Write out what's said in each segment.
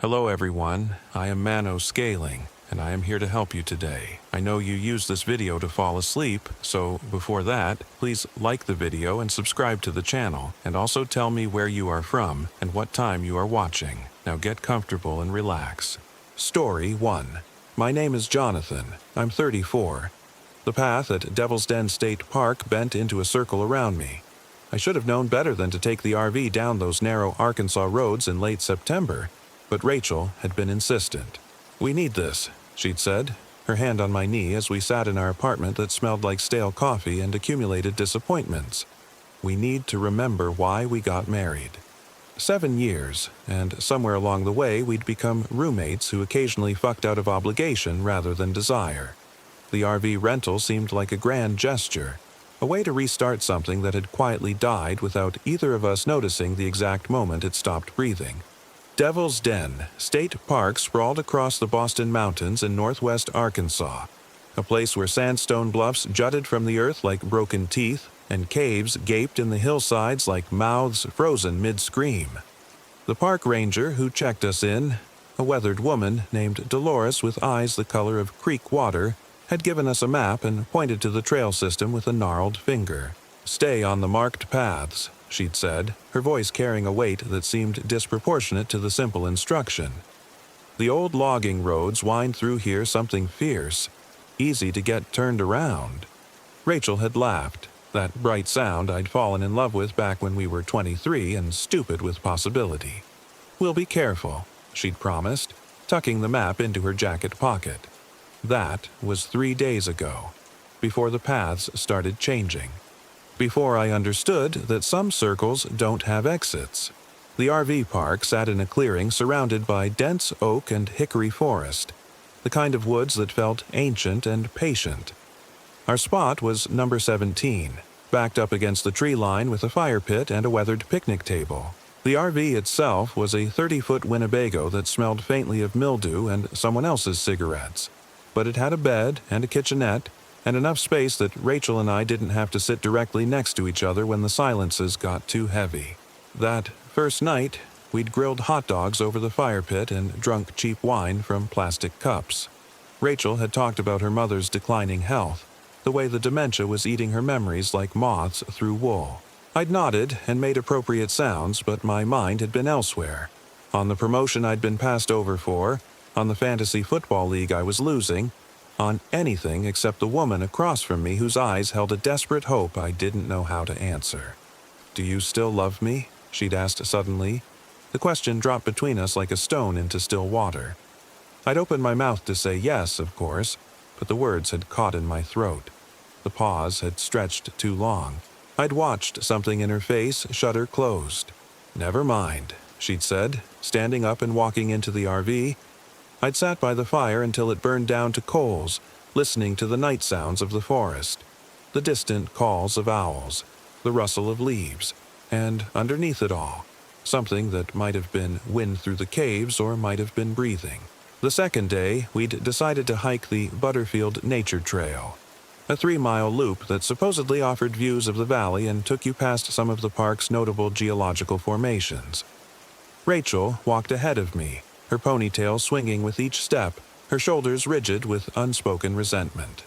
Hello everyone, I am Mano Scaling, and I am here to help you today. I know you use this video to fall asleep, so before that, please like the video and subscribe to the channel, and also tell me where you are from and what time you are watching. Now get comfortable and relax. Story 1. My name is Jonathan. I'm 34. The path at Devil's Den State Park bent into a circle around me. I should have known better than to take the RV down those narrow Arkansas roads in late September. But Rachel had been insistent. "We need this," she'd said, her hand on my knee as we sat in our apartment that smelled like stale coffee and accumulated disappointments. "We need to remember why we got married." 7 years, and somewhere along the way we'd become roommates who occasionally fucked out of obligation rather than desire. The RV rental seemed like a grand gesture, a way to restart something that had quietly died without either of us noticing the exact moment it stopped breathing. Devil's Den State Park sprawled across the Boston Mountains in northwest Arkansas, a place where sandstone bluffs jutted from the earth like broken teeth, and caves gaped in the hillsides like mouths frozen mid-scream. The park ranger who checked us in, a weathered woman named Dolores with eyes the color of creek water, had given us a map and pointed to the trail system with a gnarled finger. "Stay on the marked paths," she'd said, her voice carrying a weight that seemed disproportionate to the simple instruction. "The old logging roads wind through here something fierce, easy to get turned around." Rachel had laughed, that bright sound I'd fallen in love with back when we were 23 and stupid with possibility. "We'll be careful," she'd promised, tucking the map into her jacket pocket. That was 3 days ago, before the paths started changing. Before I understood that some circles don't have exits. The RV park sat in a clearing surrounded by dense oak and hickory forest, the kind of woods that felt ancient and patient. Our spot was number 17, backed up against the tree line with a fire pit and a weathered picnic table. The RV itself was a 30-foot Winnebago that smelled faintly of mildew and someone else's cigarettes, but it had a bed and a kitchenette, and enough space that Rachel and I didn't have to sit directly next to each other when the silences got too heavy. That first night, we'd grilled hot dogs over the fire pit and drunk cheap wine from plastic cups. Rachel had talked about her mother's declining health, the way the dementia was eating her memories like moths through wool. I'd nodded and made appropriate sounds, but my mind had been elsewhere. On the promotion I'd been passed over for, on the fantasy football league I was losing, on anything except the woman across from me whose eyes held a desperate hope I didn't know how to answer. "Do you still love me?" she'd asked suddenly. The question dropped between us like a stone into still water. I'd opened my mouth to say yes, of course, but the words had caught in my throat. The pause had stretched too long. I'd watched something in her face, shutter closed. "Never mind," she'd said, standing up and walking into the RV. I'd sat by the fire until it burned down to coals, listening to the night sounds of the forest, the distant calls of owls, the rustle of leaves, and underneath it all, something that might have been wind through the caves or might have been breathing. The second day, we'd decided to hike the Butterfield Nature Trail, a 3-mile loop that supposedly offered views of the valley and took you past some of the park's notable geological formations. Rachel walked ahead of me, her ponytail swinging with each step, her shoulders rigid with unspoken resentment.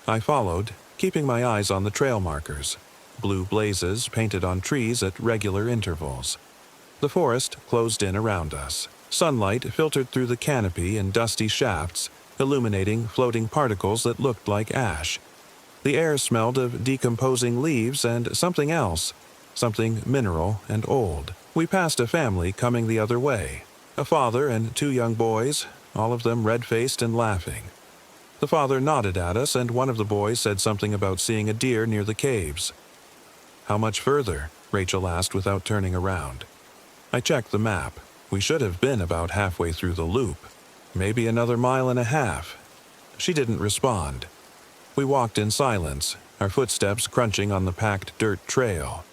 I followed, keeping my eyes on the trail markers, blue blazes painted on trees at regular intervals. The forest closed in around us. Sunlight filtered through the canopy in dusty shafts, illuminating floating particles that looked like ash. The air smelled of decomposing leaves and something else, something mineral and old. We passed a family coming the other way. A father and 2 young boys, all of them red-faced and laughing. The father nodded at us, and one of the boys said something about seeing a deer near the caves. "How much further?" Rachel asked without turning around. I checked the map. We should have been about halfway through the loop. Maybe another 1.5 miles. She didn't respond. We walked in silence, our footsteps crunching on the packed dirt trail.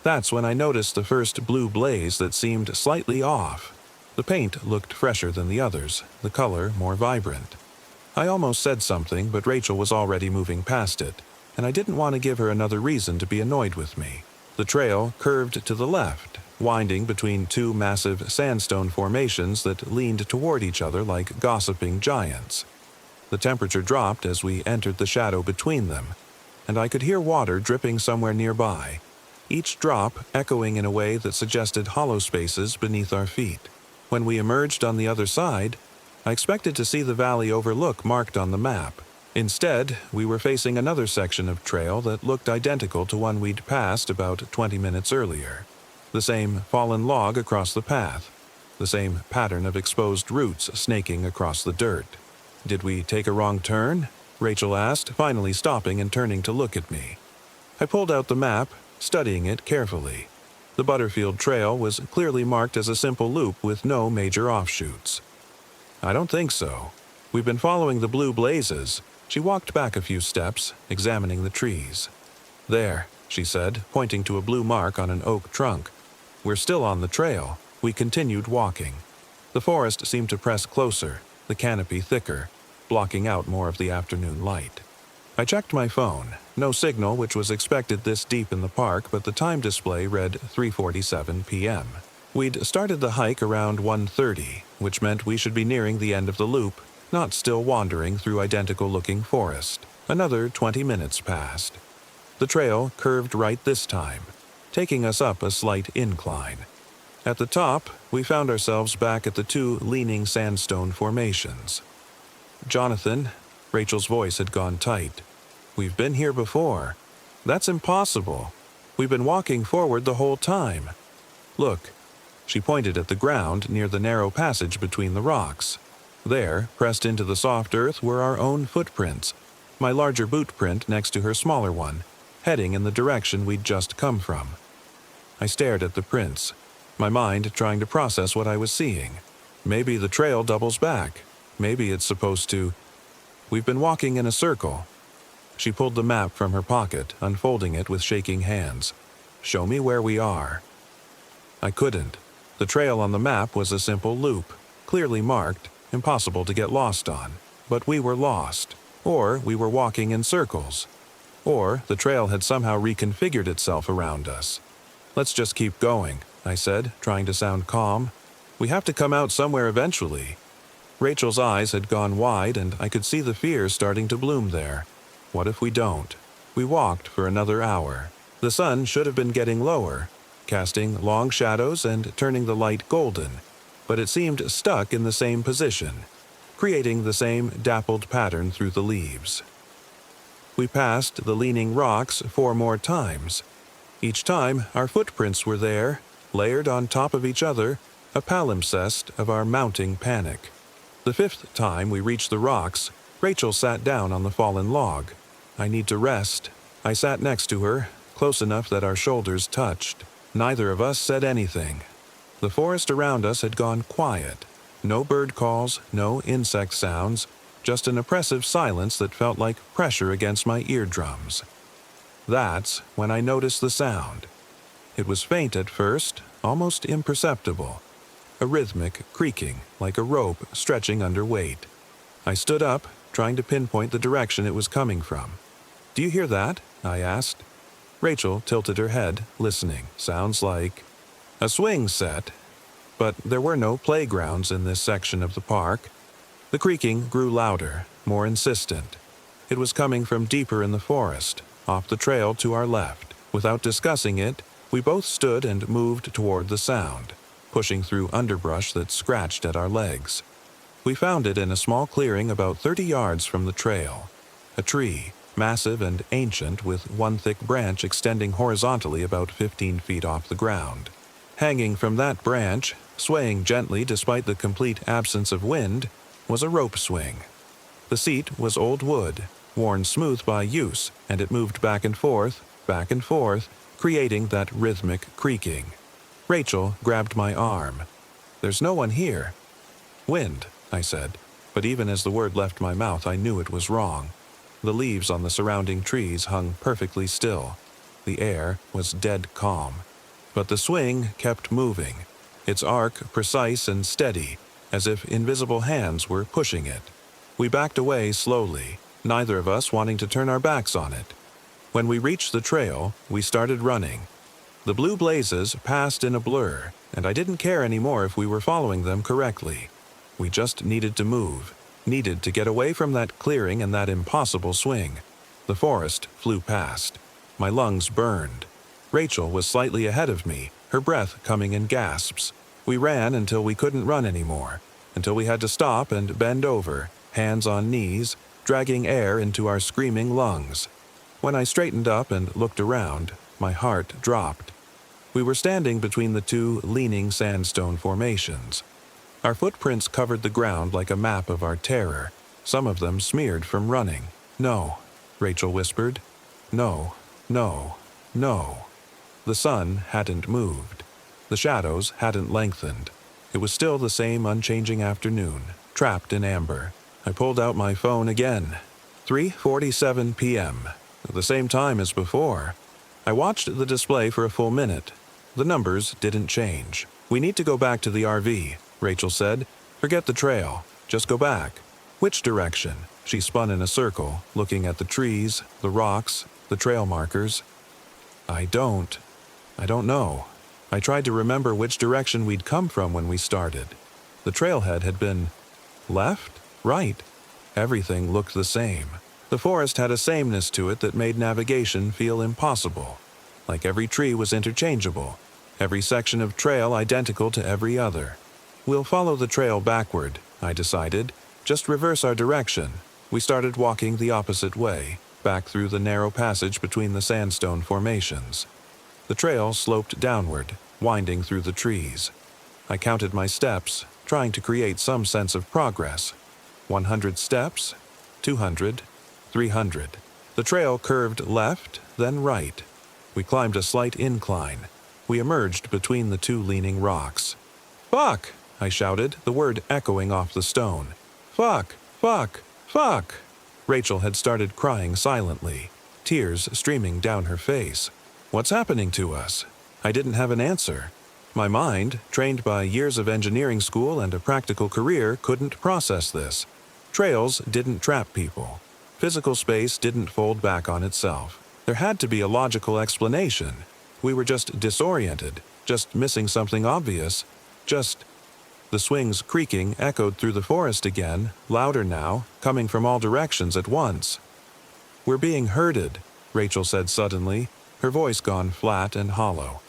That's when I noticed the first blue blaze that seemed slightly off. The paint looked fresher than the others, the color more vibrant. I almost said something, but Rachel was already moving past it, and I didn't want to give her another reason to be annoyed with me. The trail curved to the left, winding between two massive sandstone formations that leaned toward each other like gossiping giants. The temperature dropped as we entered the shadow between them, and I could hear water dripping somewhere nearby, each drop echoing in a way that suggested hollow spaces beneath our feet. When we emerged on the other side, I expected to see the valley overlook marked on the map. Instead, we were facing another section of trail that looked identical to one we'd passed about 20 minutes earlier. The same fallen log across the path, the same pattern of exposed roots snaking across the dirt. "Did we take a wrong turn?" Rachel asked, finally stopping and turning to look at me. I pulled out the map, studying it carefully. The Butterfield Trail was clearly marked as a simple loop with no major offshoots. "I don't think so. We've been following the blue blazes." She walked back a few steps, examining the trees. "There," she said, pointing to a blue mark on an oak trunk. "We're still on the trail." We continued walking. The forest seemed to press closer, the canopy thicker, blocking out more of the afternoon light. I checked my phone. No signal, which was expected this deep in the park, but the time display read 3:47 p.m. We'd started the hike around 1:30, which meant we should be nearing the end of the loop, not still wandering through identical-looking forest. Another 20 minutes passed. The trail curved right this time, taking us up a slight incline. At the top, we found ourselves back at the two leaning sandstone formations. "Jonathan," Rachel's voice had gone tight. "We've been here before. That's impossible. We've been walking forward the whole time. Look." She pointed at the ground near the narrow passage between the rocks. There, pressed into the soft earth, were our own footprints, my larger boot print next to her smaller one, heading in the direction we'd just come from. I stared at the prints, my mind trying to process what I was seeing. Maybe the trail doubles back. Maybe it's supposed to. We've been walking in a circle. She pulled the map from her pocket, unfolding it with shaking hands. "Show me where we are." I couldn't. The trail on the map was a simple loop, clearly marked, impossible to get lost on. But we were lost. Or we were walking in circles. Or the trail had somehow reconfigured itself around us. "Let's just keep going," I said, trying to sound calm. "We have to come out somewhere eventually." Rachel's eyes had gone wide, and I could see the fear starting to bloom there. What if we don't? We walked for another hour. The sun should have been getting lower, casting long shadows and turning the light golden, but it seemed stuck in the same position, creating the same dappled pattern through the leaves. We passed the leaning rocks 4 more times. Each time, our footprints were there, layered on top of each other, a palimpsest of our mounting panic. The 5th time we reached the rocks, Rachel sat down on the fallen log. "I need to rest." I sat next to her, close enough that our shoulders touched. Neither of us said anything. The forest around us had gone quiet. No bird calls, no insect sounds, just an oppressive silence that felt like pressure against my eardrums. That's when I noticed the sound. It was faint at first, almost imperceptible. A rhythmic creaking, like a rope stretching under weight. I stood up, trying to pinpoint the direction it was coming from. "Do you hear that?" I asked. Rachel tilted her head, listening. "Sounds like a swing set." But there were no playgrounds in this section of the park. The creaking grew louder, more insistent. It was coming from deeper in the forest, off the trail to our left. Without discussing it, we both stood and moved toward the sound, pushing through underbrush that scratched at our legs. We found it in a small clearing about 30 yards from the trail. A tree, massive and ancient, with one thick branch extending horizontally about 15 feet off the ground. Hanging from that branch, swaying gently despite the complete absence of wind, was a rope swing. The seat was old wood, worn smooth by use, and it moved back and forth, creating that rhythmic creaking. Rachel grabbed my arm. "There's no one here." "Wind," I said, but even as the word left my mouth I knew it was wrong. The leaves on the surrounding trees hung perfectly still. The air was dead calm. But the swing kept moving, its arc precise and steady, as if invisible hands were pushing it. We backed away slowly, neither of us wanting to turn our backs on it. When we reached the trail, we started running. The blue blazes passed in a blur, and I didn't care anymore if we were following them correctly. We just needed to move, needed to get away from that clearing and that impossible swing. The forest flew past. My lungs burned. Rachel was slightly ahead of me, her breath coming in gasps. We ran until we couldn't run anymore, until we had to stop and bend over, hands on knees, dragging air into our screaming lungs. When I straightened up and looked around, my heart dropped. We were standing between the two leaning sandstone formations. Our footprints covered the ground like a map of our terror, some of them smeared from running. "No," Rachel whispered. "No, no, no." The sun hadn't moved. The shadows hadn't lengthened. It was still the same unchanging afternoon, trapped in amber. I pulled out my phone again. 3:47 p.m., the same time as before. I watched the display for a full minute. The numbers didn't change. "We need to go back to the RV," Rachel said. "Forget the trail. Just go back." "Which direction?" She spun in a circle, looking at the trees, the rocks, the trail markers. I don't know. I tried to remember which direction we'd come from when we started. The trailhead had been left, right. Everything looked the same. The forest had a sameness to it that made navigation feel impossible. Like every tree was interchangeable, every section of trail identical to every other. "We'll follow the trail backward," I decided. "Just reverse our direction." We started walking the opposite way, back through the narrow passage between the sandstone formations. The trail sloped downward, winding through the trees. I counted my steps, trying to create some sense of progress. 100 steps, 200, 300. The trail curved left, then right. We climbed a slight incline. We emerged between the two leaning rocks. "Fuck!" I shouted, the word echoing off the stone. "Fuck! Fuck! Fuck!" Rachel had started crying silently, tears streaming down her face. What's happening to us? I didn't have an answer. My mind, trained by years of engineering school and a practical career, couldn't process this. Trails didn't trap people. Physical space didn't fold back on itself. There had to be a logical explanation. We were just disoriented, just missing something obvious, just... The swings creaking echoed through the forest again, louder now, coming from all directions at once. "We're being herded," Rachel said suddenly, her voice gone flat and hollow.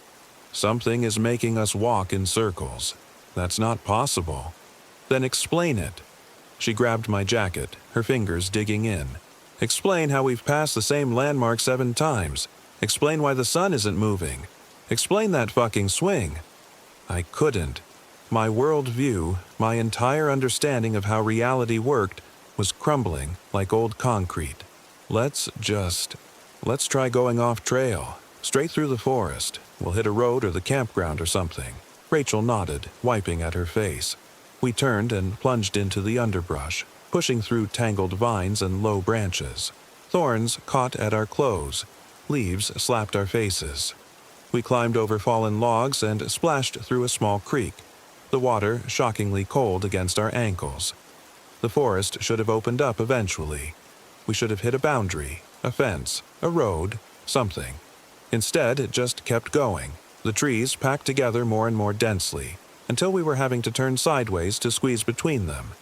"Something is making us walk in circles. That's not possible." "Then explain it." She grabbed my jacket, her fingers digging in. "Explain how we've passed the same landmark 7 times. Explain why the sun isn't moving. Explain that fucking swing." I couldn't. My worldview, my entire understanding of how reality worked, was crumbling like old concrete. Let's try going off trail, straight through the forest. We'll hit a road or the campground or something." Rachel nodded, wiping at her face. We turned and plunged into the underbrush, pushing through tangled vines and low branches. Thorns caught at our clothes. Leaves slapped our faces. We climbed over fallen logs and splashed through a small creek, the water shockingly cold against our ankles. The forest should have opened up eventually. We should have hit a boundary, a fence, a road, something. Instead, it just kept going. The trees packed together more and more densely, until we were having to turn sideways to squeeze between them.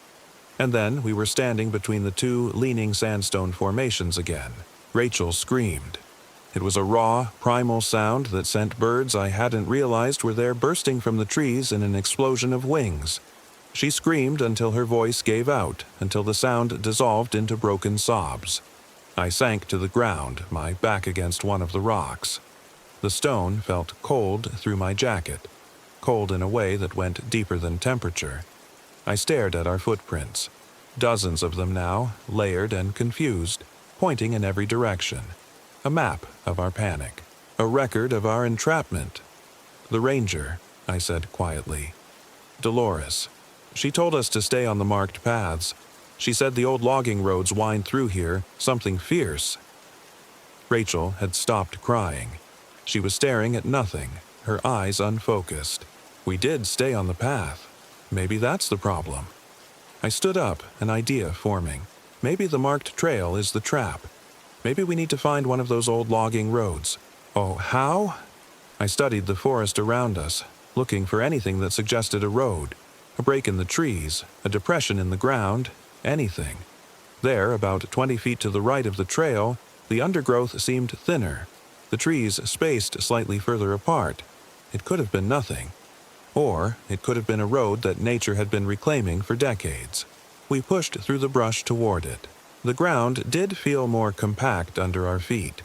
And then we were standing between the two leaning sandstone formations again. Rachel screamed. It was a raw, primal sound that sent birds I hadn't realized were there bursting from the trees in an explosion of wings. She screamed until her voice gave out, until the sound dissolved into broken sobs. I sank to the ground, my back against one of the rocks. The stone felt cold through my jacket, cold in a way that went deeper than temperature. I stared at our footprints, dozens of them now, layered and confused, pointing in every direction. A map of our panic, a record of our entrapment. "The ranger," I said quietly. "Dolores. She told us to stay on the marked paths. She said the old logging roads wind through here, something fierce." Rachel had stopped crying. She was staring at nothing, her eyes unfocused. We did stay on the path. Maybe that's the problem. I stood up, an idea forming. Maybe the marked trail is the trap. Maybe we need to find one of those old logging roads. Oh, how? I studied the forest around us, looking for anything that suggested a road, a break in the trees, a depression in the ground, anything. There, about 20 feet to the right of the trail, the undergrowth seemed thinner, the trees spaced slightly further apart. It could have been nothing. Or it could have been a road that nature had been reclaiming for decades. We pushed through the brush toward it. The ground did feel more compact under our feet,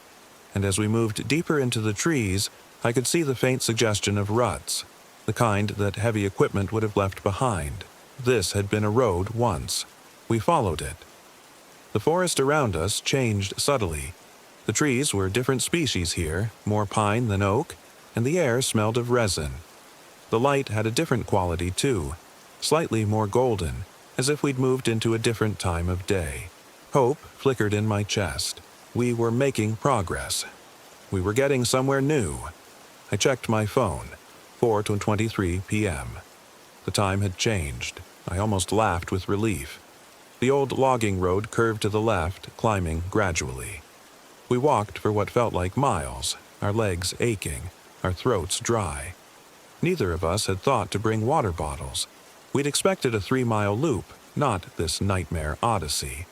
and as we moved deeper into the trees, I could see the faint suggestion of ruts, the kind that heavy equipment would have left behind. This had been a road once. We followed it. The forest around us changed subtly. The trees were different species here, more pine than oak, and the air smelled of resin. The light had a different quality too, slightly more golden, as if we'd moved into a different time of day. Hope flickered in my chest. We were making progress. We were getting somewhere new. I checked my phone. 4:23 p.m. The time had changed. I almost laughed with relief. The old logging road curved to the left, climbing gradually. We walked for what felt like miles, our legs aching, our throats dry. Neither of us had thought to bring water bottles. We'd expected a 3-mile loop, not this nightmare odyssey.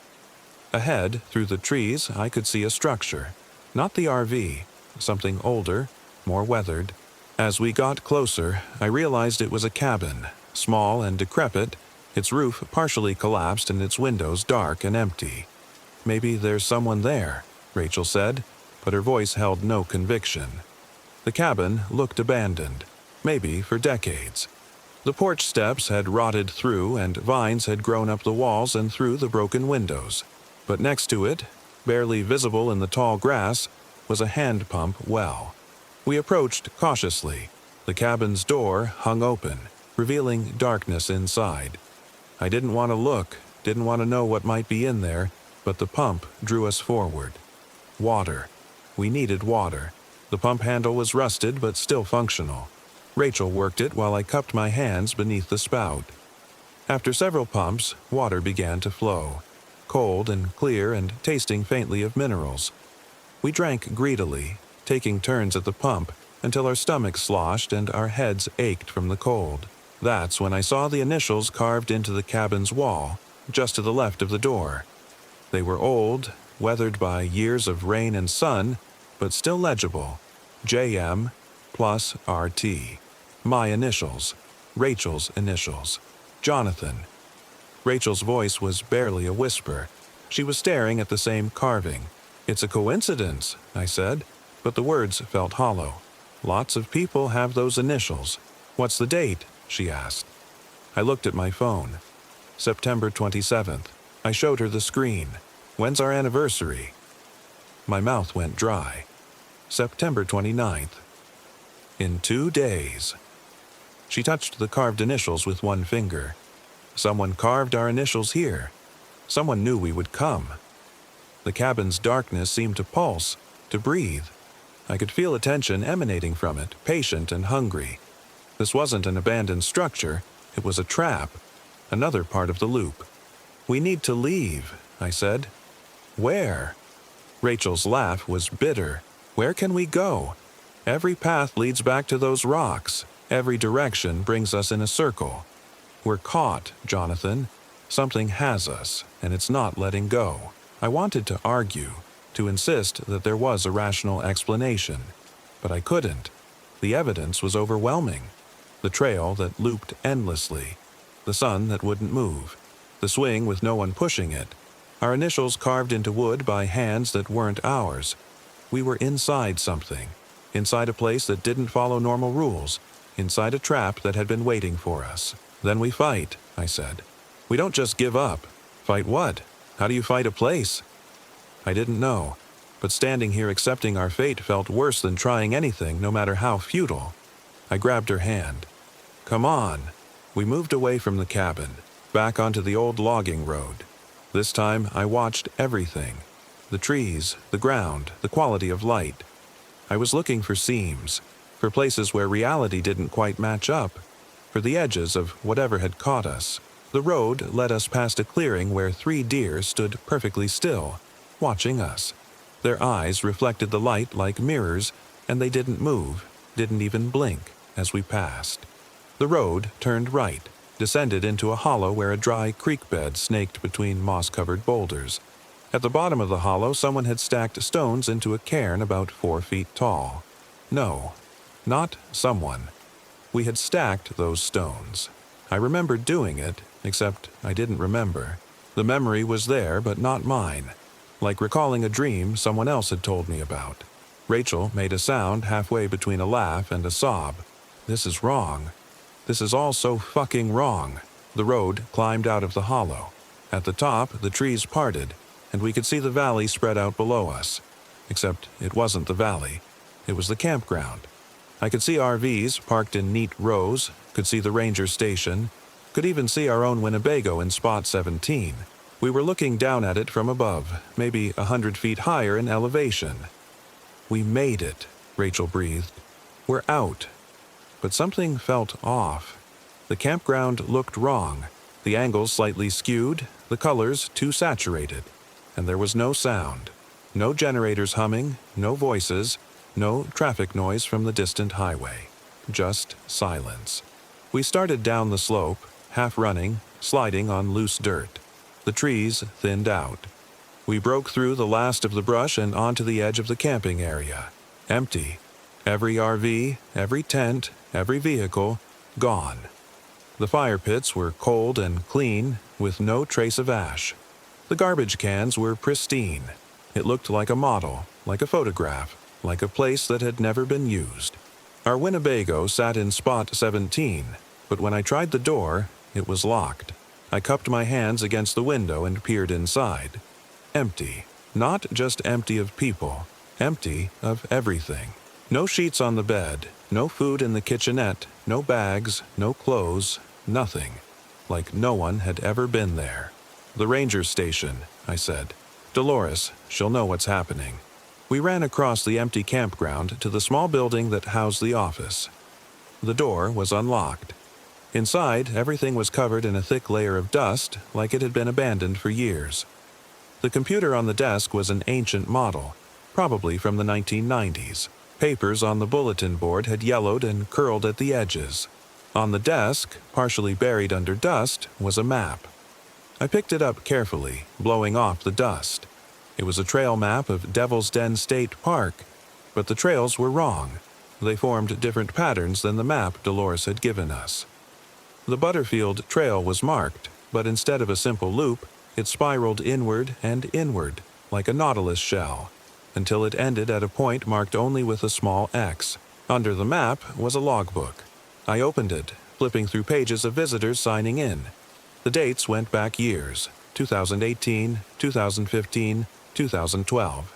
Ahead, through the trees, I could see a structure. Not the RV, something older, more weathered. As we got closer, I realized it was a cabin, small and decrepit, its roof partially collapsed and its windows dark and empty. "Maybe there's someone there," Rachel said, but her voice held no conviction. The cabin looked abandoned, maybe for decades. The porch steps had rotted through and vines had grown up the walls and through the broken windows. But next to it, barely visible in the tall grass, was a hand pump well. We approached cautiously. The cabin's door hung open, revealing darkness inside. I didn't want to look, didn't want to know what might be in there, but the pump drew us forward. Water. We needed water. The pump handle was rusted but still functional. Rachel worked it while I cupped my hands beneath the spout. After several pumps, water began to flow, cold and clear and tasting faintly of minerals. We drank greedily, taking turns at the pump until our stomachs sloshed and our heads ached from the cold. That's when I saw the initials carved into the cabin's wall, just to the left of the door. They were old, weathered by years of rain and sun, but still legible. JM plus RT. My initials. Rachel's initials. Jonathan. Rachel's voice was barely a whisper. She was staring at the same carving. "It's a coincidence," I said, but the words felt hollow. "Lots of people have those initials. What's the date?" she asked. I looked at my phone. September 27th. I showed her the screen. "When's our anniversary?" My mouth went dry. September 29th. "In 2 days." She touched the carved initials with one finger. Someone carved our initials here. Someone knew we would come. The cabin's darkness seemed to pulse, to breathe. I could feel attention emanating from it, patient and hungry. This wasn't an abandoned structure, it was a trap, another part of the loop. "We need to leave," I said. "Where?" Rachel's laugh was bitter. "Where can we go? Every path leads back to those rocks. Every direction brings us in a circle. We're caught, Jonathan. Something has us, and it's not letting go." I wanted to argue, to insist that there was a rational explanation, but I couldn't. The evidence was overwhelming. The trail that looped endlessly, the sun that wouldn't move, the swing with no one pushing it, our initials carved into wood by hands that weren't ours. We were inside something, inside a place that didn't follow normal rules, inside a trap that had been waiting for us. "Then we fight," I said. "We don't just give up." "Fight what? How do you fight a place?" I didn't know, but standing here accepting our fate felt worse than trying anything, no matter how futile. I grabbed her hand. "Come on." We moved away from the cabin, back onto the old logging road. This time I watched everything. The trees, the ground, the quality of light. I was looking for seams, for places where reality didn't quite match up, for the edges of whatever had caught us. The road led us past a clearing where 3 deer stood perfectly still, watching us. Their eyes reflected the light like mirrors, and they didn't move. didn't even blink as we passed. The road turned right, descended into a hollow where a dry creek bed snaked between moss-covered boulders. At the bottom of the hollow, someone had stacked stones into a cairn about 4 feet tall. No, not someone. We had stacked those stones. I remembered doing it, except I didn't remember. The memory was there, but not mine. Like recalling a dream someone else had told me about. Rachel made a sound halfway between a laugh and a sob. This is wrong. This is all so fucking wrong. The road climbed out of the hollow. At the top, the trees parted, and we could see the valley spread out below us. Except it wasn't the valley. It was the campground. I could see RVs parked in neat rows, could see the ranger station, could even see our own Winnebago in spot 17. We were looking down at it from above, maybe 100 feet higher in elevation. We made it, Rachel breathed. We're out. But something felt off. The campground looked wrong. The angles slightly skewed, the colors too saturated. And there was no sound. No generators humming, no voices, no traffic noise from the distant highway. Just silence. We started down the slope, half running, sliding on loose dirt. The trees thinned out. We broke through the last of the brush and onto the edge of the camping area. Empty. Every RV, every tent, every vehicle, gone. The fire pits were cold and clean, with no trace of ash. The garbage cans were pristine. It looked like a model, like a photograph, like a place that had never been used. Our Winnebago sat in spot 17, but when I tried the door, it was locked. I cupped my hands against the window and peered inside. Empty. Not just empty of people, empty of everything. No sheets on the bed, no food in the kitchenette, no bags, no clothes, nothing. Like no one had ever been there. "The ranger station," I said. "Dolores, she'll know what's happening." We ran across the empty campground to the small building that housed the office. The door was unlocked. Inside, everything was covered in a thick layer of dust, like it had been abandoned for years. The computer on the desk was an ancient model, probably from the 1990s. Papers on the bulletin board had yellowed and curled at the edges. On the desk, partially buried under dust, was a map. I picked it up carefully, blowing off the dust. It was a trail map of Devil's Den State Park, but the trails were wrong. They formed different patterns than the map Dolores had given us. The Butterfield Trail was marked, but instead of a simple loop, it spiraled inward and inward, like a nautilus shell, until it ended at a point marked only with a small X. Under the map was a logbook. I opened it, flipping through pages of visitors signing in. The dates went back years: 2018, 2015, 2012.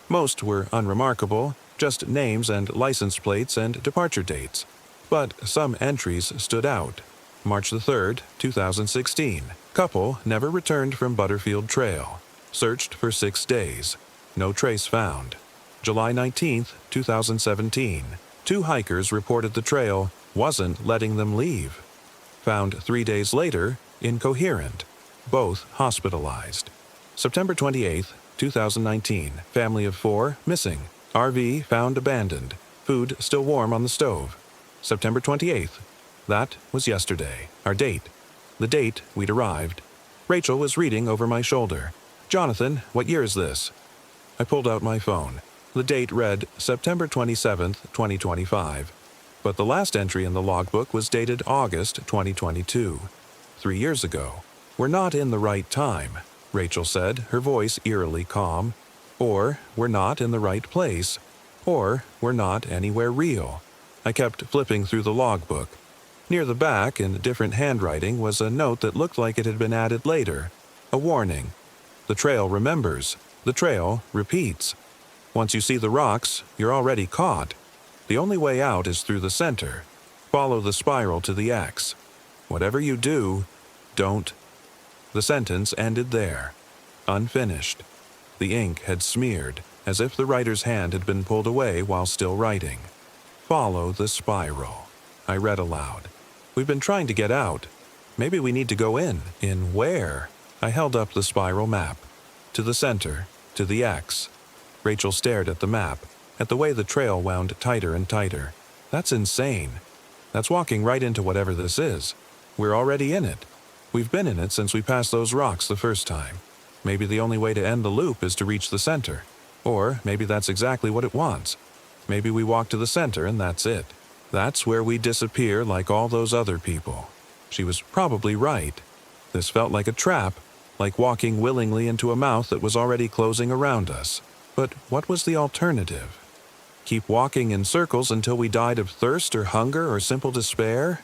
Most were unremarkable, just names and license plates and departure dates. But some entries stood out. March the 3rd, 2016. Couple never returned from Butterfield Trail. Searched for 6 days. No trace found. July 19th, 2017. 2 hikers reported the trail wasn't letting them leave. Found 3 days later, incoherent. Both hospitalized. September 28th, 2019. Family of 4 missing. RV found abandoned. Food still warm on the stove. September 28th. That was yesterday. Our date. The date we'd arrived. Rachel was reading over my shoulder. "Jonathan, what year is this?" I pulled out my phone. The date read September 27th, 2025. But the last entry in the logbook was dated August 2022. 3 years ago. "We're not in the right time," Rachel said, her voice eerily calm. "Or we're not in the right place. Or we're not anywhere real." I kept flipping through the logbook. Near the back, in different handwriting, was a note that looked like it had been added later. A warning. The trail remembers. The trail repeats. Once you see the rocks, you're already caught. The only way out is through the center. Follow the spiral to the X. Whatever you do, don't. The sentence ended there. Unfinished. The ink had smeared, as if the writer's hand had been pulled away while still writing. Follow the spiral. I read aloud. "We've been trying to get out. Maybe we need to go in. In where?" I held up the spiral map. To the center, to the X. Rachel stared at the map, at the way the trail wound tighter and tighter. That's insane. That's walking right into whatever this is. We're already in it. We've been in it since we passed those rocks the first time. Maybe the only way to end the loop is to reach the center. Or maybe that's exactly what it wants. Maybe we walk to the center and that's it. That's where we disappear like all those other people. She was probably right. This felt like a trap, like walking willingly into a mouth that was already closing around us. But what was the alternative? Keep walking in circles until we died of thirst or hunger or simple despair?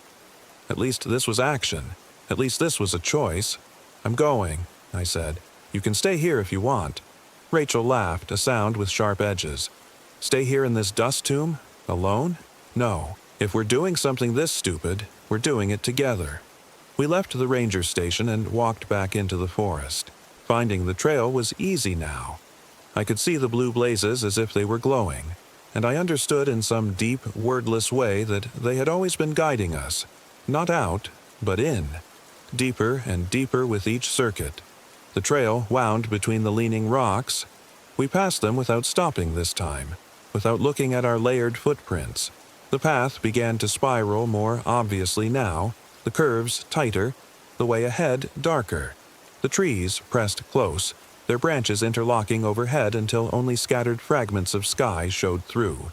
At least this was action. At least this was a choice. "I'm going," I said. "You can stay here if you want." Rachel laughed, a sound with sharp edges. "Stay here in this dust tomb? Alone? No. If we're doing something this stupid, we're doing it together." We left the ranger station and walked back into the forest. Finding the trail was easy now. I could see the blue blazes as if they were glowing, and I understood in some deep, wordless way that they had always been guiding us, not out, but in, deeper and deeper with each circuit. The trail wound between the leaning rocks. We passed them without stopping this time, without looking at our layered footprints. The path began to spiral more obviously now, the curves tighter, the way ahead darker. The trees pressed close, their branches interlocking overhead until only scattered fragments of sky showed through.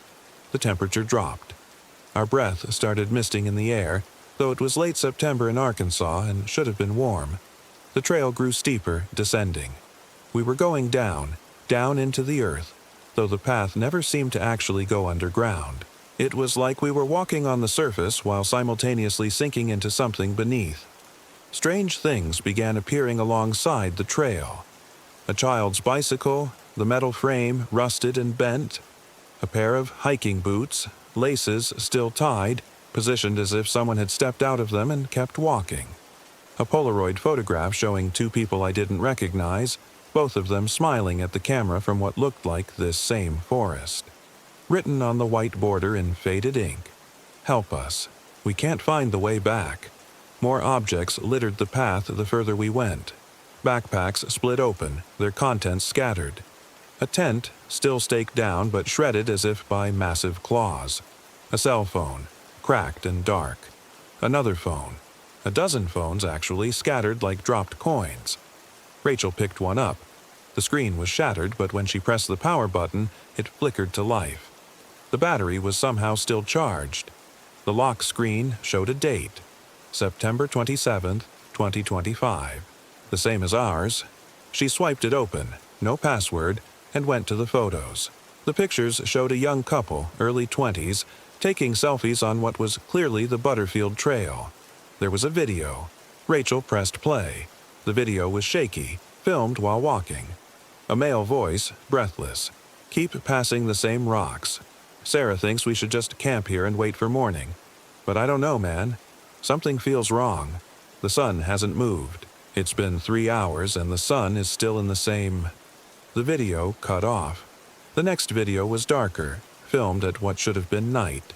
The temperature dropped. Our breath started misting in the air, though it was late September in Arkansas and should have been warm. The trail grew steeper, descending. We were going down into the earth, though the path never seemed to actually go underground. It was like we were walking on the surface while simultaneously sinking into something beneath. Strange things began appearing alongside the trail. A child's bicycle, the metal frame rusted and bent, a pair of hiking boots, laces still tied, positioned as if someone had stepped out of them and kept walking. A Polaroid photograph showing two people I didn't recognize, both of them smiling at the camera from what looked like this same forest. Written on the white border in faded ink, "Help us. We can't find the way back." More objects littered the path the further we went. Backpacks split open, their contents scattered. A tent, still staked down but shredded as if by massive claws. A cell phone, cracked and dark. Another phone. A dozen phones, actually, scattered like dropped coins. Rachel picked one up. The screen was shattered, but when she pressed the power button, it flickered to life. The battery was somehow still charged. The lock screen showed a date, September 27th, 2025. The same as ours. She swiped it open, no password, and went to the photos. The pictures showed a young couple, early 20s, taking selfies on what was clearly the Butterfield Trail. There was a video. Rachel pressed play. The video was shaky, filmed while walking. A male voice, breathless. "Keep passing the same rocks. Sarah thinks we should just camp here and wait for morning. But I don't know, man. Something feels wrong. The sun hasn't moved. It's been 3 hours and the sun is still in the same..." The video cut off. The next video was darker, filmed at what should have been night.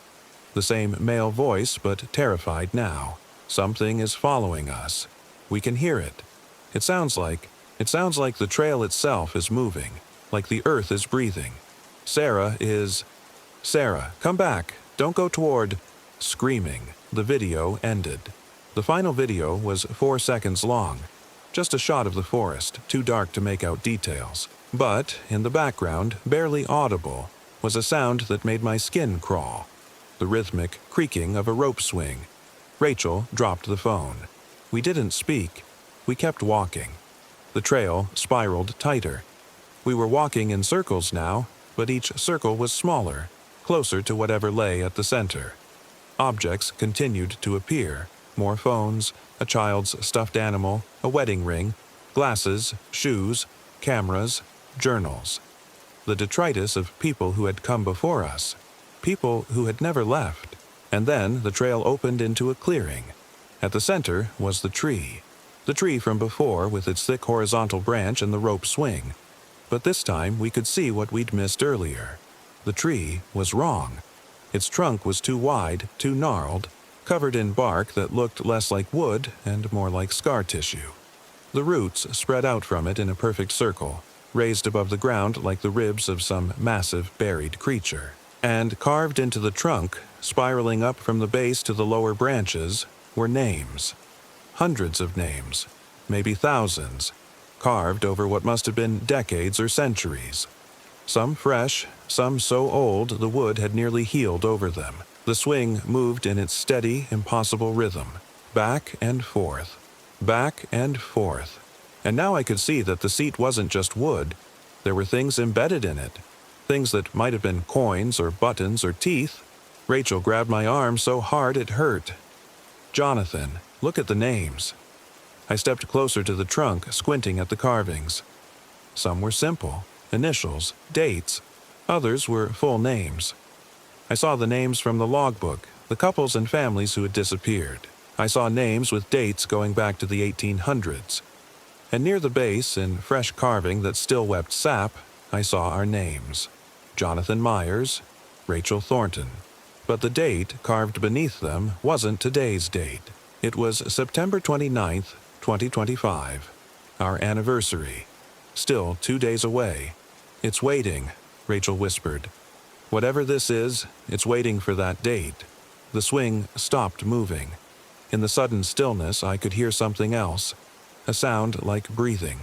The same male voice, but terrified now. "Something is following us. We can hear it. It sounds like the trail itself is moving, like the earth is breathing. Sarah, come back. Don't go toward..." Screaming, the video ended. The final video was 4 seconds long. Just a shot of the forest, too dark to make out details. But, in the background, barely audible, was a sound that made my skin crawl. The rhythmic creaking of a rope swing. Rachel dropped the phone. We didn't speak. We kept walking. The trail spiraled tighter. We were walking in circles now, but each circle was smaller, closer to whatever lay at the center. Objects continued to appear. More phones, a child's stuffed animal, a wedding ring, glasses, shoes, cameras, journals. The detritus of people who had come before us. People who had never left. And then the trail opened into a clearing. At the center was the tree. The tree from before with its thick horizontal branch and the rope swing. But this time we could see what we'd missed earlier. The tree was wrong. Its trunk was too wide, too gnarled, covered in bark that looked less like wood and more like scar tissue. The roots spread out from it in a perfect circle, raised above the ground like the ribs of some massive buried creature. And carved into the trunk, spiraling up from the base to the lower branches, were names. Hundreds of names, maybe thousands, carved over what must have been decades or centuries. Some fresh, some so old the wood had nearly healed over them. The swing moved in its steady, impossible rhythm, back and forth, back and forth. And now I could see that the seat wasn't just wood. There were things embedded in it, things that might have been coins or buttons or teeth. Rachel grabbed my arm so hard it hurt. "Jonathan, look at the names." I stepped closer to the trunk, squinting at the carvings. Some were simple, initials, dates. Others were full names. I saw the names from the logbook, the couples and families who had disappeared. I saw names with dates going back to the 1800s. And near the base, in fresh carving that still wept sap, I saw our names. Jonathan Myers, Rachel Thornton. But the date carved beneath them wasn't today's date. It was September 29th, 2025. Our anniversary. Still 2 days away. "It's waiting," Rachel whispered. "Whatever this is, it's waiting for that date." The swing stopped moving. In the sudden stillness, I could hear something else. A sound like breathing,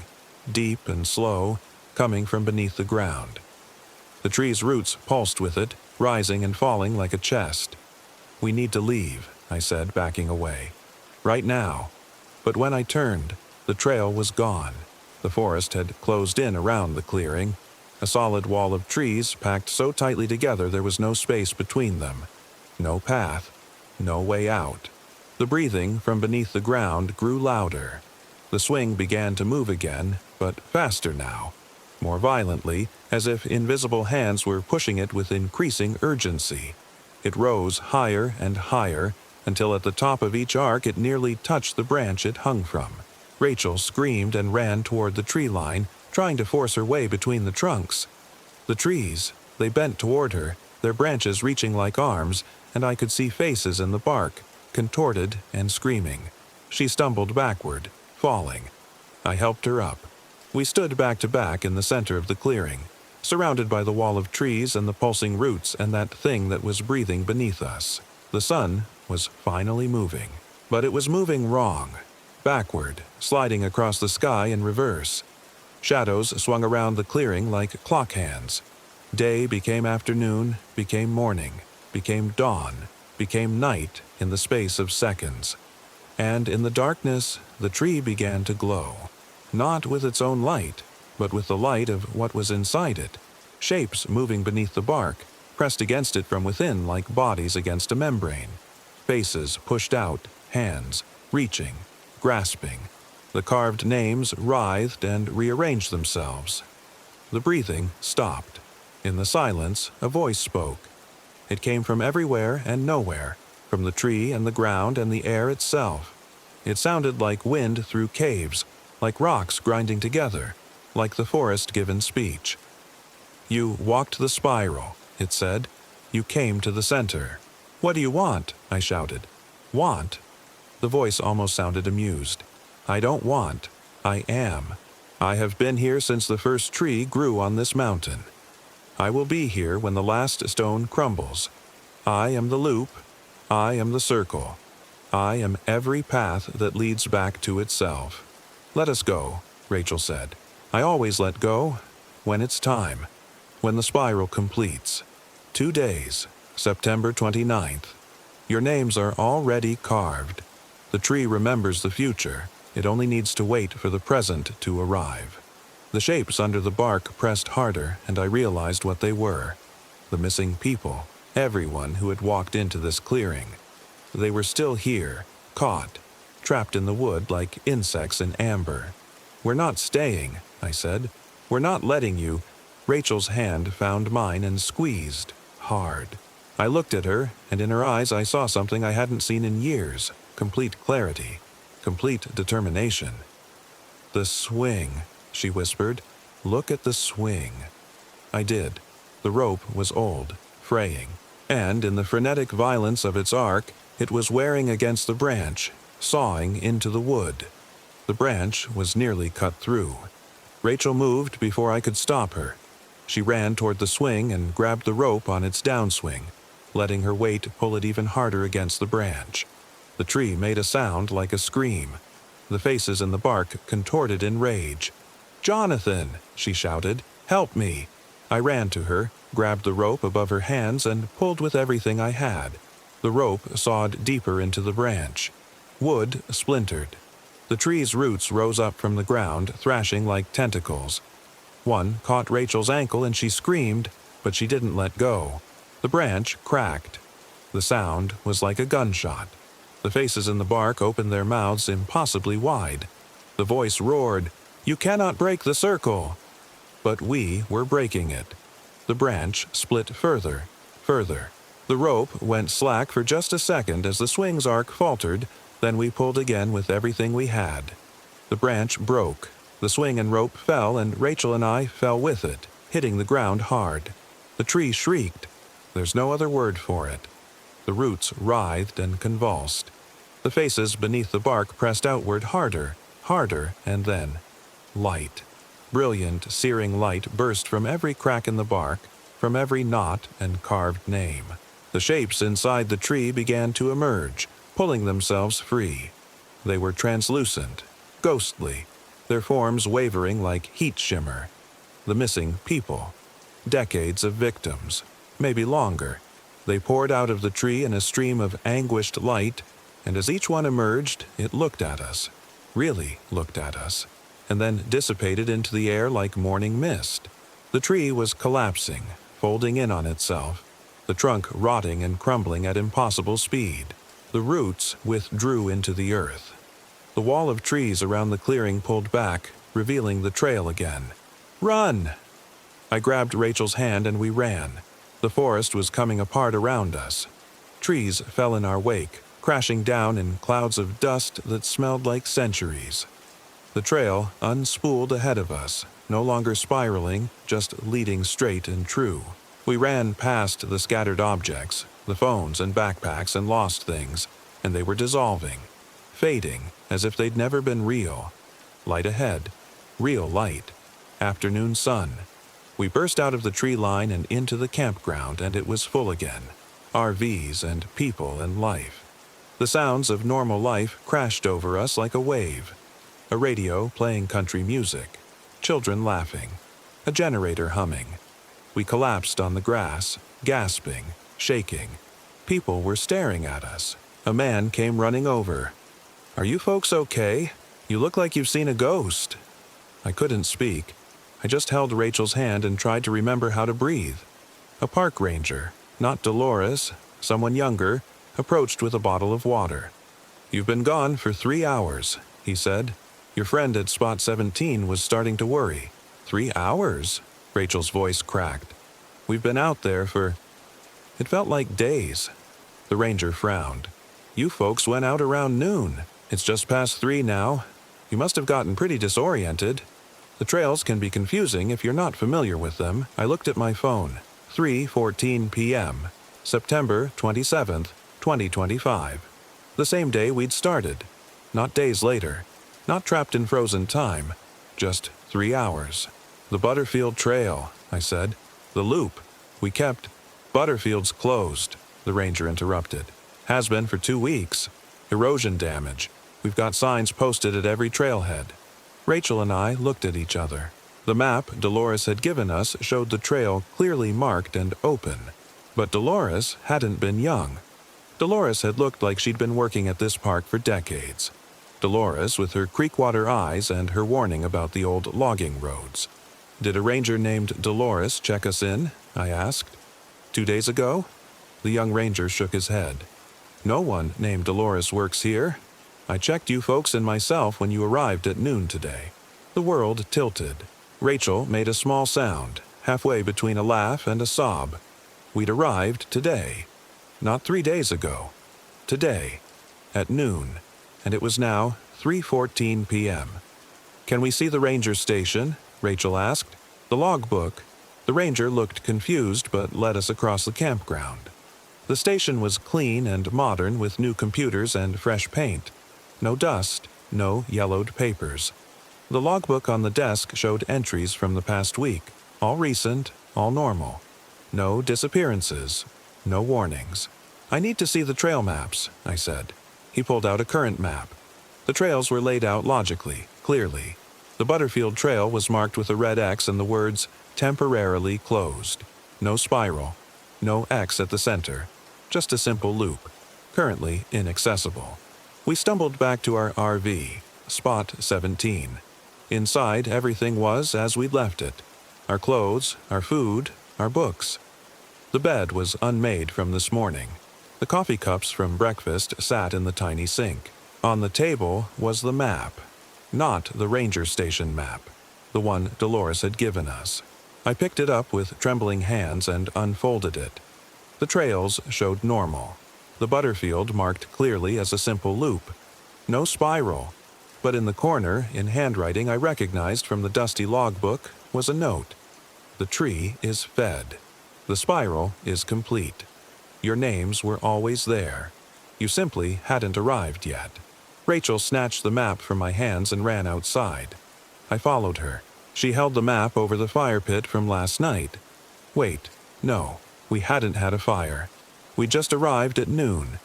deep and slow, coming from beneath the ground. The tree's roots pulsed with it, rising and falling like a chest. "We need to leave," I said, backing away. "Right now." But when I turned, the trail was gone. The forest had closed in around the clearing, a solid wall of trees packed so tightly together there was no space between them. No path, no way out. The breathing from beneath the ground grew louder. The swing began to move again, but faster now, more violently, as if invisible hands were pushing it with increasing urgency. It rose higher and higher, until at the top of each arc it nearly touched the branch it hung from. Rachel screamed and ran toward the tree line, trying to force her way between the trunks. The trees, they bent toward her, their branches reaching like arms, and I could see faces in the bark, contorted and screaming. She stumbled backward, falling. I helped her up. We stood back to back in the center of the clearing, surrounded by the wall of trees and the pulsing roots and that thing that was breathing beneath us. The sun was finally moving, but it was moving wrong. Backward, sliding across the sky in reverse. Shadows swung around the clearing like clock hands. Day became afternoon, became morning, became dawn, became night in the space of seconds. And in the darkness, the tree began to glow. Not with its own light, but with the light of what was inside it. Shapes moving beneath the bark, pressed against it from within like bodies against a membrane. Faces pushed out, hands, reaching, grasping. The carved names writhed and rearranged themselves. The breathing stopped. In the silence, a voice spoke. It came from everywhere and nowhere, from the tree and the ground and the air itself. It sounded like wind through caves, like rocks grinding together, like the forest given speech. "You walked the spiral," it said. "You came to the center." "What do you want?" I shouted. "Want?" The voice almost sounded amused. "I don't want. I am. I have been here since the first tree grew on this mountain. I will be here when the last stone crumbles. I am the loop. I am the circle. I am every path that leads back to itself." "Let us go," Rachel said. "I always let go when it's time, when the spiral completes. 2 days, September 29th. Your names are already carved. The tree remembers the future. It only needs to wait for the present to arrive." The shapes under the bark pressed harder, and I realized what they were. The missing people, everyone who had walked into this clearing. They were still here, caught, trapped in the wood like insects in amber. "We're not staying," I said. "We're not letting you." Rachel's hand found mine and squeezed, hard. I looked at her, and in her eyes I saw something I hadn't seen in years, complete clarity, complete determination. "The swing," she whispered. "Look at the swing." I did. The rope was old, fraying, and in the frenetic violence of its arc, it was wearing against the branch, sawing into the wood. The branch was nearly cut through. Rachel moved before I could stop her. She ran toward the swing and grabbed the rope on its downswing, letting her weight pull it even harder against the branch. The tree made a sound like a scream. The faces in the bark contorted in rage. "Jonathan!" she shouted. "Help me!" I ran to her, grabbed the rope above her hands, and pulled with everything I had. The rope sawed deeper into the branch. Wood splintered. The tree's roots rose up from the ground, thrashing like tentacles. One caught Rachel's ankle and she screamed, but she didn't let go. The branch cracked. The sound was like a gunshot. The faces in the bark opened their mouths impossibly wide. The voice roared, "You cannot break the circle!" But we were breaking it. The branch split further. The rope went slack for just a second as the swing's arc faltered, then we pulled again with everything we had. The branch broke. The swing and rope fell, and Rachel and I fell with it, hitting the ground hard. The tree shrieked. There's no other word for it. The roots writhed and convulsed. The faces beneath the bark pressed outward harder, and then light. Brilliant, searing light burst from every crack in the bark, from every knot and carved name. The shapes inside the tree began to emerge, pulling themselves free. They were translucent, ghostly, their forms wavering like heat shimmer. The missing people. Decades of victims, maybe longer. They poured out of the tree in a stream of anguished light, and as each one emerged, it looked at us, really looked at us, and then dissipated into the air like morning mist. The tree was collapsing, folding in on itself, the trunk rotting and crumbling at impossible speed. The roots withdrew into the earth. The wall of trees around the clearing pulled back, revealing the trail again. "Run!" I grabbed Rachel's hand and we ran. The forest was coming apart around us. Trees fell in our wake, crashing down in clouds of dust that smelled like centuries. The trail unspooled ahead of us, no longer spiraling, just leading straight and true. We ran past the scattered objects, the phones and backpacks and lost things, and they were dissolving, fading as if they'd never been real. Light ahead, real light, afternoon sun. We burst out of the tree line and into the campground, and it was full again. RVs and people and life. The sounds of normal life crashed over us like a wave. A radio playing country music, children laughing, a generator humming. We collapsed on the grass, gasping, shaking. People were staring at us. A man came running over. "Are you folks okay? You look like you've seen a ghost." I couldn't speak. I just held Rachel's hand and tried to remember how to breathe. A park ranger, not Dolores, someone younger, approached with a bottle of water. "You've been gone for 3 hours," he said. "Your friend at Spot 17 was starting to worry." 3 hours? Rachel's voice cracked. "We've been out there for..." It felt like days. The ranger frowned. "You folks went out around noon. It's just past 3 now. You must have gotten pretty disoriented. The trails can be confusing if you're not familiar with them." I looked at my phone. 3:14 p.m., September 27th, 2025. The same day we'd started. Not days later. Not trapped in frozen time. Just 3 hours. "The Butterfield Trail," I said. "The loop. We kept..." "Butterfield's closed," the ranger interrupted. "Has been for 2 weeks. Erosion damage. We've got signs posted at every trailhead." Rachel and I looked at each other. The map Dolores had given us showed the trail clearly marked and open. But Dolores hadn't been young. Dolores had looked like she'd been working at this park for decades. Dolores with her Creekwater eyes and her warning about the old logging roads. "Did a ranger named Dolores check us in?" I asked. 2 days ago?" The young ranger shook his head. "No one named Dolores works here. I checked you folks and myself when you arrived at noon today." The world tilted. Rachel made a small sound, halfway between a laugh and a sob. "We'd arrived today. Not 3 days ago. Today. At noon. And it was now 3:14 p.m. "Can we see the ranger station?" Rachel asked. "The logbook." The ranger looked confused but led us across the campground. The station was clean and modern with new computers and fresh paint. No dust, no yellowed papers. The logbook on the desk showed entries from the past week, all recent, all normal. No disappearances, no warnings. "I need to see the trail maps," I said. He pulled out a current map. The trails were laid out logically, clearly. The Butterfield Trail was marked with a red X and the words, "temporarily closed." No spiral, no X at the center, just a simple loop, currently inaccessible. We stumbled back to our RV, spot 17. Inside, everything was as we'd left it. Our clothes, our food, our books. The bed was unmade from this morning. The coffee cups from breakfast sat in the tiny sink. On the table was the map. Not the ranger station map, the one Dolores had given us. I picked it up with trembling hands and unfolded it. The trails showed normal. The Butterfield marked clearly as a simple loop. No spiral. But in the corner, in handwriting I recognized from the dusty logbook, was a note. "The tree is fed. The spiral is complete. Your names were always there. You simply hadn't arrived yet." Rachel snatched the map from my hands and ran outside. I followed her. She held the map over the fire pit from last night. Wait, no, we hadn't had a fire. We just arrived at noon.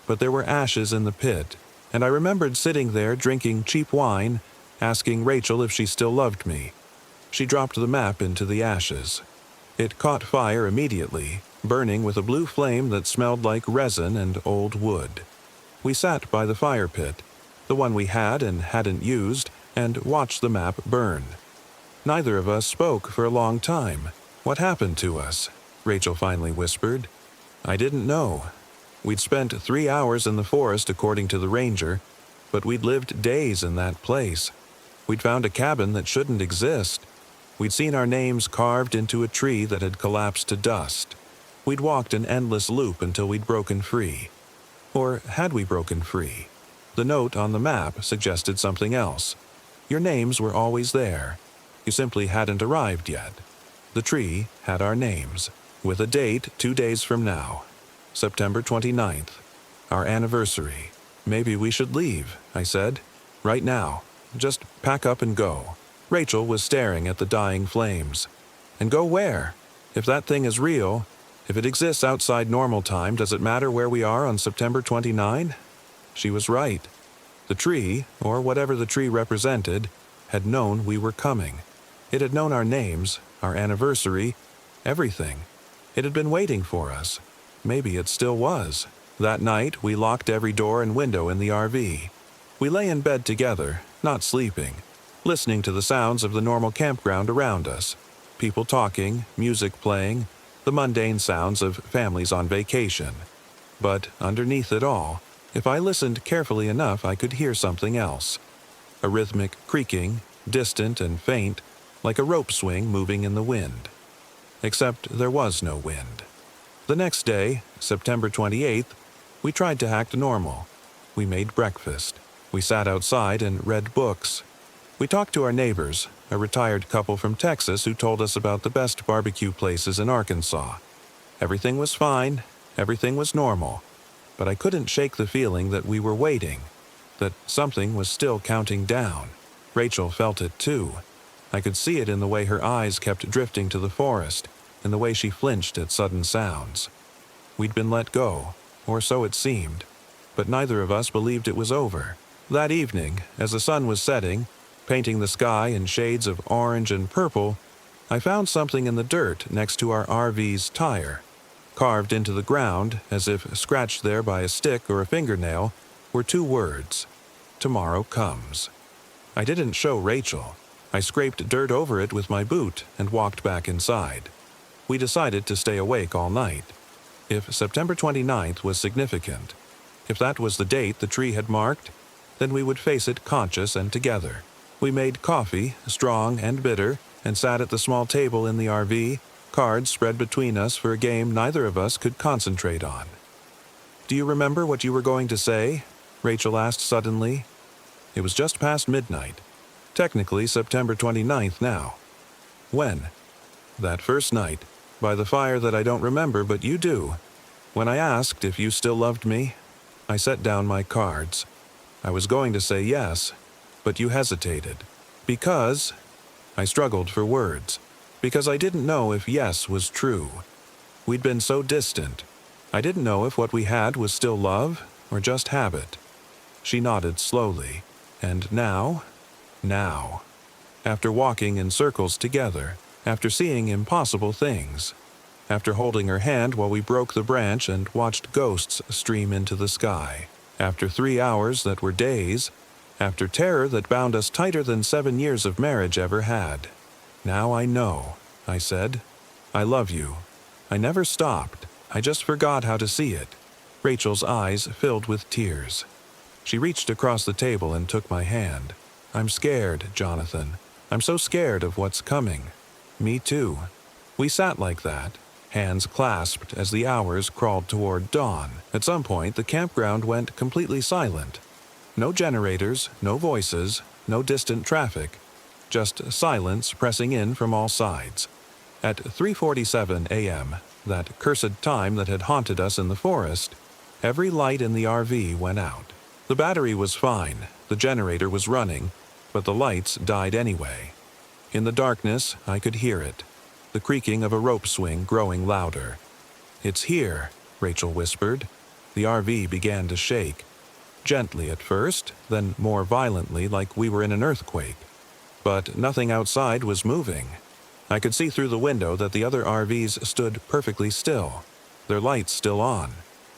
But there were ashes in the pit, and I remembered sitting there drinking cheap wine, asking Rachel if she still loved me. She dropped the map into the ashes. It caught fire immediately, burning with a blue flame that smelled like resin and old wood. We sat by the fire pit, the one we had and hadn't used, and watched the map burn. Neither of us spoke for a long time. "What happened to us?" Rachel finally whispered. I didn't know. We'd spent 3 hours in the forest according to the ranger, but we'd lived days in that place. We'd found a cabin that shouldn't exist. We'd seen our names carved into a tree that had collapsed to dust. We'd walked an endless loop until we'd broken free. Or had we broken free? The note on the map suggested something else. Your names were always there. You simply hadn't arrived yet. The tree had our names, with a date 2 days from now, September 29th, our anniversary. "Maybe we should leave," I said. "Right now. Just pack up and go." Rachel was staring at the dying flames. "And go where? If that thing is real, if it exists outside normal time, does it matter where we are on September 29? She was right. The tree, or whatever the tree represented, had known we were coming. It had known our names, our anniversary, everything. It had been waiting for us. Maybe it still was. That night, we locked every door and window in the RV. We lay in bed together, not sleeping, listening to the sounds of the normal campground around us. People talking, music playing, the mundane sounds of families on vacation. But underneath it all, if I listened carefully enough, I could hear something else. A rhythmic creaking, distant and faint, like a rope swing moving in the wind. Except there was no wind. The next day, September 28th, we tried to act normal. We made breakfast. We sat outside and read books. We talked to our neighbors, a retired couple from Texas who told us about the best barbecue places in Arkansas. Everything was fine, everything was normal, but I couldn't shake the feeling that we were waiting, that something was still counting down. Rachel felt it too. I could see it in the way her eyes kept drifting to the forest, in the way she flinched at sudden sounds. We'd been let go, or so it seemed, but neither of us believed it was over. That evening, as the sun was setting, painting the sky in shades of orange and purple, I found something in the dirt next to our RV's tire. Carved into the ground, as if scratched there by a stick or a fingernail, were 2 words: "Tomorrow comes." I didn't show Rachel. I scraped dirt over it with my boot and walked back inside. We decided to stay awake all night. If September 29th was significant, if that was the date the tree had marked, then we would face it conscious and together. We made coffee, strong and bitter, and sat at the small table in the RV, cards spread between us for a game neither of us could concentrate on. "Do you remember what you were going to say?" Rachel asked suddenly. It was just past midnight. Technically September 29th now. "When?" "That first night, by the fire that I don't remember but you do. When I asked if you still loved me, I set down my cards. I was going to say yes, but you hesitated. Because," I struggled for words, because I didn't know if yes was true. We'd been so distant. I didn't know if what we had was still love or just habit. She nodded slowly. And now, after walking in circles together, after seeing impossible things, after holding her hand while we broke the branch and watched ghosts stream into the sky, after 3 hours that were days, after terror that bound us tighter than 7 years of marriage ever had. Now I know, I said. I love you. I never stopped. I just forgot how to see it. Rachel's eyes filled with tears. She reached across the table and took my hand. I'm scared, Jonathan. I'm so scared of what's coming. Me too. We sat like that, hands clasped as the hours crawled toward dawn. At some point, the campground went completely silent. No generators, no voices, no distant traffic. Just silence pressing in from all sides. At 3:47 a.m., that cursed time that had haunted us in the forest, every light in the RV went out. The battery was fine, the generator was running, but the lights died anyway. In the darkness, I could hear it, the creaking of a rope swing growing louder. It's here, Rachel whispered. The RV began to shake. Gently at first, then more violently like we were in an earthquake. But nothing outside was moving. I could see through the window that the other RVs stood perfectly still, their lights still on,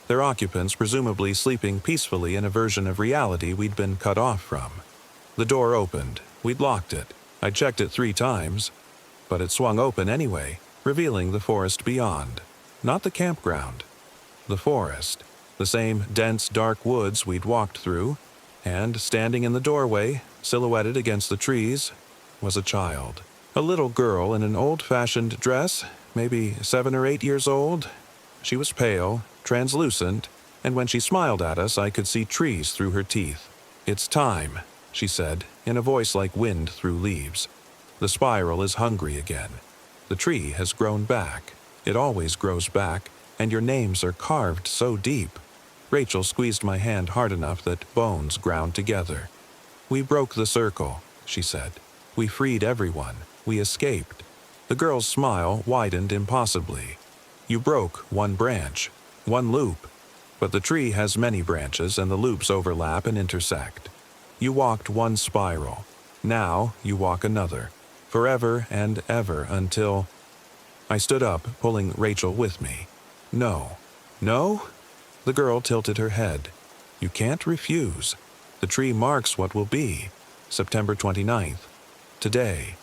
their occupants presumably sleeping peacefully in a version of reality we'd been cut off from. The door opened. We'd locked it. I checked it 3 times, but it swung open anyway, revealing the forest beyond. Not the campground. The forest. The same dense, dark woods we'd walked through, and standing in the doorway, silhouetted against the trees, was a child. A little girl in an old-fashioned dress, maybe 7 or 8 years old. She was pale, translucent, and when she smiled at us, I could see trees through her teeth. It's time, she said, in a voice like wind through leaves. The spiral is hungry again. The tree has grown back. It always grows back, and your names are carved so deep. Rachel squeezed my hand hard enough that bones ground together. We broke the circle, she said. We freed everyone. We escaped. The girl's smile widened impossibly. You broke one branch, one loop, but the tree has many branches and the loops overlap and intersect. You walked one spiral. Now you walk another, forever and ever until... I stood up, pulling Rachel with me. No. No? The girl tilted her head. You can't refuse. The tree marks what will be. September 29th. Today.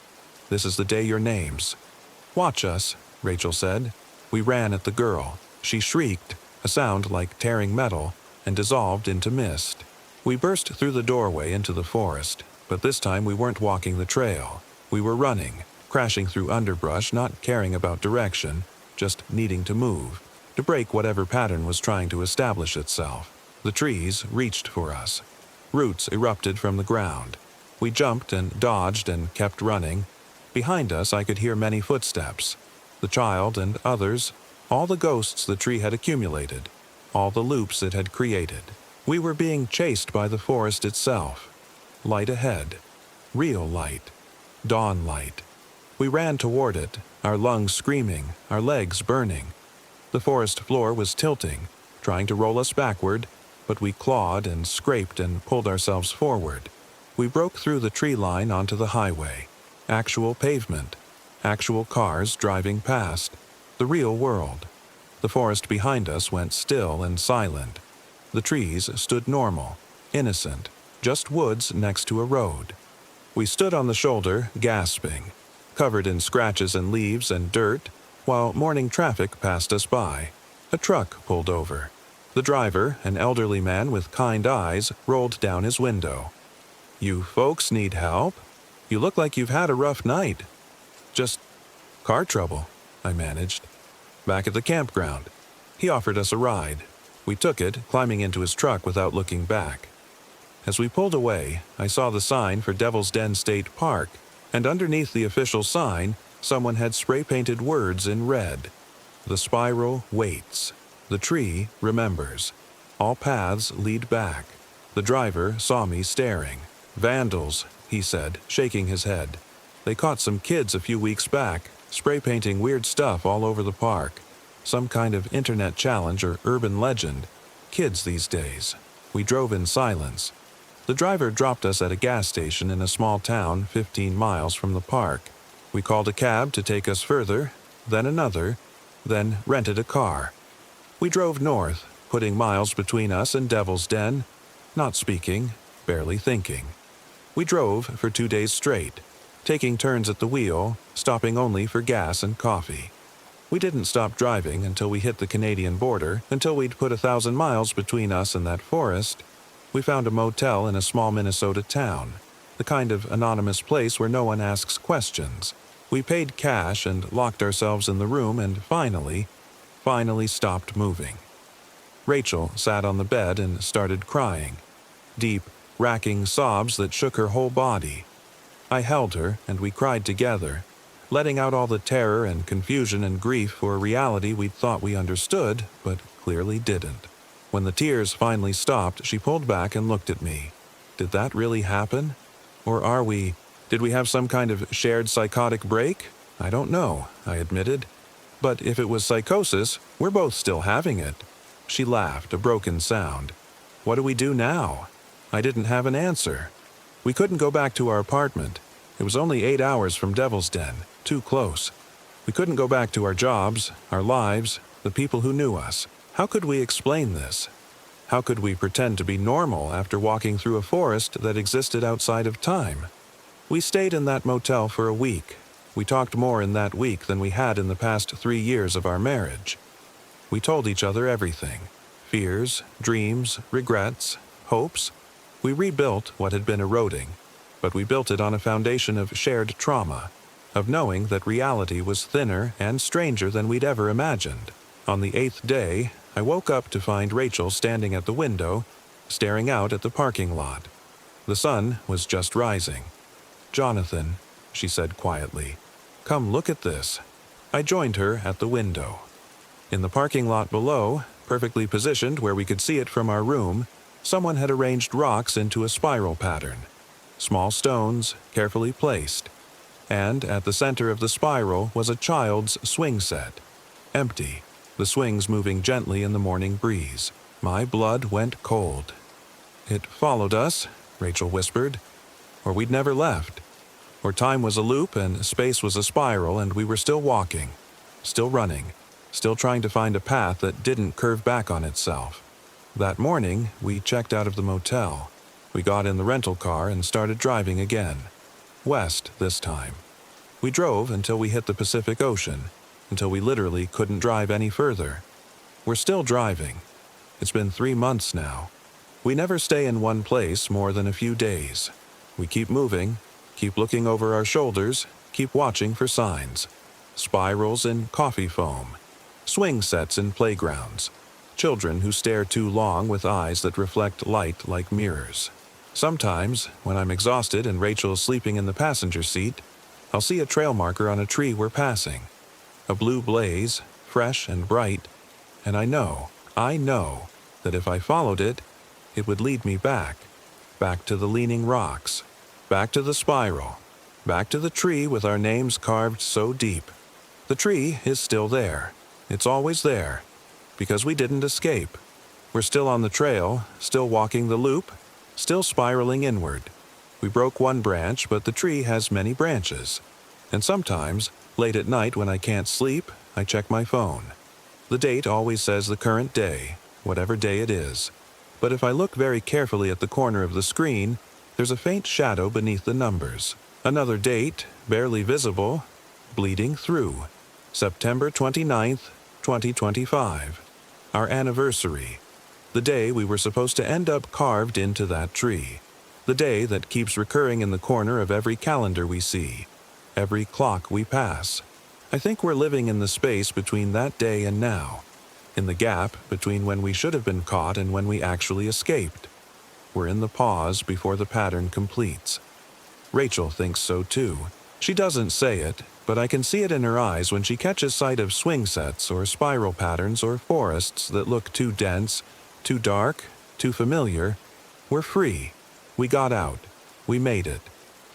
This is the day your names. Watch us, Rachel said. We ran at the girl. She shrieked, a sound like tearing metal, and dissolved into mist. We burst through the doorway into the forest, but this time we weren't walking the trail. We were running, crashing through underbrush, not caring about direction, just needing to move, to break whatever pattern was trying to establish itself. The trees reached for us. Roots erupted from the ground. We jumped and dodged and kept running. Behind us I could hear many footsteps. The child and others, all the ghosts the tree had accumulated, all the loops it had created. We were being chased by the forest itself. Light ahead. Real light. Dawn light. We ran toward it, our lungs screaming, our legs burning. The forest floor was tilting, trying to roll us backward, but we clawed and scraped and pulled ourselves forward. We broke through the tree line onto the highway. Actual pavement. Actual cars driving past. The real world. The forest behind us went still and silent. The trees stood normal, innocent, just woods next to a road. We stood on the shoulder, gasping, covered in scratches and leaves and dirt, while morning traffic passed us by. A truck pulled over. The driver, an elderly man with kind eyes, rolled down his window. You folks need help? You look like you've had a rough night. Just car trouble, I managed. Back at the campground. He offered us a ride. We took it, climbing into his truck without looking back. As we pulled away, I saw the sign for Devil's Den State Park, and underneath the official sign, someone had spray-painted words in red. The spiral waits. The tree remembers. All paths lead back. The driver saw me staring. Vandals, he said, shaking his head. They caught some kids a few weeks back. spray painting weird stuff all over the park. Some kind of internet challenge or urban legend. Kids these days. We drove in silence. The driver dropped us at a gas station in a small town 15 miles from the park. We called a cab to take us further, then another, then rented a car. We drove north, putting miles between us and Devil's Den, not speaking, barely thinking. We drove for 2 days straight, taking turns at the wheel, stopping only for gas and coffee. We didn't stop driving until we hit the Canadian border, until we'd put 1,000 miles between us and that forest. We found a motel in a small Minnesota town, the kind of anonymous place where no one asks questions. We paid cash and locked ourselves in the room and finally stopped moving. Rachel sat on the bed and started crying. Deep, racking sobs that shook her whole body. I held her and we cried together, letting out all the terror and confusion and grief for a reality we'd thought we understood, but clearly didn't. When the tears finally stopped, she pulled back and looked at me. Did that really happen? Or did we have some kind of shared psychotic break? I don't know, I admitted. But if it was psychosis, we're both still having it. She laughed, a broken sound. What do we do now? I didn't have an answer. We couldn't go back to our apartment. It was only 8 hours from Devil's Den, too close. We couldn't go back to our jobs, our lives, the people who knew us. How could we explain this? How could we pretend to be normal after walking through a forest that existed outside of time? We stayed in that motel for a week. We talked more in that week than we had in the past 3 years of our marriage. We told each other everything. Fears, dreams, regrets, hopes. We rebuilt what had been eroding, but we built it on a foundation of shared trauma, of knowing that reality was thinner and stranger than we'd ever imagined. On the 8th day, I woke up to find Rachel standing at the window, staring out at the parking lot. The sun was just rising. "Jonathan," she said quietly, "come look at this." I joined her at the window. In the parking lot below, perfectly positioned where we could see it from our room, someone had arranged rocks into a spiral pattern. Small stones, carefully placed. And at the center of the spiral was a child's swing set. Empty, the swings moving gently in the morning breeze. My blood went cold. "It followed us," Rachel whispered. "Or we'd never left. Or time was a loop and space was a spiral and we were still walking, still running, still trying to find a path that didn't curve back on itself." That morning, we checked out of the motel. We got in the rental car and started driving again. West this time. We drove until we hit the Pacific Ocean, until we literally couldn't drive any further. We're still driving. It's been 3 months now. We never stay in one place more than a few days. We keep moving, keep looking over our shoulders, keep watching for signs. Spirals in coffee foam. Swing sets in playgrounds. Children who stare too long with eyes that reflect light like mirrors. Sometimes, when I'm exhausted and Rachel's sleeping in the passenger seat, I'll see a trail marker on a tree we're passing. A blue blaze, fresh and bright, and I know that if I followed it, it would lead me back to the leaning rocks, back to the spiral, back to the tree with our names carved so deep. The tree is still there. It's always there. Because we didn't escape. We're still on the trail, still walking the loop, still spiraling inward. We broke one branch, but the tree has many branches. And sometimes, late at night when I can't sleep, I check my phone. The date always says the current day, whatever day it is. But if I look very carefully at the corner of the screen, there's a faint shadow beneath the numbers. Another date, barely visible, bleeding through. September 29th, 2025. Our anniversary. The day we were supposed to end up carved into that tree. The day that keeps recurring in the corner of every calendar we see, every clock we pass. I think we're living in the space between that day and now, in the gap between when we should have been caught and when we actually escaped. We're in the pause before the pattern completes. Rachel thinks so too. She doesn't say it, but I can see it in her eyes when she catches sight of swing sets or spiral patterns or forests that look too dense, too dark, too familiar. We're free. We got out. We made it.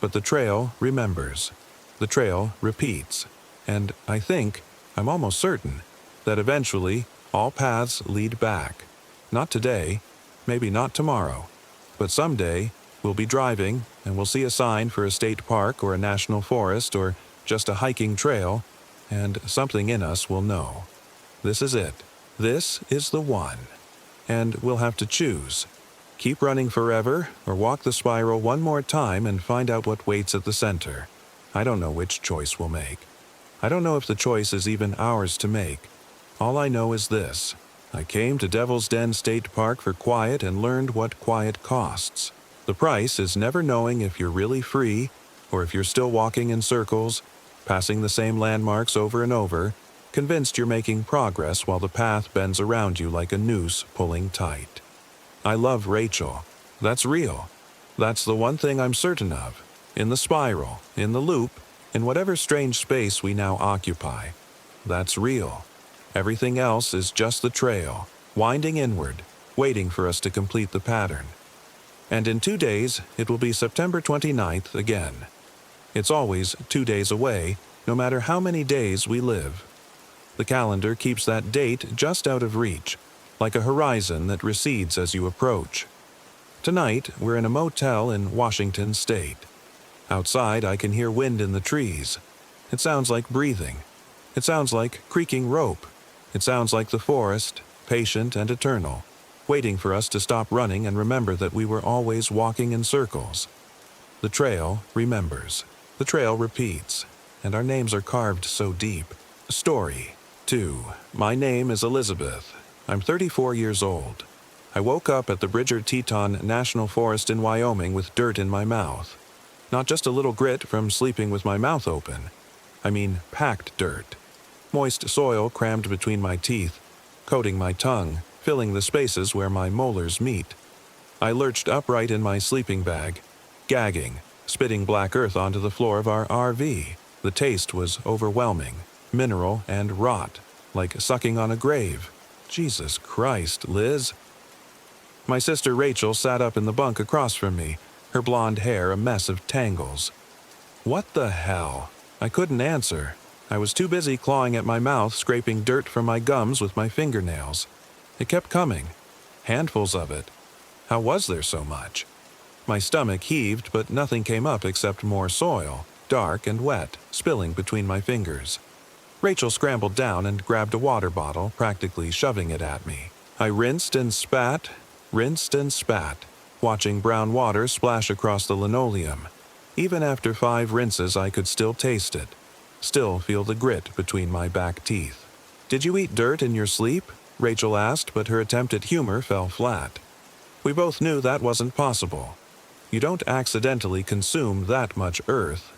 But the trail remembers. The trail repeats. And I'm almost certain, that eventually all paths lead back. Not today, maybe not tomorrow, but someday we'll be driving and we'll see a sign for a state park or a national forest or just a hiking trail, and something in us will know. This is it. This is the one. And we'll have to choose. Keep running forever or walk the spiral one more time and find out what waits at the center. I don't know which choice we'll make. I don't know if the choice is even ours to make. All I know is this. I came to Devil's Den State Park for quiet and learned what quiet costs. The price is never knowing if you're really free or if you're still walking in circles, passing the same landmarks over and over, convinced you're making progress while the path bends around you like a noose pulling tight. I love Rachel. That's real. That's the one thing I'm certain of. In the spiral, in the loop, in whatever strange space we now occupy. That's real. Everything else is just the trail, winding inward, waiting for us to complete the pattern. And in 2 days, it will be September 29th again. It's always 2 days away, no matter how many days we live. The calendar keeps that date just out of reach, like a horizon that recedes as you approach. Tonight, we're in a motel in Washington State. Outside, I can hear wind in the trees. It sounds like breathing. It sounds like creaking rope. It sounds like the forest, patient and eternal, waiting for us to stop running and remember that we were always walking in circles. The trail remembers. The trail repeats. And our names are carved so deep. Story 2. My name is Elizabeth. I'm 34 years old. I woke up at the Teton National Forest in Wyoming with dirt in my mouth. Not just a little grit from sleeping with my mouth open. I mean packed dirt. Moist soil crammed between my teeth, coating my tongue, filling the spaces where my molars meet. I lurched upright in my sleeping bag, gagging, spitting black earth onto the floor of our RV. The taste was overwhelming, mineral and rot, like sucking on a grave. Jesus Christ, Liz. My sister Rachel sat up in the bunk across from me, her blonde hair a mess of tangles. What the hell? I couldn't answer. I was too busy clawing at my mouth, scraping dirt from my gums with my fingernails. It kept coming. Handfuls of it. How was there so much? My stomach heaved, but nothing came up except more soil, dark and wet, spilling between my fingers. Rachel scrambled down and grabbed a water bottle, practically shoving it at me. I rinsed and spat, watching brown water splash across the linoleum. Even after 5 rinses, I could still taste it. Still feel the grit between my back teeth. "Did you eat dirt in your sleep?" Rachel asked, but her attempt at humor fell flat. We both knew that wasn't possible. You don't accidentally consume that much earth.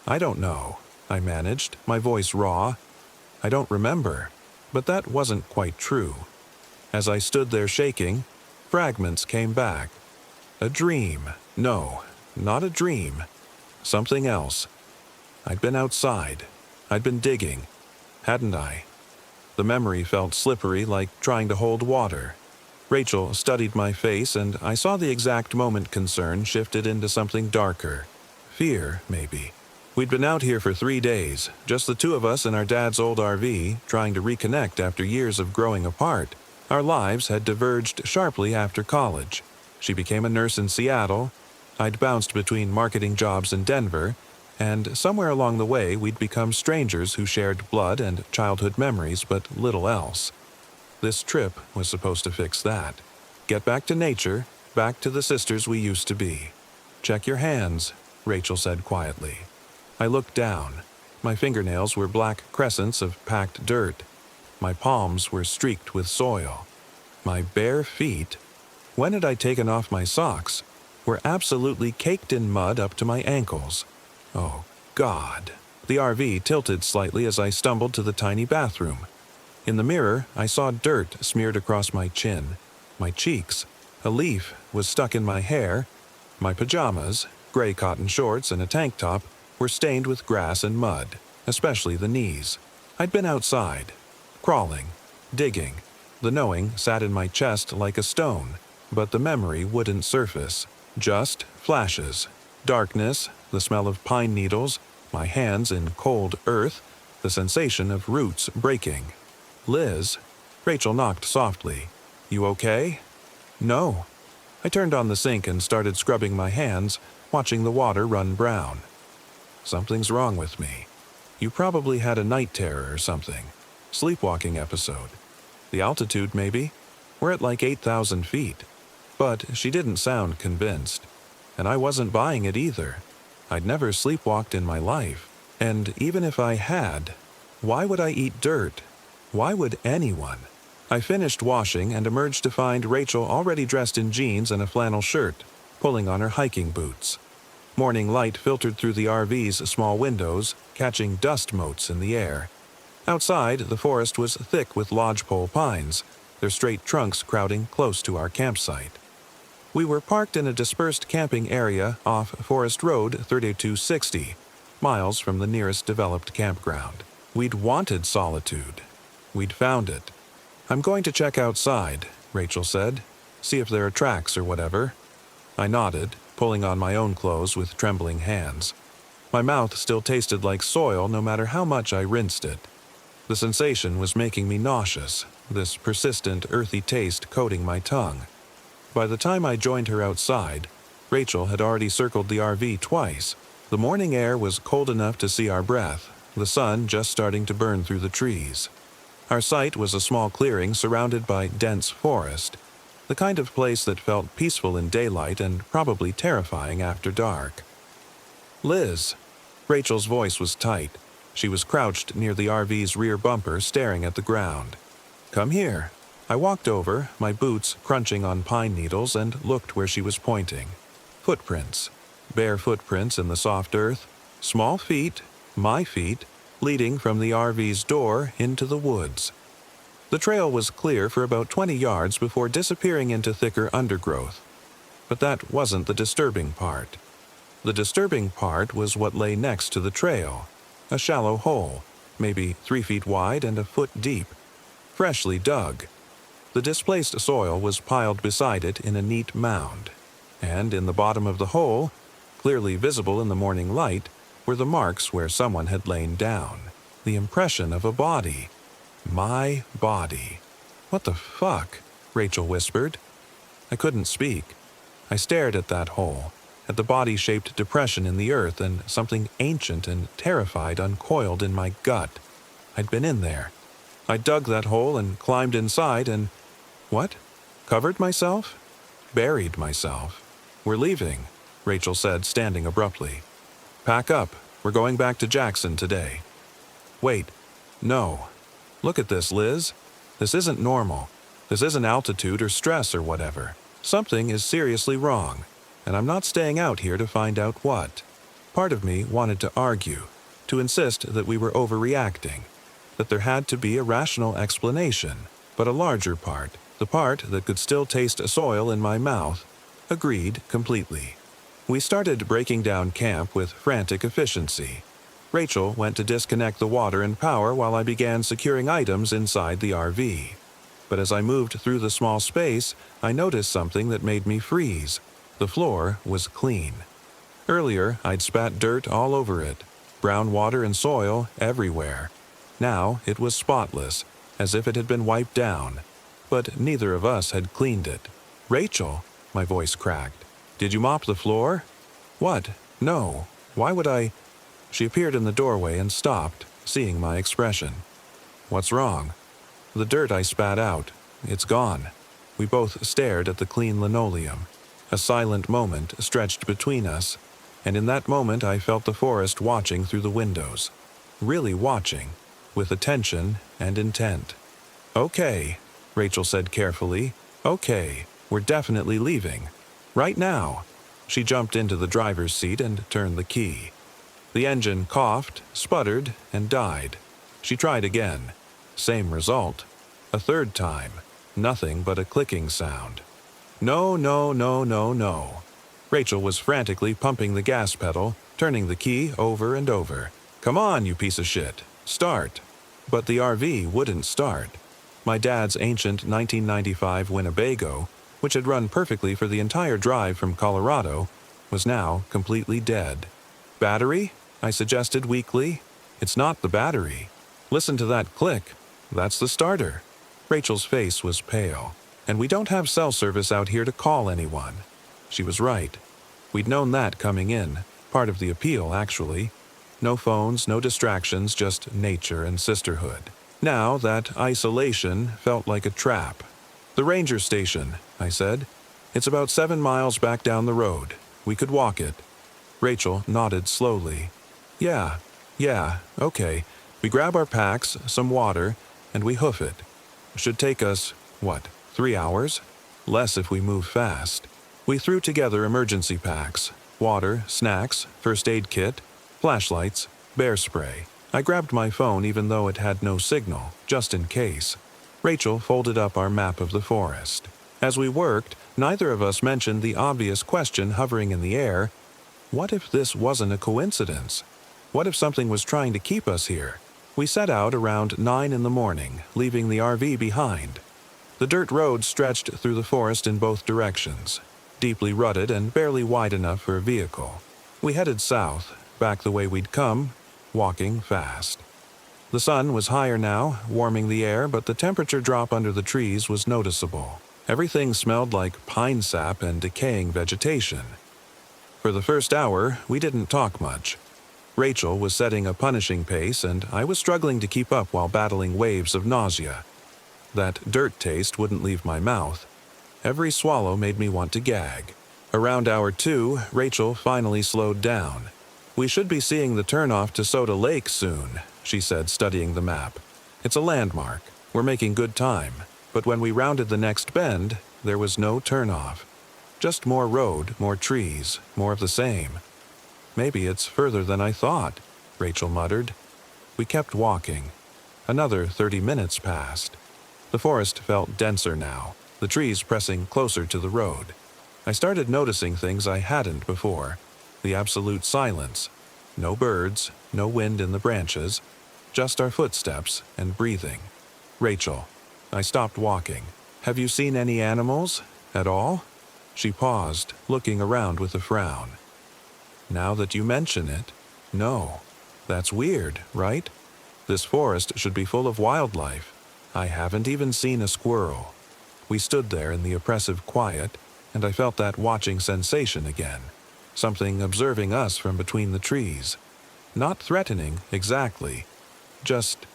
"I don't know," I managed, my voice raw. "I don't remember." But that wasn't quite true. As I stood there shaking, fragments came back. A dream. No, not a dream. Something else. I'd been outside. I'd been digging. Hadn't I? The memory felt slippery, like trying to hold water. Rachel studied my face, and I saw the exact moment concern shifted into something darker. Fear, maybe. We'd been out here for 3 days, just the two of us in our dad's old RV, trying to reconnect after years of growing apart. Our lives had diverged sharply after college. She became a nurse in Seattle. I'd bounced between marketing jobs in Denver, and somewhere along the way we'd become strangers who shared blood and childhood memories, but little else. This trip was supposed to fix that. Get back to nature, back to the sisters we used to be. "Check your hands," Rachel said quietly. I looked down. My fingernails were black crescents of packed dirt. My palms were streaked with soil. My bare feet, when had I taken off my socks, were absolutely caked in mud up to my ankles. Oh, God. The RV tilted slightly as I stumbled to the tiny bathroom. In the mirror, I saw dirt smeared across my chin, my cheeks. A leaf was stuck in my hair. My pajamas, gray cotton shorts and a tank top, were stained with grass and mud, especially the knees. I'd been outside, crawling, digging. The knowing sat in my chest like a stone, but the memory wouldn't surface. Just flashes. Darkness, the smell of pine needles, my hands in cold earth, the sensation of roots breaking. "Liz?" Rachel knocked softly. "You okay?" "No." I turned on the sink and started scrubbing my hands, watching the water run brown. "Something's wrong with me. You probably had a night terror or something. Sleepwalking episode. The altitude, maybe? We're at like 8,000 feet. But she didn't sound convinced. And I wasn't buying it either. I'd never sleepwalked in my life. And even if I had, why would I eat dirt? Why would anyone? I finished washing and emerged to find Rachel already dressed in jeans and a flannel shirt, pulling on her hiking boots. Morning light filtered through the RV's small windows, catching dust motes in the air. Outside, the forest was thick with lodgepole pines, their straight trunks crowding close to our campsite. We were parked in a dispersed camping area off Forest Road 3260, miles from the nearest developed campground. We'd wanted solitude. We'd found it. "I'm going to check outside," Rachel said. "See if there are tracks or whatever." I nodded, pulling on my own clothes with trembling hands. My mouth still tasted like soil no matter how much I rinsed it. The sensation was making me nauseous, this persistent, earthy taste coating my tongue. By the time I joined her outside, Rachel had already circled the RV twice. The morning air was cold enough to see our breath, the sun just starting to burn through the trees. Our site was a small clearing surrounded by dense forest, the kind of place that felt peaceful in daylight and probably terrifying after dark. "Liz." Rachel's voice was tight. She was crouched near the RV's rear bumper, staring at the ground. "Come here." I walked over, my boots crunching on pine needles, and looked where she was pointing. Footprints. Bare footprints in the soft earth. Small feet, my feet, leading from the RV's door into the woods. The trail was clear for about 20 yards before disappearing into thicker undergrowth. But that wasn't the disturbing part. The disturbing part was what lay next to the trail. A shallow hole, maybe 3 feet wide and a foot deep. Freshly dug. The displaced soil was piled beside it in a neat mound. And in the bottom of the hole, clearly visible in the morning light, were the marks where someone had lain down. The impression of a body. My body. "What the fuck?" Rachel whispered. I couldn't speak. I stared at that hole, at the body-shaped depression in the earth, and something ancient and terrified uncoiled in my gut. I'd been in there. I dug that hole and climbed inside and... What? Covered myself? Buried myself. "We're leaving," Rachel said, standing abruptly. "Pack up. We're going back to Jackson today." "Wait. No. Look at this, Liz. This isn't normal. This isn't altitude or stress or whatever. Something is seriously wrong, and I'm not staying out here to find out what." Part of me wanted to argue, to insist that we were overreacting, that there had to be a rational explanation, but a larger part, the part that could still taste soil in my mouth, agreed completely. We started breaking down camp with frantic efficiency. Rachel went to disconnect the water and power while I began securing items inside the RV. But as I moved through the small space, I noticed something that made me freeze. The floor was clean. Earlier, I'd spat dirt all over it, brown water and soil everywhere. Now it was spotless, as if it had been wiped down. But neither of us had cleaned it. "Rachel," my voice cracked. "Did you mop the floor?" "What? No. Why would I?" She appeared in the doorway and stopped, seeing my expression. "What's wrong?" "The dirt I spat out. It's gone." We both stared at the clean linoleum. A silent moment stretched between us, and in that moment I felt the forest watching through the windows. Really watching, with attention and intent. "Okay," Rachel said carefully. "Okay, we're definitely leaving. Right now." She jumped into the driver's seat and turned the key. The engine coughed, sputtered, and died. She tried again. Same result. A third time. Nothing but a clicking sound. "No, no, no, no, no." Rachel was frantically pumping the gas pedal, turning the key over and over. "Come on, you piece of shit. Start." But the RV wouldn't start. My dad's ancient 1995 Winnebago, which had run perfectly for the entire drive from Colorado, was now completely dead. "Battery?" I suggested weakly. "It's not the battery." Listen to that click. That's the starter. Rachel's face was pale. And we don't have cell service out here to call anyone. She was right. We'd known that coming in. Part of the appeal, actually. No phones, no distractions, just nature and sisterhood. Now that isolation felt like a trap. The ranger station, I said. It's about 7 miles back down the road. We could walk it. Rachel nodded slowly. Yeah, okay. We grab our packs, some water, and we hoof it. Should take us, 3 hours? Less if we move fast. We threw together emergency packs, water, snacks, first aid kit, flashlights, bear spray. I grabbed my phone even though it had no signal, just in case. Rachel folded up our map of the forest. As we worked, neither of us mentioned the obvious question hovering in the air. What if this wasn't a coincidence? What if something was trying to keep us here? We set out around 9 in the morning, leaving the RV behind. The dirt road stretched through the forest in both directions, deeply rutted and barely wide enough for a vehicle. We headed south, back the way we'd come, walking fast. The sun was higher now, warming the air, but the temperature drop under the trees was noticeable. Everything smelled like pine sap and decaying vegetation. For the first hour, we didn't talk much. Rachel was setting a punishing pace, and I was struggling to keep up while battling waves of nausea. That dirt taste wouldn't leave my mouth. Every swallow made me want to gag. Around hour 2, Rachel finally slowed down. We should be seeing the turnoff to Soda Lake soon, she said, studying the map. It's a landmark. We're making good time. But when we rounded the next bend, there was no turnoff. Just more road, more trees, more of the same. Maybe it's further than I thought, Rachel muttered. We kept walking. Another 30 minutes passed. The forest felt denser now, the trees pressing closer to the road. I started noticing things I hadn't before. The absolute silence. No birds, no wind in the branches, just our footsteps and breathing. Rachel. I stopped walking. Have you seen any animals? At all? She paused, looking around with a frown. Now that you mention it, no. That's weird, right? This forest should be full of wildlife. I haven't even seen a squirrel. We stood there in the oppressive quiet, and I felt that watching sensation again. Something observing us from between the trees. Not threatening, exactly. Just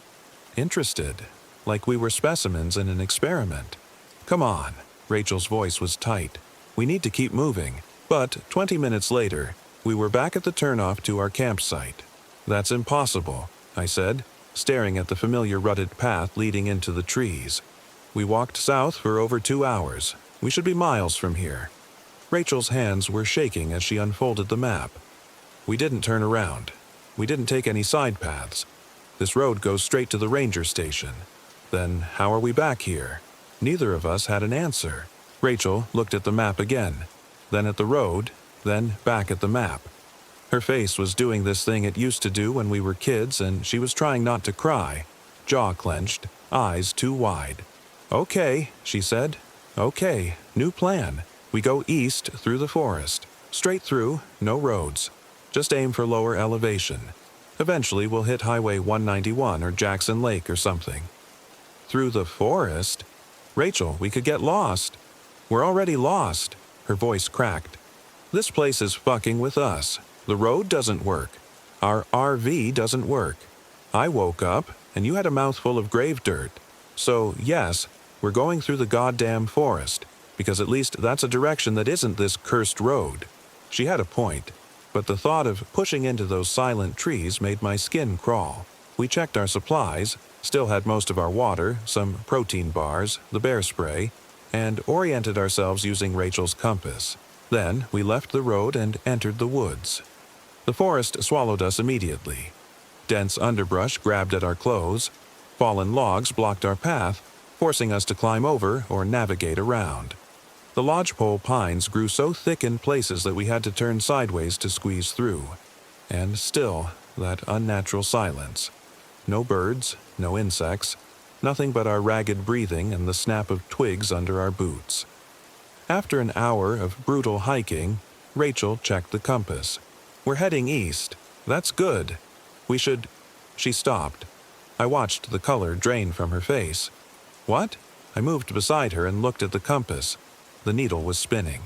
interested, like we were specimens in an experiment. Come on. Rachel's voice was tight. We need to keep moving. But 20 minutes later, we were back at the turnoff to our campsite. That's impossible, I said, staring at the familiar rutted path leading into the trees. We walked south for over 2 hours. We should be miles from here. Rachel's hands were shaking as she unfolded the map. We didn't turn around. We didn't take any side paths. This road goes straight to the ranger station. Then how are we back here? Neither of us had an answer. Rachel looked at the map again, then at the road, then back at the map. Her face was doing this thing it used to do when we were kids, and she was trying not to cry, jaw clenched, eyes too wide. Okay, she said. Okay, new plan. We go east through the forest. Straight through, no roads. Just aim for lower elevation. Eventually we'll hit Highway 191 or Jackson Lake or something. Through the forest? Rachel, we could get lost. We're already lost. Her voice cracked. This place is fucking with us. The road doesn't work. Our RV doesn't work. I woke up, and you had a mouthful of grave dirt. So, yes, we're going through the goddamn forest, because at least that's a direction that isn't this cursed road. She had a point, but the thought of pushing into those silent trees made my skin crawl. We checked our supplies, still had most of our water, some protein bars, the bear spray, and oriented ourselves using Rachel's compass. Then we left the road and entered the woods. The forest swallowed us immediately. Dense underbrush grabbed at our clothes. Fallen logs blocked our path, forcing us to climb over or navigate around. The lodgepole pines grew so thick in places that we had to turn sideways to squeeze through. And still, that unnatural silence. No birds, no insects, nothing but our ragged breathing and the snap of twigs under our boots. After an hour of brutal hiking, Rachel checked the compass. We're heading east. That's good. We should... She stopped. I watched the color drain from her face. What? I moved beside her and looked at the compass. The needle was spinning.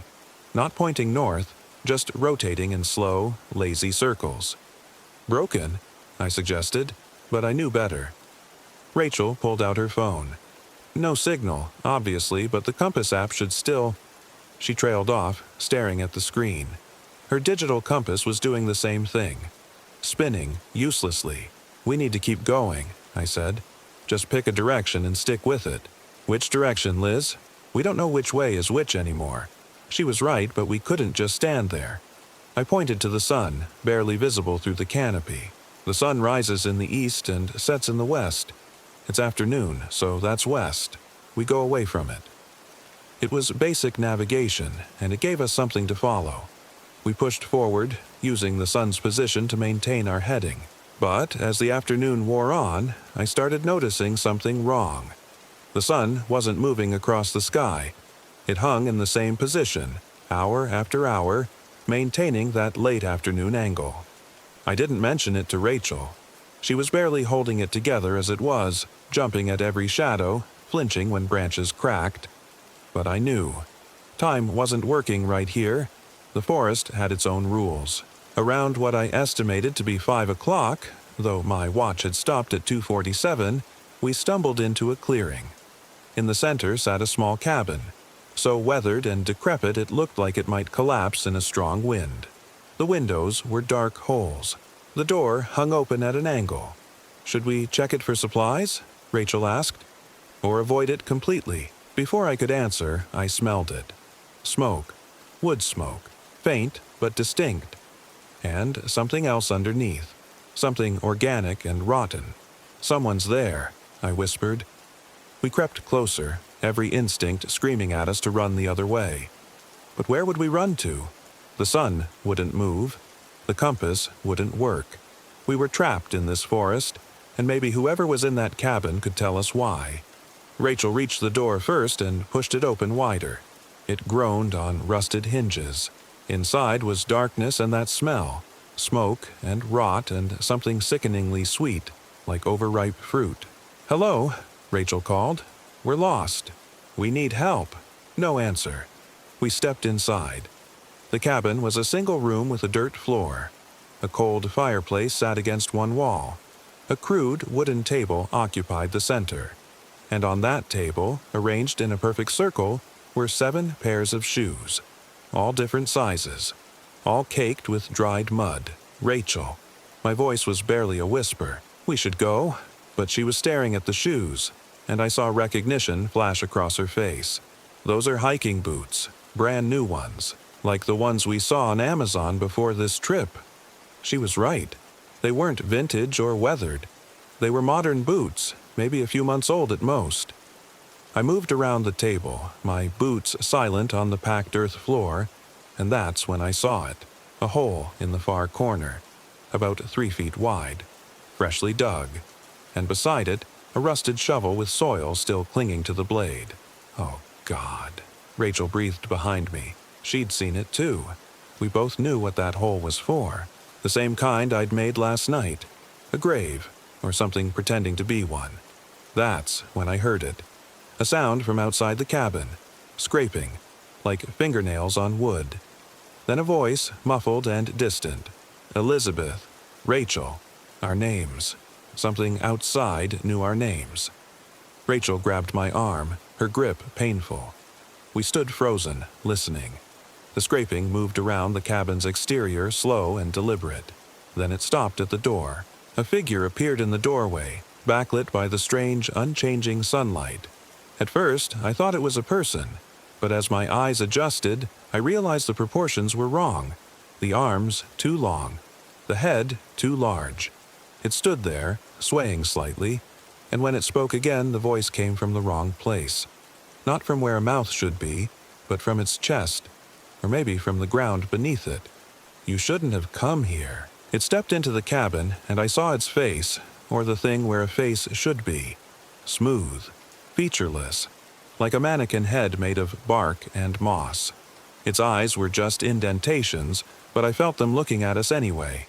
Not pointing north, just rotating in slow, lazy circles. Broken, I suggested, but I knew better. Rachel pulled out her phone. No signal, obviously, but the compass app should still... She trailed off, staring at the screen. Her digital compass was doing the same thing. Spinning, uselessly. We need to keep going, I said. Just pick a direction and stick with it. Which direction, Liz? We don't know which way is which anymore. She was right, but we couldn't just stand there. I pointed to the sun, barely visible through the canopy. The sun rises in the east and sets in the west. It's afternoon, so that's west. We go away from it. It was basic navigation, and it gave us something to follow. We pushed forward, using the sun's position to maintain our heading. But as the afternoon wore on, I started noticing something wrong. The sun wasn't moving across the sky. It hung in the same position, hour after hour, maintaining that late afternoon angle. I didn't mention it to Rachel. She was barely holding it together as it was, jumping at every shadow, flinching when branches cracked. But I knew. Time wasn't working right here. The forest had its own rules. Around what I estimated to be 5 o'clock, though my watch had stopped at 2:47, we stumbled into a clearing. In the center sat a small cabin, so weathered and decrepit it looked like it might collapse in a strong wind. The windows were dark holes. The door hung open at an angle. Should we check it for supplies? Rachel asked. Or avoid it completely? Before I could answer, I smelled it. Smoke. Wood smoke. Faint, but distinct. And something else underneath. Something organic and rotten. Someone's there, I whispered. We crept closer, every instinct screaming at us to run the other way. But where would we run to? The sun wouldn't move. The compass wouldn't work. We were trapped in this forest, and maybe whoever was in that cabin could tell us why. Rachel reached the door first and pushed it open wider. It groaned on rusted hinges. Inside was darkness and that smell, smoke and rot and something sickeningly sweet, like overripe fruit. "Hello," Rachel called. "We're lost. We need help." No answer. We stepped inside. The cabin was a single room with a dirt floor. A cold fireplace sat against one wall. A crude wooden table occupied the center. And on that table, arranged in a perfect circle, were 7 pairs of shoes. All different sizes. All caked with dried mud. Rachel. My voice was barely a whisper. We should go. But she was staring at the shoes, and I saw recognition flash across her face. Those are hiking boots. Brand new ones. Like the ones we saw on Amazon before this trip. She was right. They weren't vintage or weathered. They were modern boots, maybe a few months old at most. I moved around the table, my boots silent on the packed earth floor, and that's when I saw it. A hole in the far corner, about 3 feet wide, freshly dug, and beside it, a rusted shovel with soil still clinging to the blade. Oh, God. Rachel breathed behind me. She'd seen it too. We both knew what that hole was for. The same kind I'd made last night. A grave, or something pretending to be one. That's when I heard it. A sound from outside the cabin. Scraping, like fingernails on wood. Then a voice, muffled and distant. Elizabeth. Rachel. Our names. Something outside knew our names. Rachel grabbed my arm, her grip painful. We stood frozen, listening. The scraping moved around the cabin's exterior, slow and deliberate. Then it stopped at the door. A figure appeared in the doorway, backlit by the strange, unchanging sunlight. At first, I thought it was a person, but as my eyes adjusted, I realized the proportions were wrong. The arms too long, the head too large. It stood there, swaying slightly, and when it spoke again, the voice came from the wrong place. Not from where a mouth should be, but from its chest, or maybe from the ground beneath it. You shouldn't have come here. It stepped into the cabin, and I saw its face, or the thing where a face should be. Smooth, featureless, like a mannequin head made of bark and moss. Its eyes were just indentations, but I felt them looking at us anyway.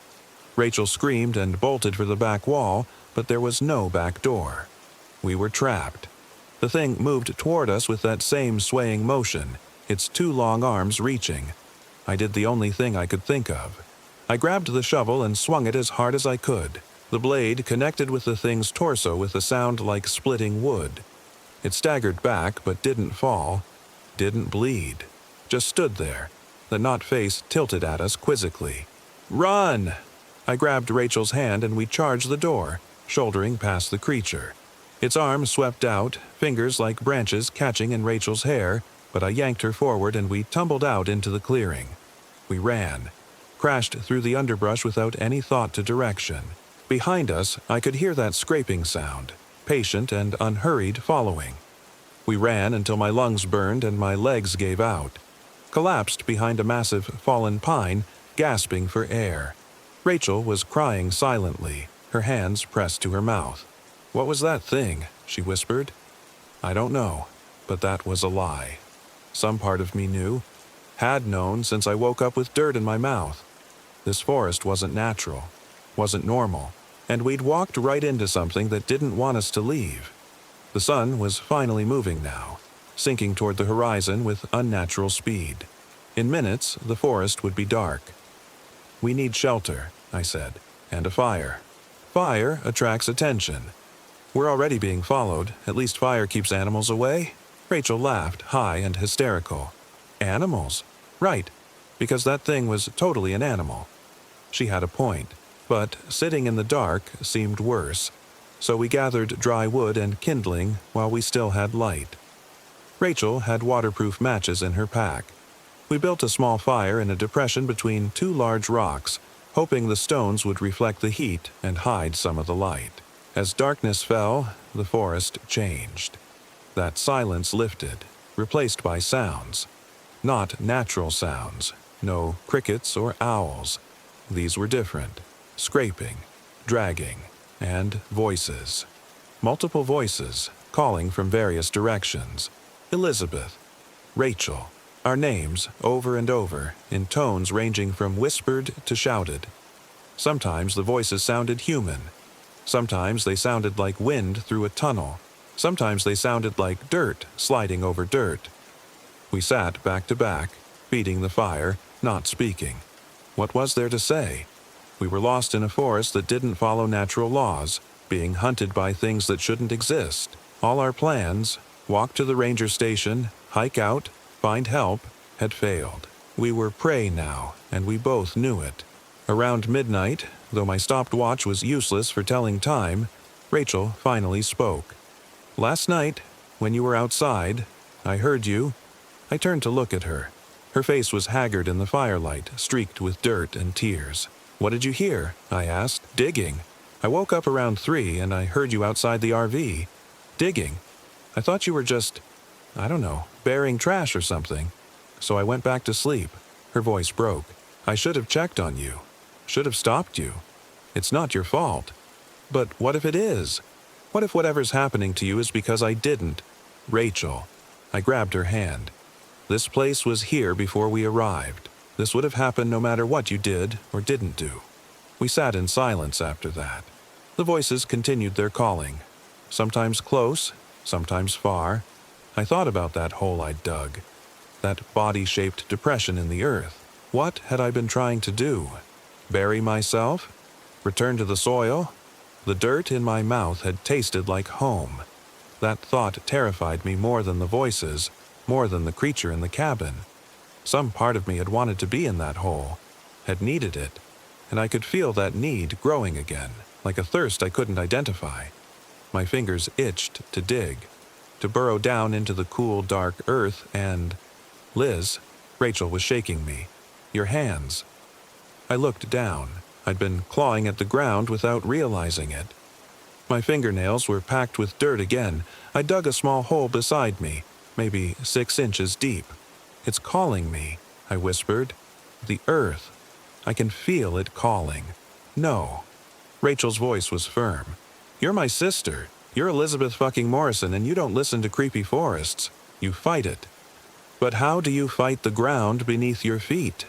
Rachel screamed and bolted for the back wall, but there was no back door. We were trapped. The thing moved toward us with that same swaying motion, its two long arms reaching. I did the only thing I could think of. I grabbed the shovel and swung it as hard as I could. The blade connected with the thing's torso with a sound like splitting wood. It staggered back but didn't fall, didn't bleed, just stood there, the knot face tilted at us quizzically. "Run!" I grabbed Rachel's hand and we charged the door, shouldering past the creature. Its arm swept out, fingers like branches catching in Rachel's hair, but I yanked her forward and we tumbled out into the clearing. We ran, crashed through the underbrush without any thought to direction. Behind us, I could hear that scraping sound, patient and unhurried following. We ran until my lungs burned and my legs gave out. Collapsed behind a massive fallen pine, gasping for air. Rachel was crying silently, her hands pressed to her mouth. "What was that thing?" she whispered. I don't know, but that was a lie. Some part of me knew, had known since I woke up with dirt in my mouth. This forest wasn't natural, wasn't normal, and we'd walked right into something that didn't want us to leave. The sun was finally moving now, sinking toward the horizon with unnatural speed. In minutes, the forest would be dark. "We need shelter," I said, "and a fire. Fire attracts attention. We're already being followed, at least fire keeps animals away." Rachel laughed, high and hysterical. "Animals? Right, because that thing was totally an animal." She had a point, but sitting in the dark seemed worse, so we gathered dry wood and kindling while we still had light. Rachel had waterproof matches in her pack. We built a small fire in a depression between two large rocks, hoping the stones would reflect the heat and hide some of the light. As darkness fell, the forest changed. That silence lifted, replaced by sounds. Not natural sounds, no crickets or owls. These were different. Scraping, dragging, and voices. Multiple voices, calling from various directions. Elizabeth, Rachel, our names over and over, in tones ranging from whispered to shouted. Sometimes the voices sounded human. Sometimes they sounded like wind through a tunnel. Sometimes they sounded like dirt sliding over dirt. We sat back to back, feeding the fire, not speaking. What was there to say? We were lost in a forest that didn't follow natural laws, being hunted by things that shouldn't exist. All our plans, walk to the ranger station, hike out, find help, had failed. We were prey now, and we both knew it. Around midnight, though my stopwatch was useless for telling time, Rachel finally spoke. "Last night, when you were outside, I heard you." I turned to look at her. Her face was haggard in the firelight, streaked with dirt and tears. "What did you hear?" I asked. "Digging. I woke up around 3 and I heard you outside the RV. Digging. I thought you were just, I don't know, burying trash or something. So I went back to sleep." Her voice broke. "I should have checked on you. Should have stopped you. It's not your fault. But what if it is? What if whatever's happening to you is because I didn't? Rachel." I grabbed her hand. "This place was here before we arrived. This would have happened no matter what you did or didn't do." We sat in silence after that. The voices continued their calling. Sometimes close, sometimes far. I thought about that hole I'd dug. That body-shaped depression in the earth. What had I been trying to do? Bury myself? Return to the soil? The dirt in my mouth had tasted like home. That thought terrified me more than the voices, more than the creature in the cabin. Some part of me had wanted to be in that hole, had needed it, and I could feel that need growing again, like a thirst I couldn't identify. My fingers itched to dig, to burrow down into the cool, dark earth and... "Liz," Rachel was shaking me. "Your hands." I looked down. I'd been clawing at the ground without realizing it. My fingernails were packed with dirt again. I dug a small hole beside me, maybe 6 inches deep. "It's calling me," I whispered. "The earth. I can feel it calling." "No." Rachel's voice was firm. "You're my sister. You're Elizabeth fucking Morrison, and you don't listen to creepy forests. You fight it. But how do you fight the ground beneath your feet?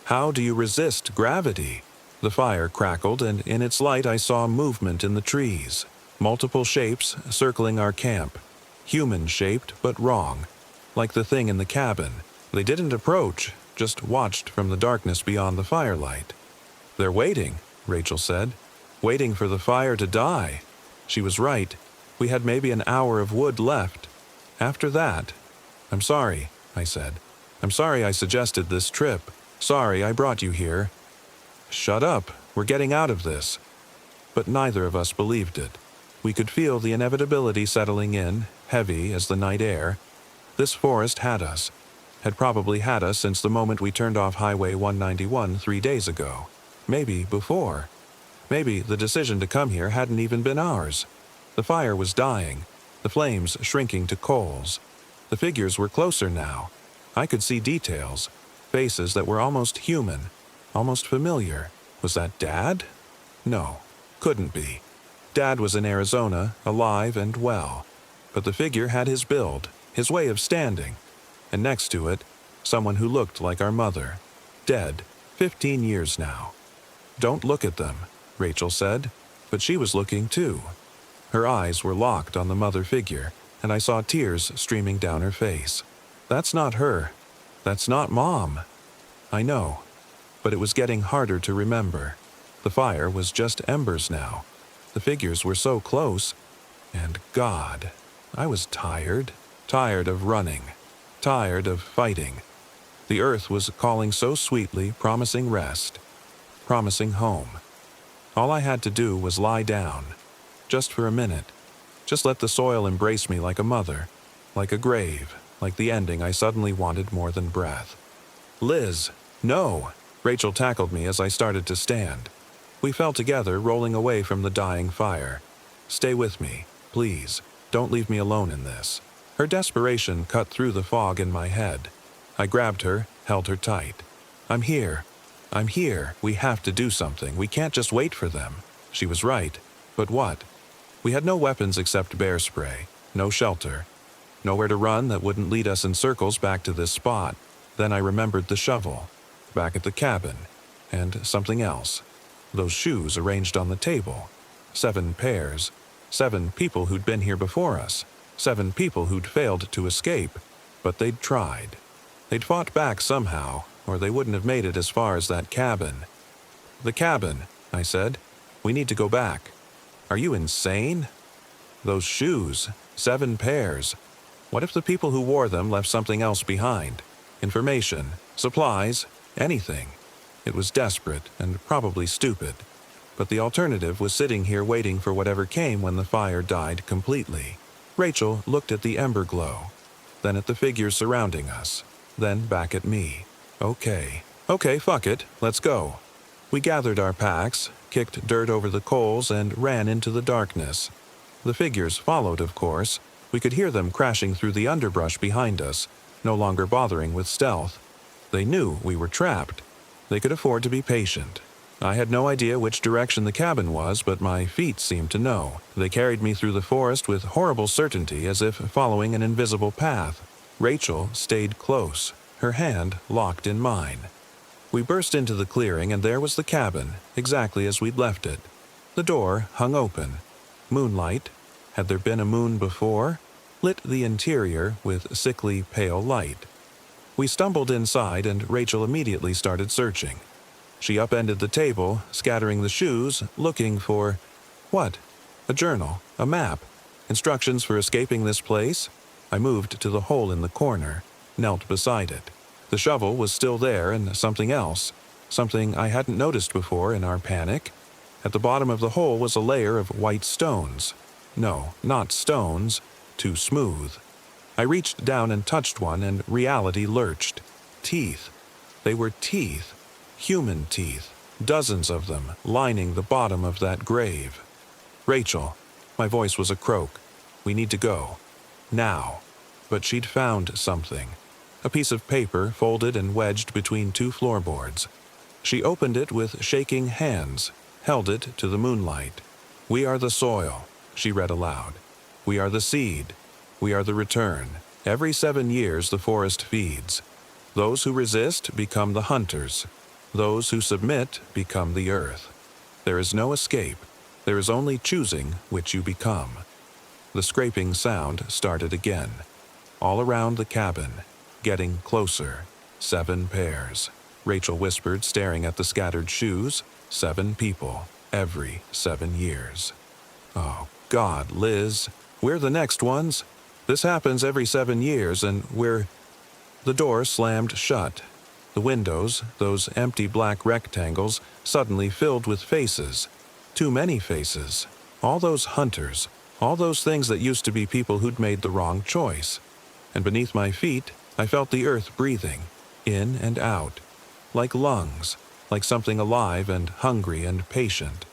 How do you resist gravity? The fire crackled, and in its light I saw movement in the trees. Multiple shapes circling our camp. Human-shaped, but wrong. Like the thing in the cabin. They didn't approach, just watched from the darkness beyond the firelight. "They're waiting," Rachel said. "Waiting for the fire to die." She was right. We had maybe an hour of wood left. After that... "I'm sorry," I said. "I'm sorry I suggested this trip. Sorry I brought you here." "Shut up. We're getting out of this." But neither of us believed it. We could feel the inevitability settling in, heavy as the night air. This forest had us. Had probably had us since the moment we turned off Highway 191 3 days ago. Maybe before. Maybe the decision to come here hadn't even been ours. The fire was dying, the flames shrinking to coals. The figures were closer now. I could see details, faces that were almost human, almost familiar. Was that Dad? No, couldn't be. Dad was in Arizona, alive and well. But the figure had his build, his way of standing. And next to it, someone who looked like our mother. Dead, 15 years now. "Don't look at them," Rachel said, but she was looking too. Her eyes were locked on the mother figure, and I saw tears streaming down her face. "That's not her. That's not Mom." I know, but it was getting harder to remember. The fire was just embers now. The figures were so close, and God, I was tired of running, tired of fighting. The earth was calling so sweetly, promising rest, promising home. All I had to do was lie down, just for a minute. Just let the soil embrace me like a mother, like a grave, like the ending I suddenly wanted more than breath. "Liz, no!" Rachel tackled me as I started to stand. We fell together, rolling away from the dying fire. "Stay with me, please. Don't leave me alone in this." Her desperation cut through the fog in my head. I grabbed her, held her tight. "I'm here. I'm here. We have to do something. We can't just wait for them." She was right. But what? We had no weapons except bear spray, no shelter, nowhere to run that wouldn't lead us in circles back to this spot. Then I remembered the shovel, back at the cabin, and something else. Those shoes arranged on the table. 7 pairs. 7 people who'd been here before us. 7 people who'd failed to escape, but they'd tried. They'd fought back somehow, or they wouldn't have made it as far as that cabin. "The cabin," I said. "We need to go back." "Are you insane?" Those shoes, 7 pairs. What if the people who wore them left something else behind? Information, supplies, anything. It was desperate and probably stupid. But the alternative was sitting here waiting for whatever came when the fire died completely. Rachel looked at the ember glow, then at the figures surrounding us, then back at me. Okay, fuck it, let's go. We gathered our packs, kicked dirt over the coals, and ran into the darkness. The figures followed, of course. We could hear them crashing through the underbrush behind us, no longer bothering with stealth. They knew we were trapped. They could afford to be patient. I had no idea which direction the cabin was, but my feet seemed to know. They carried me through the forest with horrible certainty, as if following an invisible path. Rachel stayed close, her hand locked in mine. We burst into the clearing, and there was the cabin, exactly as we'd left it. The door hung open. Moonlight, had there been a moon before, lit the interior with sickly pale light. We stumbled inside, and Rachel immediately started searching. She upended the table, scattering the shoes, looking for... what? A journal, a map, instructions for escaping this place? I moved to the hole in the corner, knelt beside it. The shovel was still there, and something else, something I hadn't noticed before in our panic. At the bottom of the hole was a layer of white stones. No, not stones, too smooth. I reached down and touched one, and reality lurched. Teeth. They were teeth. Human teeth. Dozens of them, lining the bottom of that grave. "Rachel." My voice was a croak. "We need to go. Now." But she'd found something. A piece of paper folded and wedged between 2 floorboards. She opened it with shaking hands, held it to the moonlight. "We are the soil," she read aloud. "We are the seed. We are the return. Every 7 years the forest feeds. Those who resist become the hunters. Those who submit become the earth. There is no escape. There is only choosing which you become. The scraping sound started again. All around the cabin, getting closer. 7 pairs. Rachel whispered, staring at the scattered shoes. 7 people, every 7 years. Oh, God, Liz. We're the next ones. This happens every 7 years, and we're... The door slammed shut. The windows, those empty black rectangles, suddenly filled with faces. Too many faces. All those hunters. All those things that used to be people who'd made the wrong choice. And beneath my feet, I felt the earth breathing, in and out, like lungs, like something alive and hungry and patient.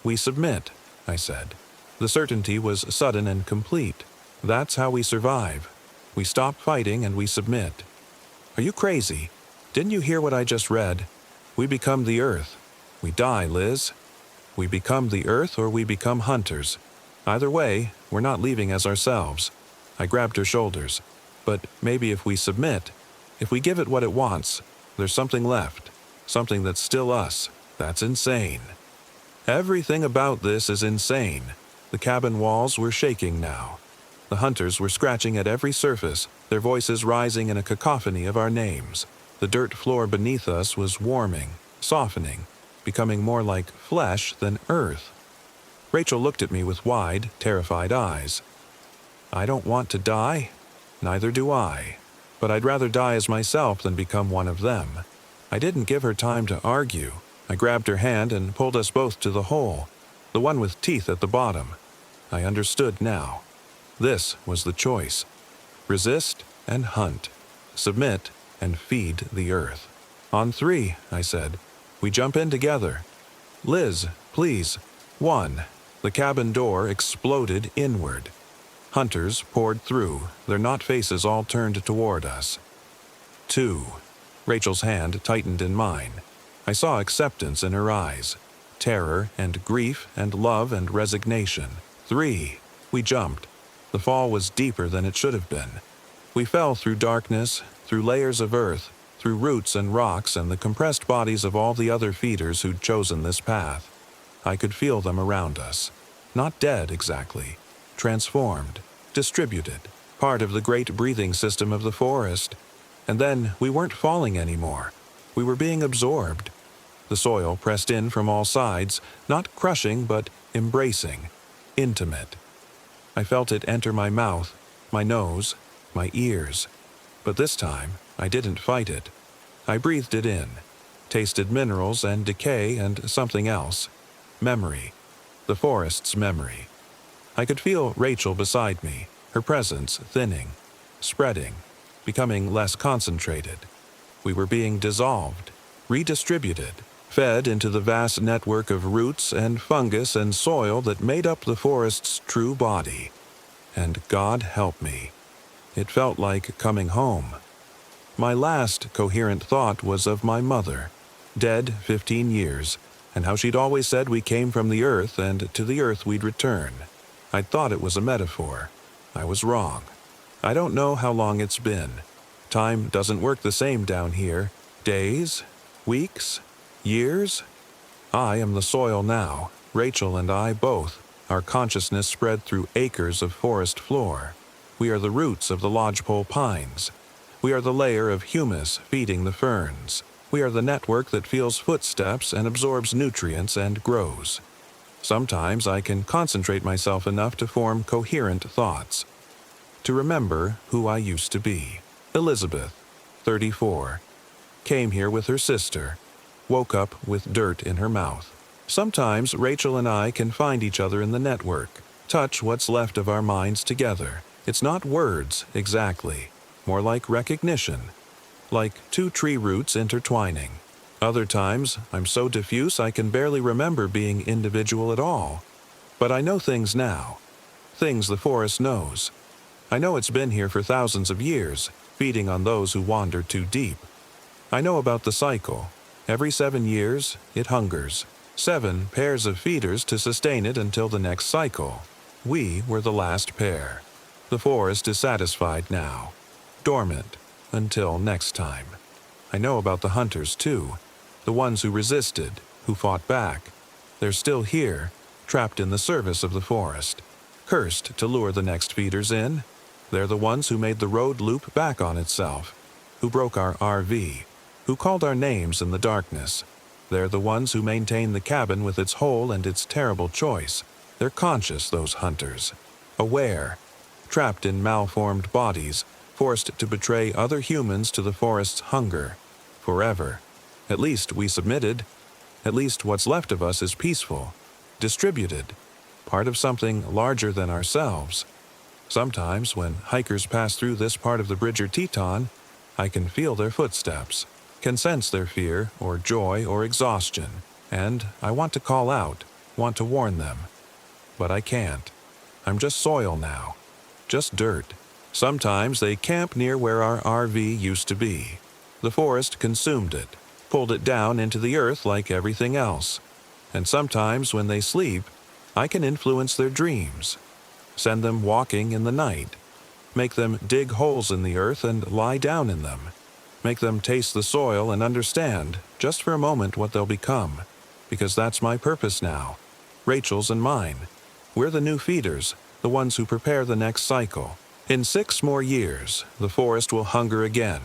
We submit, I said. The certainty was sudden and complete. That's how we survive. We stop fighting and we submit. Are you crazy? Didn't you hear what I just read? We become the earth. We die, Liz. We become the earth or we become hunters. Either way, we're not leaving as ourselves. I grabbed her shoulders. But maybe if we submit, if we give it what it wants, there's something left. Something that's still us. That's insane. Everything about this is insane. The cabin walls were shaking now. The hunters were scratching at every surface, their voices rising in a cacophony of our names. The dirt floor beneath us was warming, softening, becoming more like flesh than earth. Rachel looked at me with wide, terrified eyes. I don't want to die. Neither do I. But I'd rather die as myself than become one of them. I didn't give her time to argue. I grabbed her hand and pulled us both to the hole, the one with teeth at the bottom. I understood now. This was the choice. Resist and hunt. Submit and feed the earth. On 3, I said. We jump in together. Liz, please. 1. The cabin door exploded inward. Hunters poured through, their knot faces all turned toward us. 2. Rachel's hand tightened in mine. I saw acceptance in her eyes, terror and grief and love and resignation. 3. We jumped. The fall was deeper than it should have been. We fell through darkness, through layers of earth, through roots and rocks and the compressed bodies of all the other feeders who'd chosen this path. I could feel them around us. Not dead exactly. Transformed, distributed, part of the great breathing system of the forest. And then we weren't falling anymore. We were being absorbed. The soil pressed in from all sides, not crushing but embracing, intimate. I felt it enter my mouth, my nose, my ears. But this time, I didn't fight it. I breathed it in, tasted minerals and decay and something else. Memory. The forest's memory. I could feel Rachel beside me, her presence thinning, spreading, becoming less concentrated. We were being dissolved, redistributed, fed into the vast network of roots and fungus and soil that made up the forest's true body. And God help me. It felt like coming home. My last coherent thought was of my mother, dead 15 years, and how she'd always said we came from the earth and to the earth we'd return. I'd thought it was a metaphor. I was wrong. I don't know how long it's been. Time doesn't work the same down here. Days? Weeks? Years? I am the soil now, Rachel and I both, our consciousness spread through acres of forest floor. We are the roots of the lodgepole pines. We are the layer of humus feeding the ferns. We are the network that feels footsteps and absorbs nutrients and grows. Sometimes I can concentrate myself enough to form coherent thoughts. To remember who I used to be. Elizabeth, 34. Came here with her sister. Woke up with dirt in her mouth. Sometimes Rachel and I can find each other in the network, touch what's left of our minds together. It's not words, exactly. More like recognition. Like 2 tree roots intertwining. Other times, I'm so diffuse I can barely remember being individual at all. But I know things now. Things the forest knows. I know it's been here for thousands of years, feeding on those who wander too deep. I know about the cycle. Every 7 years, it hungers. 7 pairs of feeders to sustain it until the next cycle. We were the last pair. The forest is satisfied now. Dormant. Until next time. I know about the hunters, too. the ones who resisted, who fought back. They're still here, trapped in the service of the forest, cursed to lure the next feeders in. They're the ones who made the road loop back on itself, who broke our RV, who called our names in the darkness. They're the ones who maintain the cabin with its hole and its terrible choice. They're conscious, those hunters, aware, trapped in malformed bodies, forced to betray other humans to the forest's hunger, forever. At least we submitted. At least what's left of us is peaceful, distributed, part of something larger than ourselves. Sometimes, when hikers pass through this part of the Bridger Teton, I can feel their footsteps, can sense their fear or joy or exhaustion, and I want to call out, want to warn them. But I can't. I'm just soil now, just dirt. Sometimes they camp near where our RV used to be. The forest consumed it, pulled it down into the earth like everything else. And sometimes when they sleep, I can influence their dreams, send them walking in the night, make them dig holes in the earth and lie down in them, make them taste the soil and understand, just for a moment, what they'll become. Because that's my purpose now, Rachel's and mine. We're the new feeders, the ones who prepare the next cycle. In 6 more years, the forest will hunger again.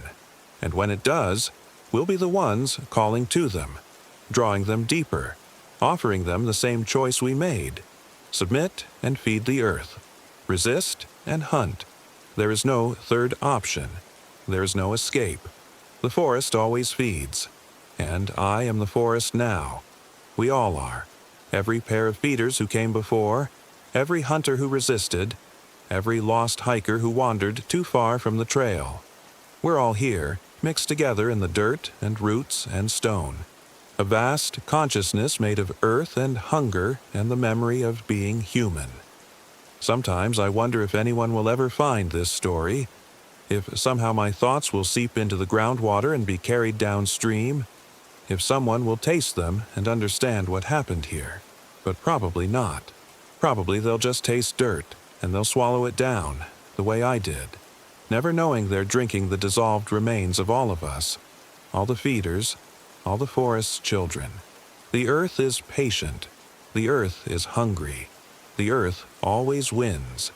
And when it does, we'll be the ones calling to them, drawing them deeper, offering them the same choice we made. Submit and feed the earth. Resist and hunt. There is no third option. There is no escape. The forest always feeds. And I am the forest now. We all are. Every pair of feeders who came before, every hunter who resisted, every lost hiker who wandered too far from the trail. We're all here, mixed together in the dirt and roots and stone. A vast consciousness made of earth and hunger and the memory of being human. Sometimes I wonder if anyone will ever find this story, if somehow my thoughts will seep into the groundwater and be carried downstream, if someone will taste them and understand what happened here. But probably not. Probably they'll just taste dirt, and they'll swallow it down, the way I did, never knowing they're drinking the dissolved remains of all of us, all the feeders, all the forest's children. The earth is patient. The earth is hungry. The earth always wins.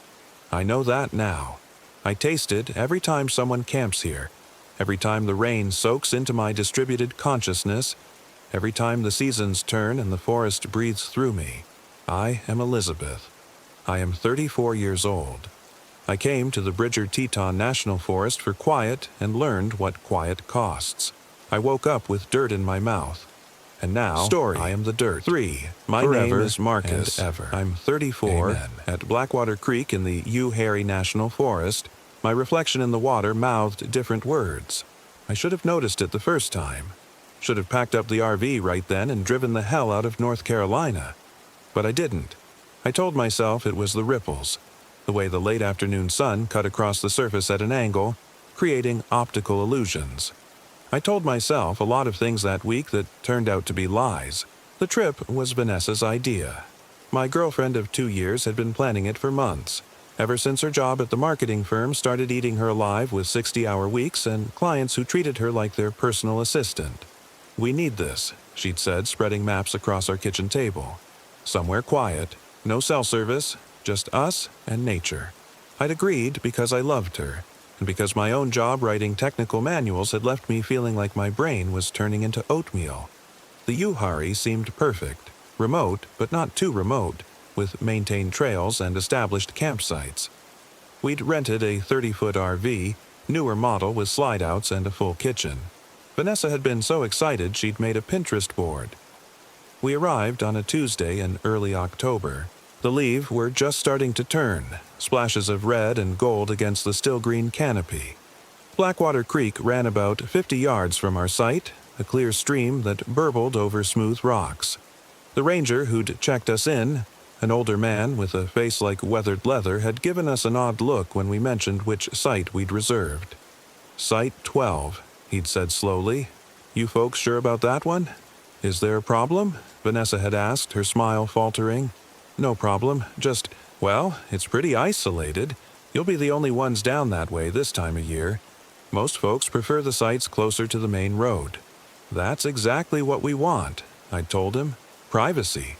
I know that now. I taste it every time someone camps here, every time the rain soaks into my distributed consciousness, every time the seasons turn and the forest breathes through me. I am Elizabeth. I am 34 years old. I came to the Bridger Teton National Forest for quiet and learned what quiet costs. I woke up with dirt in my mouth. And now, Story. I am the dirt. 3. My name is Marcus. Ever. I'm 34. Amen. At Blackwater Creek in the U-Harry National Forest, my reflection in the water mouthed different words. I should have noticed it the first time. Should have packed up the RV right then and driven the hell out of North Carolina. But I didn't. I told myself it was the ripples, the way the late afternoon sun cut across the surface at an angle, creating optical illusions. I told myself a lot of things that week that turned out to be lies. The trip was Vanessa's idea. My girlfriend of 2 years had been planning it for months, ever since her job at the marketing firm started eating her alive with 60-hour weeks and clients who treated her like their personal assistant. "We need this," she'd said, spreading maps across our kitchen table. "Somewhere quiet, no cell service, just us and nature." I'd agreed because I loved her, and because my own job writing technical manuals had left me feeling like my brain was turning into oatmeal. The U-Harry seemed perfect, remote but not too remote, with maintained trails and established campsites. We'd rented a 30-foot RV, newer model with slide-outs and a full kitchen. Vanessa had been so excited she'd made a Pinterest board. We arrived on a Tuesday in early October. The leaves were just starting to turn, splashes of red and gold against the still green canopy. Blackwater Creek ran about 50 yards from our site, a clear stream that burbled over smooth rocks. The ranger who'd checked us in, an older man with a face like weathered leather, had given us an odd look when we mentioned which site we'd reserved. "Site 12, he'd said slowly. "You folks sure about that one?" "Is there a problem?" Vanessa had asked, her smile faltering. "No problem, just, well, it's pretty isolated. You'll be the only ones down that way this time of year. Most folks prefer the sites closer to the main road." "That's exactly what we want," I told him. "Privacy."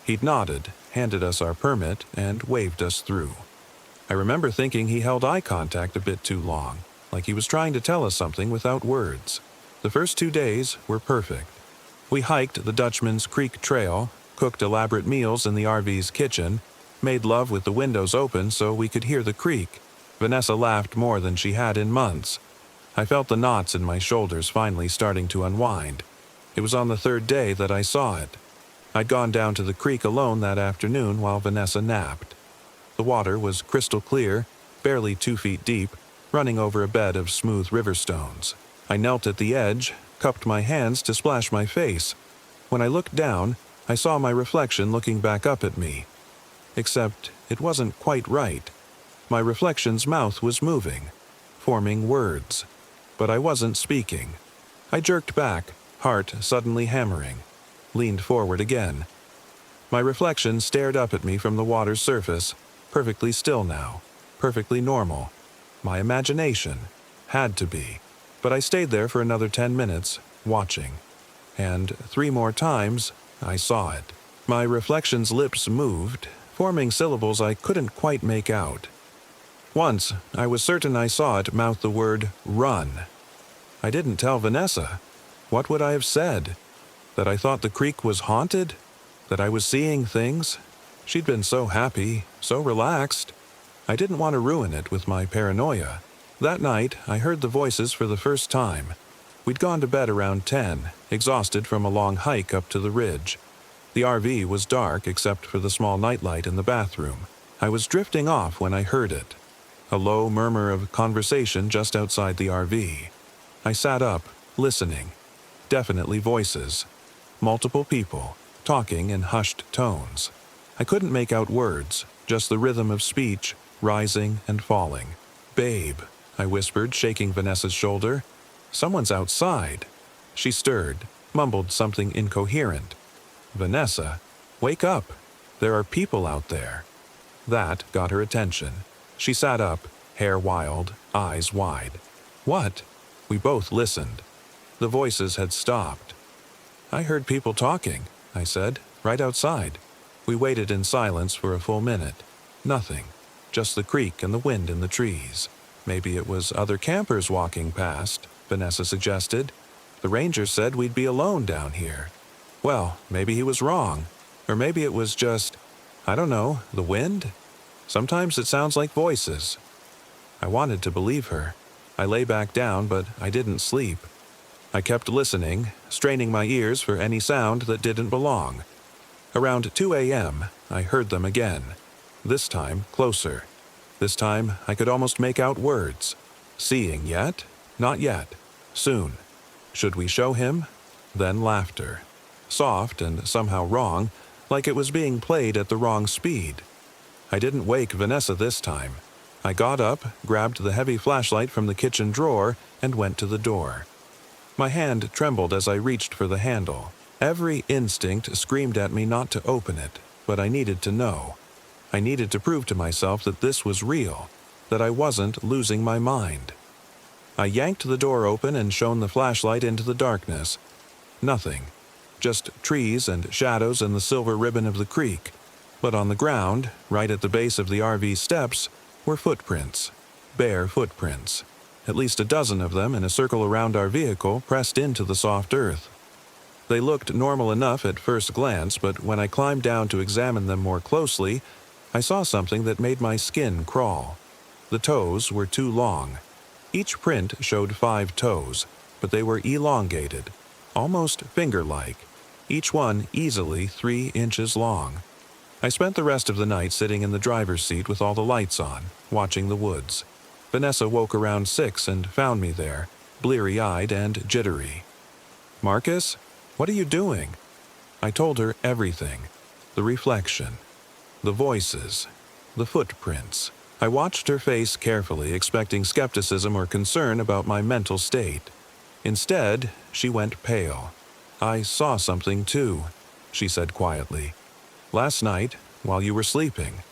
He'd nodded, handed us our permit, and waved us through. I remember thinking he held eye contact a bit too long, like he was trying to tell us something without words. The first 2 days were perfect. We hiked the Dutchman's Creek Trail, cooked elaborate meals in the RV's kitchen, made love with the windows open so we could hear the creek. Vanessa laughed more than she had in months. I felt the knots in my shoulders finally starting to unwind. It was on the 3rd day that I saw it. I'd gone down to the creek alone that afternoon while Vanessa napped. The water was crystal clear, barely 2 feet deep, running over a bed of smooth river stones. I knelt at the edge, cupped my hands to splash my face. When I looked down, I saw my reflection looking back up at me. Except it wasn't quite right. My reflection's mouth was moving, forming words. But I wasn't speaking. I jerked back, heart suddenly hammering, leaned forward again. My reflection stared up at me from the water's surface, perfectly still now, perfectly normal. My imagination had to be. But I stayed there for another 10 minutes, watching. And 3 more times, I saw it. My reflection's lips moved, forming syllables I couldn't quite make out. Once, I was certain I saw it mouth the word, "run." I didn't tell Vanessa. What would I have said? That I thought the creek was haunted? That I was seeing things? She'd been so happy, so relaxed. I didn't want to ruin it with my paranoia. That night, I heard the voices for the first time. We'd gone to bed around 10, exhausted from a long hike up to the ridge. The RV was dark except for the small nightlight in the bathroom. I was drifting off when I heard it. A low murmur of conversation just outside the RV. I sat up, listening. Definitely voices. Multiple people, talking in hushed tones. I couldn't make out words, just the rhythm of speech, rising and falling. "Babe," I whispered, shaking Vanessa's shoulder. "Someone's outside." She stirred, mumbled something incoherent. "Vanessa, wake up. There are people out there." That got her attention. She sat up, hair wild, eyes wide. "What?" We both listened. The voices had stopped. "I heard people talking," I said, "right outside." We waited in silence for a full minute. Nothing. Just the creek and the wind in the trees. "Maybe it was other campers walking past," Vanessa suggested. "The ranger said we'd be alone down here." Well, maybe he was wrong. Or maybe it was just, I don't know, the wind? Sometimes it sounds like voices. I wanted to believe her. I lay back down, but I didn't sleep. I kept listening, straining my ears for any sound that didn't belong. Around 2 a.m., I heard them again. This time, closer. This time, I could almost make out words. "Seeing yet? Not yet. Soon. Should we show him?" Then laughter. Soft and somehow wrong, like it was being played at the wrong speed. I didn't wake Vanessa this time. I got up, grabbed the heavy flashlight from the kitchen drawer, and went to the door. My hand trembled as I reached for the handle. Every instinct screamed at me not to open it, but I needed to know. I needed to prove to myself that this was real, that I wasn't losing my mind. I yanked the door open and shone the flashlight into the darkness. Nothing. Just trees and shadows and the silver ribbon of the creek. But on the ground, right at the base of the RV steps, were footprints. Bare footprints. At least a dozen of them in a circle around our vehicle pressed into the soft earth. They looked normal enough at first glance, but when I climbed down to examine them more closely, I saw something that made my skin crawl. The toes were too long. Each print showed 5 toes, but they were elongated, almost finger-like, each one easily 3 inches long. I spent the rest of the night sitting in the driver's seat with all the lights on, watching the woods. Vanessa woke around 6 and found me there, bleary-eyed and jittery. "Marcus, what are you doing?" I told her everything. The reflection. The voices. The footprints. I watched her face carefully, expecting skepticism or concern about my mental state. Instead, she went pale. "I saw something too," she said quietly. "Last night, while you were sleeping.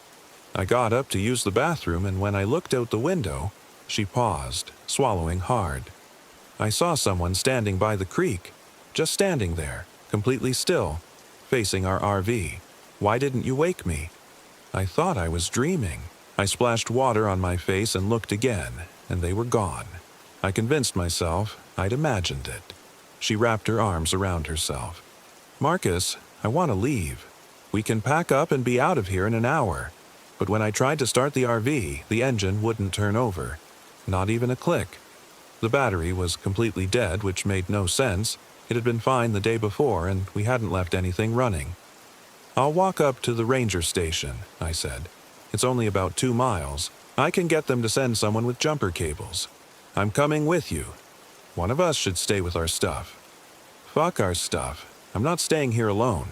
I got up to use the bathroom, and when I looked out the window," she paused, swallowing hard. I saw someone standing by the creek, just standing there, completely still, facing our RV. Why didn't you wake me? I thought I was dreaming. I splashed water on my face and looked again, and they were gone. I convinced myself I'd imagined it. She wrapped her arms around herself. Marcus, I want to leave. We can pack up and be out of here in an hour. But when I tried to start the RV, the engine wouldn't turn over. Not even a click. The battery was completely dead, which made no sense. It had been fine the day before, and we hadn't left anything running. I'll walk up to the ranger station, I said. It's only about 2 miles. I can get them to send someone with jumper cables. I'm coming with you. One of us should stay with our stuff. Fuck our stuff. I'm not staying here alone.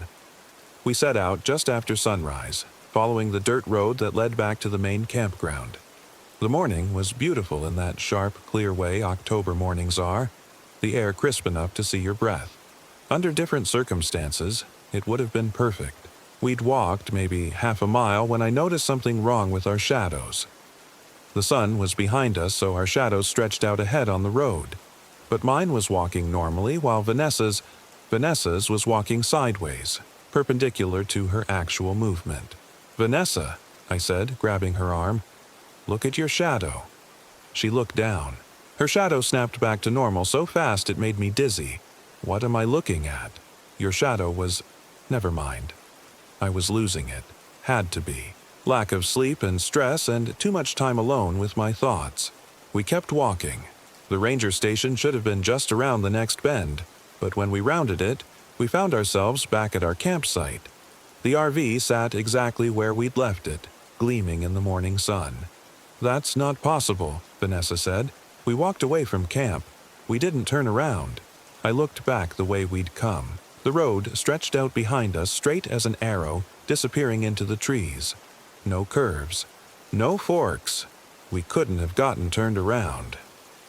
We set out just after sunrise, following the dirt road that led back to the main campground. The morning was beautiful in that sharp, clear way October mornings are, the air crisp enough to see your breath. Under different circumstances, it would have been perfect. We'd walked maybe half a mile when I noticed something wrong with our shadows. The sun was behind us, so our shadows stretched out ahead on the road. But mine was walking normally, while Vanessa's was walking sideways, perpendicular to her actual movement. Vanessa, I said, grabbing her arm, look at your shadow. She looked down. Her shadow snapped back to normal so fast it made me dizzy. What am I looking at? Your shadow was... Never mind. I was losing it. Had to be. Lack of sleep and stress and too much time alone with my thoughts. We kept walking. The ranger station should have been just around the next bend, but when we rounded it, we found ourselves back at our campsite. The RV sat exactly where we'd left it, gleaming in the morning sun. That's not possible, Vanessa said. We walked away from camp. We didn't turn around. I looked back the way we'd come. The road stretched out behind us straight as an arrow, disappearing into the trees. No curves. No forks. We couldn't have gotten turned around.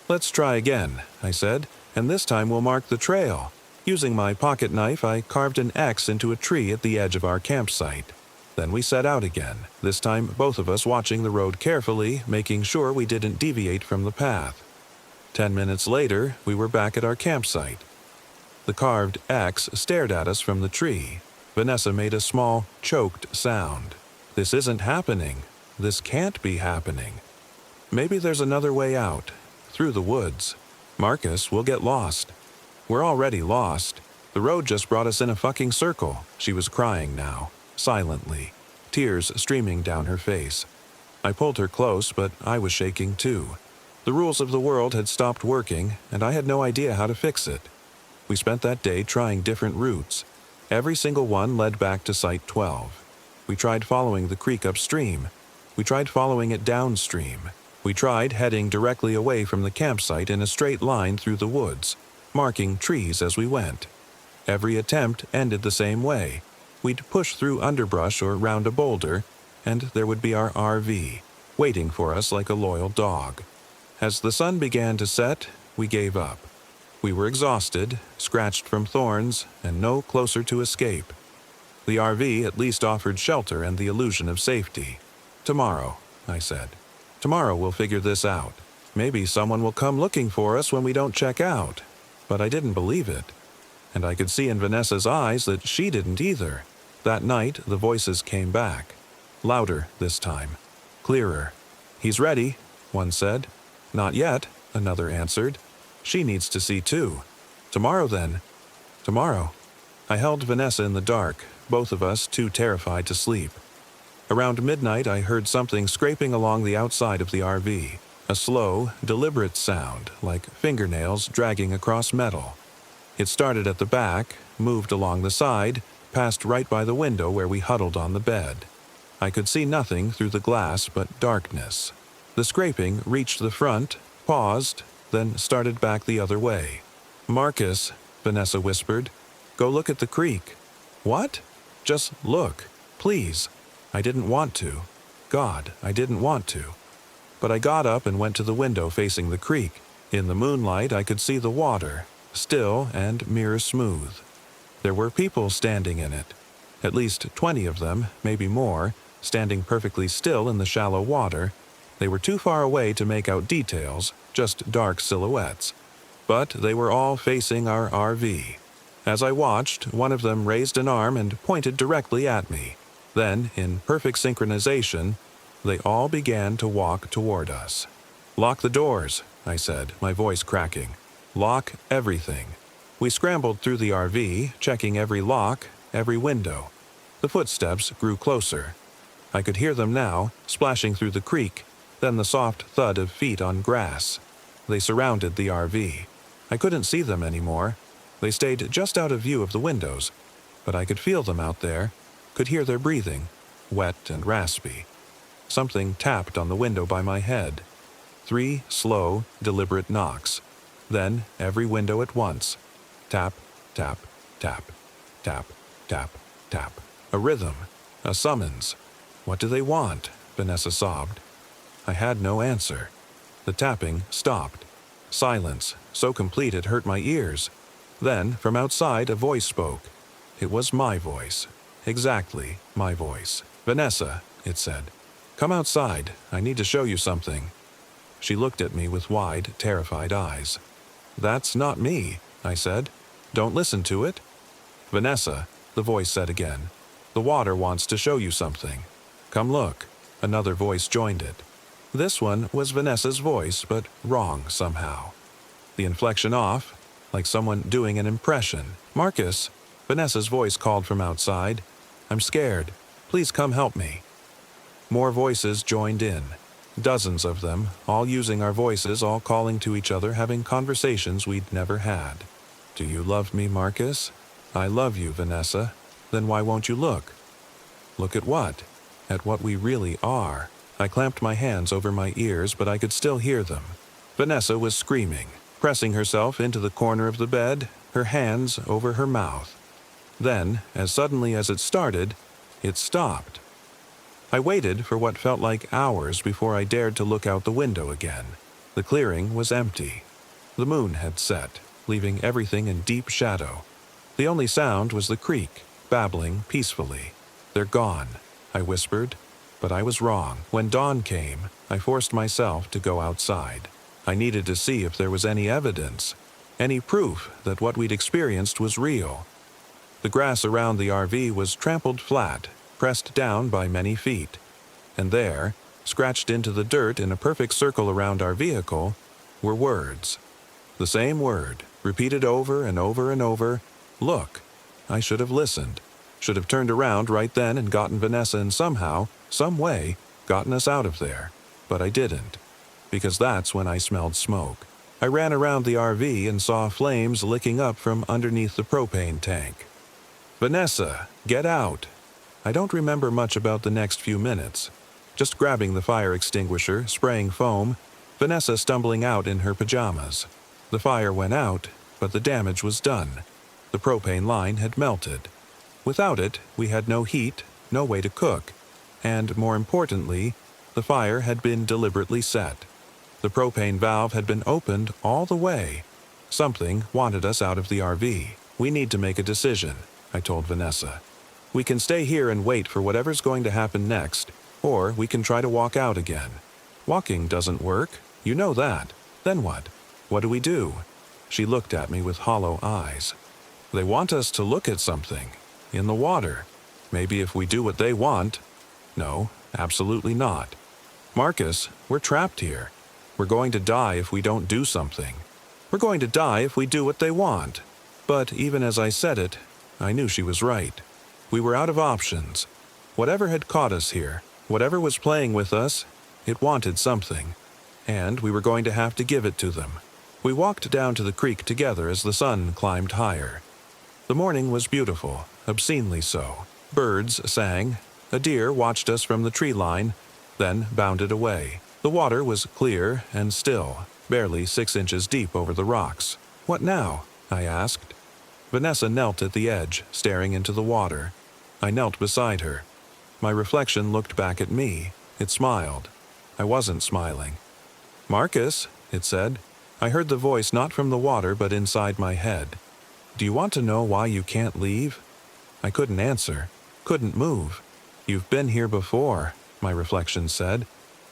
Let's try again, I said, and this time we'll mark the trail. Using my pocket knife, I carved an X into a tree at the edge of our campsite. Then we set out again, this time both of us watching the road carefully, making sure we didn't deviate from the path. 10 minutes later, we were back at our campsite. The carved X stared at us from the tree. Vanessa made a small, choked sound. This isn't happening. This can't be happening. Maybe there's another way out, through the woods. Marcus, we'll get lost. We're already lost. The road just brought us in a fucking circle. She was crying now, silently, tears streaming down her face. I pulled her close, but I was shaking too. The rules of the world had stopped working, and I had no idea how to fix it. We spent that day trying different routes. Every single one led back to Site 12. We tried following the creek upstream. We tried following it downstream. We tried heading directly away from the campsite in a straight line through the woods, marking trees as we went. Every attempt ended the same way. We'd push through underbrush or round a boulder, and there would be our RV, waiting for us like a loyal dog. As the sun began to set, we gave up. We were exhausted, scratched from thorns, and no closer to escape. The RV at least offered shelter and the illusion of safety. Tomorrow, I said. Tomorrow we'll figure this out. Maybe someone will come looking for us when we don't check out. But I didn't believe it. And I could see in Vanessa's eyes that she didn't either. That night, the voices came back. Louder this time. Clearer. He's ready, one said. Not yet, another answered. She needs to see too. Tomorrow then. Tomorrow. I held Vanessa in the dark, both of us too terrified to sleep. Around midnight, I heard something scraping along the outside of the RV. A slow, deliberate sound, like fingernails dragging across metal. It started at the back, moved along the side, passed right by the window where we huddled on the bed. I could see nothing through the glass but darkness. The scraping reached the front, paused, then started back the other way. Marcus, Vanessa whispered, go look at the creek. What? Just look, please. I didn't want to. God, I didn't want to. But I got up and went to the window facing the creek. In the moonlight, I could see the water, still and mirror smooth. There were people standing in it. At least 20 of them, maybe more, standing perfectly still in the shallow water. They were too far away to make out details, just dark silhouettes. but they were all facing our RV. As I watched, one of them raised an arm and pointed directly at me. Then, in perfect synchronization, they all began to walk toward us. "Lock the doors," I said, my voice cracking. "Lock everything." We scrambled through the RV, checking every lock, every window. The footsteps grew closer. I could hear them now, splashing through the creek, then the soft thud of feet on grass. They surrounded the RV. I couldn't see them anymore. They stayed just out of view of the windows, but I could feel them out there, could hear their breathing, wet and raspy. Something tapped on the window by my head. 3 slow, deliberate knocks. Then every window at once. Tap, tap, tap, tap, tap, tap. A rhythm, a summons. "What do they want?" Vanessa sobbed. I had no answer. The tapping stopped. Silence, so complete it hurt my ears. Then, from outside, a voice spoke. It was my voice. Exactly my voice. "Vanessa," it said. "Come outside. I need to show you something." She looked at me with wide, terrified eyes. "That's not me," I said. "Don't listen to it." "Vanessa," the voice said again. "The water wants to show you something. Come look." Another voice joined it. This one was Vanessa's voice, but wrong somehow. The inflection off, like someone doing an impression. "Marcus," Vanessa's voice called from outside. "I'm scared. Please come help me." More voices joined in. Dozens of them, all using our voices, all calling to each other, having conversations we'd never had. "Do you love me, Marcus?" "I love you, Vanessa." "Then why won't you look?" "Look at what?" "At what we really are." I clamped my hands over my ears, but I could still hear them. Vanessa was screaming, pressing herself into the corner of the bed, her hands over her mouth. Then, as suddenly as it started, it stopped. I waited for what felt like hours before I dared to look out the window again. The clearing was empty. The moon had set, leaving everything in deep shadow. The only sound was the creek, babbling peacefully. "They're gone," I whispered. But I was wrong. When dawn came, I forced myself to go outside. I needed to see if there was any evidence, any proof that what we'd experienced was real. The grass around the RV was trampled flat, pressed down by many feet. And there, scratched into the dirt in a perfect circle around our vehicle, were words. The same word, repeated over and over and over. "Look." I should have listened. Should have turned around right then and gotten Vanessa and somehow, some way, gotten us out of there. But I didn't. Because that's when I smelled smoke. I ran around the RV and saw flames licking up from underneath the propane tank. "Vanessa, get out." I don't remember much about the next few minutes. Just grabbing the fire extinguisher, spraying foam, Vanessa stumbling out in her pajamas. The fire went out, but the damage was done. The propane line had melted. Without it, we had no heat, no way to cook, and, more importantly, the fire had been deliberately set. The propane valve had been opened all the way. Something wanted us out of the RV. "We need to make a decision," I told Vanessa. "We can stay here and wait for whatever's going to happen next, or we can try to walk out again. Walking doesn't work, you know that. Then what? What do we do?" She looked at me with hollow eyes. "They want us to look at something. In the water. Maybe if we do what they want." "No, absolutely not. Marcus, we're trapped here. We're going to die if we don't do something. We're going to die if we do what they want." But even as I said it, I knew she was right. We were out of options. Whatever had caught us here, whatever was playing with us, it wanted something. And we were going to have to give it to them. We walked down to the creek together as the sun climbed higher. The morning was beautiful, obscenely so. Birds sang. A deer watched us from the tree line, then bounded away. The water was clear and still, barely 6 inches deep over the rocks. "What now?" I asked. Vanessa knelt at the edge, staring into the water. I knelt beside her. My reflection looked back at me. It smiled. I wasn't smiling. "Marcus," it said. I heard the voice not from the water but inside my head. "Do you want to know why you can't leave?" I couldn't answer, couldn't move. "You've been here before," my reflection said.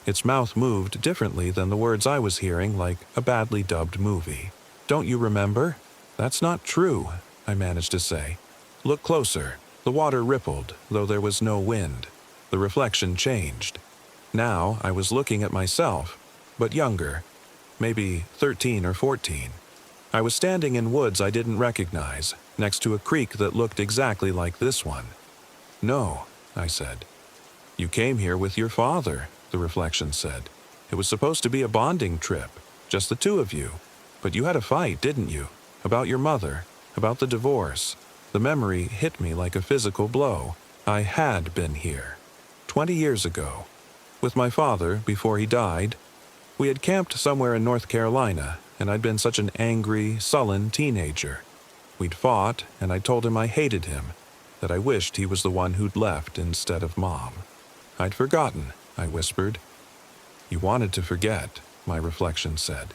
Its mouth moved differently than the words I was hearing, like a badly dubbed movie. Don't you remember? That's not true, I managed to say. Look closer. The water rippled, though there was no wind. The reflection changed. Now I was looking at myself, but younger, maybe 13 or 14. I was standing in woods I didn't recognize, next to a creek that looked exactly like this one. No, I said. You came here with your father, the reflection said. It was supposed to be a bonding trip, just the two of you. But you had a fight, didn't you? About your mother, about the divorce. The memory hit me like a physical blow. I had been here. 20 years ago. With my father, before he died. We had camped somewhere in North Carolina, and I'd been such an angry, sullen teenager. We'd fought, and I told him I hated him, that I wished he was the one who'd left instead of Mom. I'd forgotten, I whispered. You wanted to forget, my reflection said,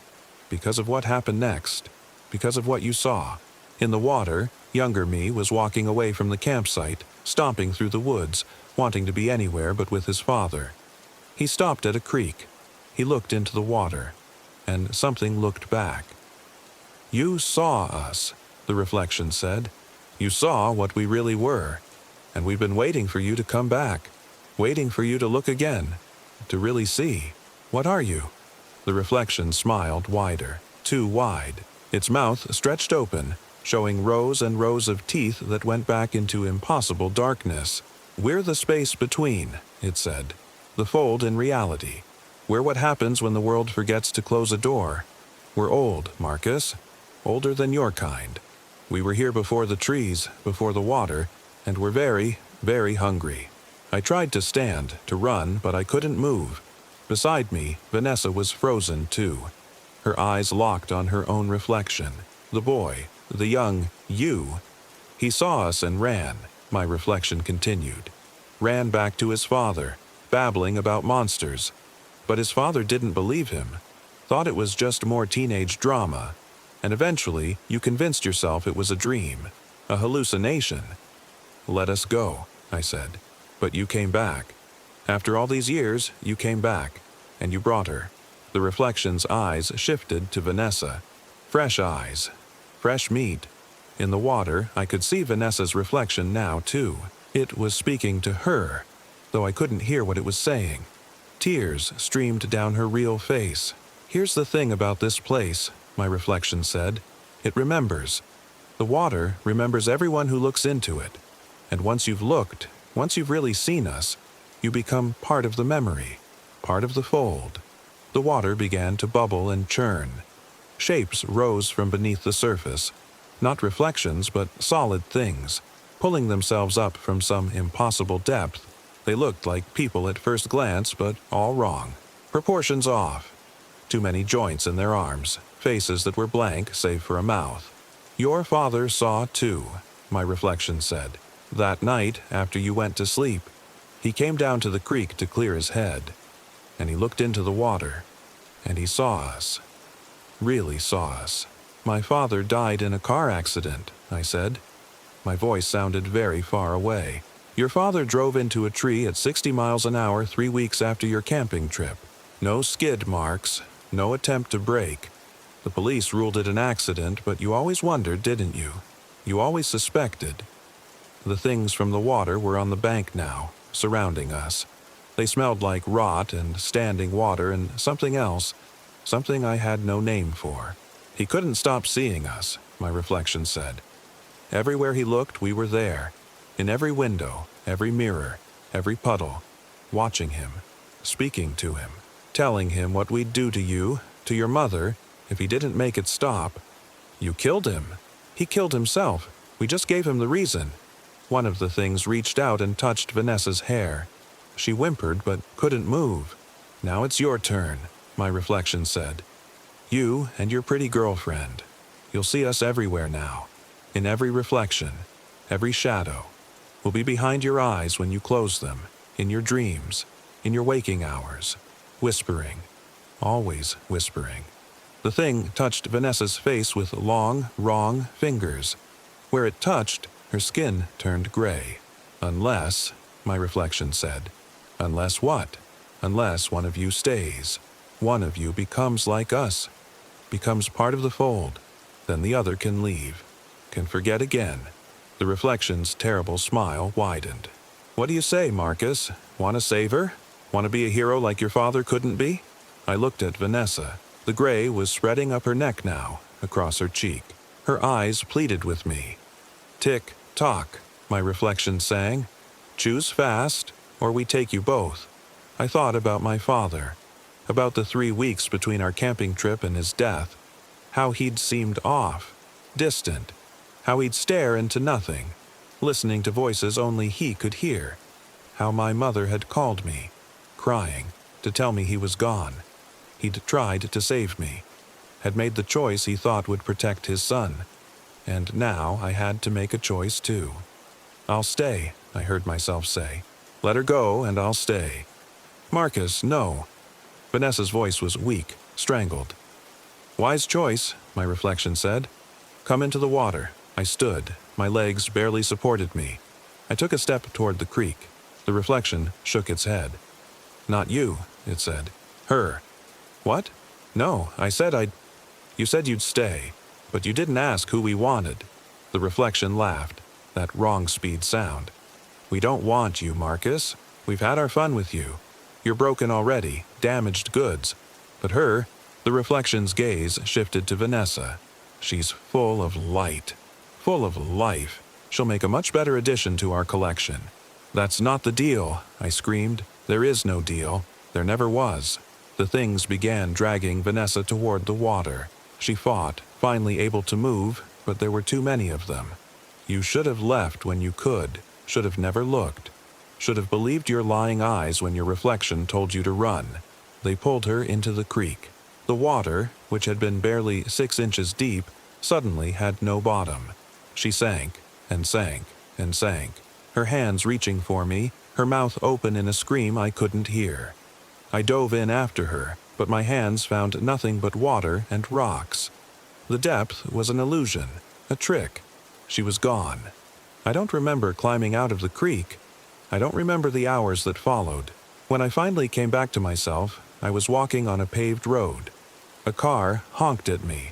because of what happened next, because of what you saw. In the water, younger me was walking away from the campsite, stomping through the woods, wanting to be anywhere but with his father. He stopped at a creek. He looked into the water, and something looked back. You saw us, the reflection said. You saw what we really were, and we've been waiting for you to come back, waiting for you to look again, to really see. What are you? The reflection smiled wider, too wide. Its mouth stretched open, showing rows and rows of teeth that went back into impossible darkness. We're the space between, it said. The fold in reality. We're what happens when the world forgets to close a door. We're old, Marcus. Older than your kind. We were here before the trees, before the water, and we're very, very hungry. I tried to stand, to run, but I couldn't move. Beside me, Vanessa was frozen too. Her eyes locked on her own reflection. The boy, the young you. He saw us and ran, my reflection continued. Ran back to his father, babbling about monsters. But his father didn't believe him. Thought it was just more teenage drama. And eventually, you convinced yourself it was a dream, a hallucination. Let us go, I said. But you came back. After all these years, you came back, and you brought her. The reflection's eyes shifted to Vanessa. Fresh eyes. Fresh meat. In the water, I could see Vanessa's reflection now, too. It was speaking to her, though I couldn't hear what it was saying. Tears streamed down her real face. Here's the thing about this place, my reflection said. It remembers. The water remembers everyone who looks into it. And once you've looked, once you've really seen us, you become part of the memory, part of the fold. The water began to bubble and churn. Shapes rose from beneath the surface, not reflections but solid things, pulling themselves up from some impossible depth. They looked like people at first glance, but all wrong. Proportions off. Too many joints in their arms, faces that were blank save for a mouth. Your father saw too, my reflection said. That night, after you went to sleep, he came down to the creek to clear his head, and he looked into the water, and he saw us. Really saw us. My father died in a car accident, I said. My voice sounded very far away. Your father drove into a tree at 60 miles an hour 3 weeks after your camping trip. No skid marks, no attempt to brake. The police ruled it an accident, but you always wondered, didn't you? You always suspected. The things from the water were on the bank now, surrounding us. They smelled like rot and standing water and something else, something I had no name for. He couldn't stop seeing us, my reflection said. Everywhere he looked, we were there. In every window, every mirror, every puddle, watching him, speaking to him, telling him what we'd do to you, to your mother, if he didn't make it stop. You killed him. He killed himself. We just gave him the reason. One of the things reached out and touched Vanessa's hair. She whimpered but couldn't move. Now it's your turn, my reflection said. You and your pretty girlfriend. You'll see us everywhere now. In every reflection, every shadow. We'll be behind your eyes when you close them, in your dreams, in your waking hours, whispering, always whispering. The thing touched Vanessa's face with long, wrong fingers. Where it touched, her skin turned gray. Unless, my reflection said. Unless what? Unless one of you stays. One of you becomes like us, becomes part of the fold. then the other can leave, can forget again. The reflection's terrible smile widened. What do you say, Marcus? Want to save her? Want to be a hero like your father couldn't be? I looked at Vanessa. The gray was spreading up her neck now, across her cheek. Her eyes pleaded with me. Tick, tock, my reflection sang. Choose fast, or we take you both. I thought about my father, about the 3 weeks between our camping trip and his death, how he'd seemed off, distant, how he'd stare into nothing, listening to voices only he could hear, how my mother had called me, crying, to tell me he was gone. He'd tried to save me, had made the choice he thought would protect his son, and now I had to make a choice too. I'll stay, I heard myself say. Let her go and I'll stay. Marcus, no. Vanessa's voice was weak, strangled. Wise choice, my reflection said. Come into the water. I stood. My legs barely supported me. I took a step toward the creek. The reflection shook its head. Not you, it said. Her. What? No, I said I'd... You said you'd stay, but you didn't ask who we wanted. The reflection laughed, that wrong-speed sound. We don't want you, Marcus. We've had our fun with you. You're broken already, damaged goods. But her, the reflection's gaze shifted to Vanessa. She's full of light, full of life. She'll make a much better addition to our collection. That's not the deal, I screamed. There is no deal. There never was. The things began dragging Vanessa toward the water. She fought, finally able to move, but there were too many of them. You should have left when you could, should have never looked, should have believed your lying eyes when your reflection told you to run. They pulled her into the creek. The water, which had been barely 6 inches deep, suddenly had no bottom. She sank, and sank, and sank, her hands reaching for me, her mouth open in a scream I couldn't hear. I dove in after her, but my hands found nothing but water and rocks. The depth was an illusion, a trick. She was gone. I don't remember climbing out of the creek. I don't remember the hours that followed. When I finally came back to myself, I was walking on a paved road. A car honked at me.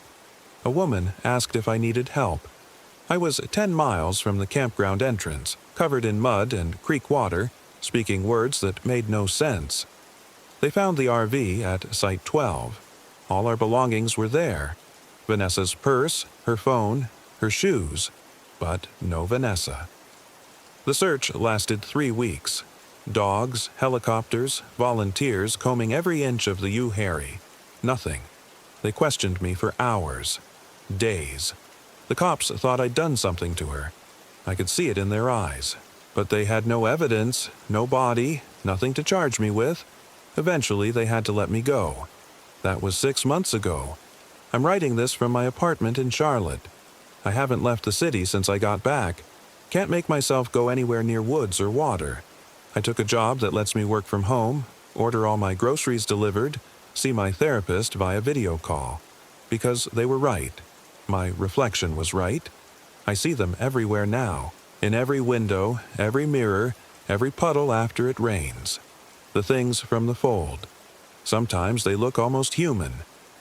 A woman asked if I needed help. I was 10 miles from the campground entrance, covered in mud and creek water, speaking words that made no sense. They found the RV at Site 12. All our belongings were there. Vanessa's purse, her phone, her shoes, but no Vanessa. The search lasted 3 weeks. Dogs, helicopters, volunteers combing every inch of the U-Harry. Nothing. They questioned me for hours. Days. The cops thought I'd done something to her. I could see it in their eyes. But they had no evidence, no body, nothing to charge me with. Eventually, they had to let me go. That was 6 months ago. I'm writing this from my apartment in Charlotte. I haven't left the city since I got back. Can't make myself go anywhere near woods or water. I took a job that lets me work from home, order all my groceries delivered, see my therapist via video call. Because they were right. My reflection was right. I see them everywhere now, in every window, every mirror, every puddle after it rains. The things from the fold. Sometimes they look almost human.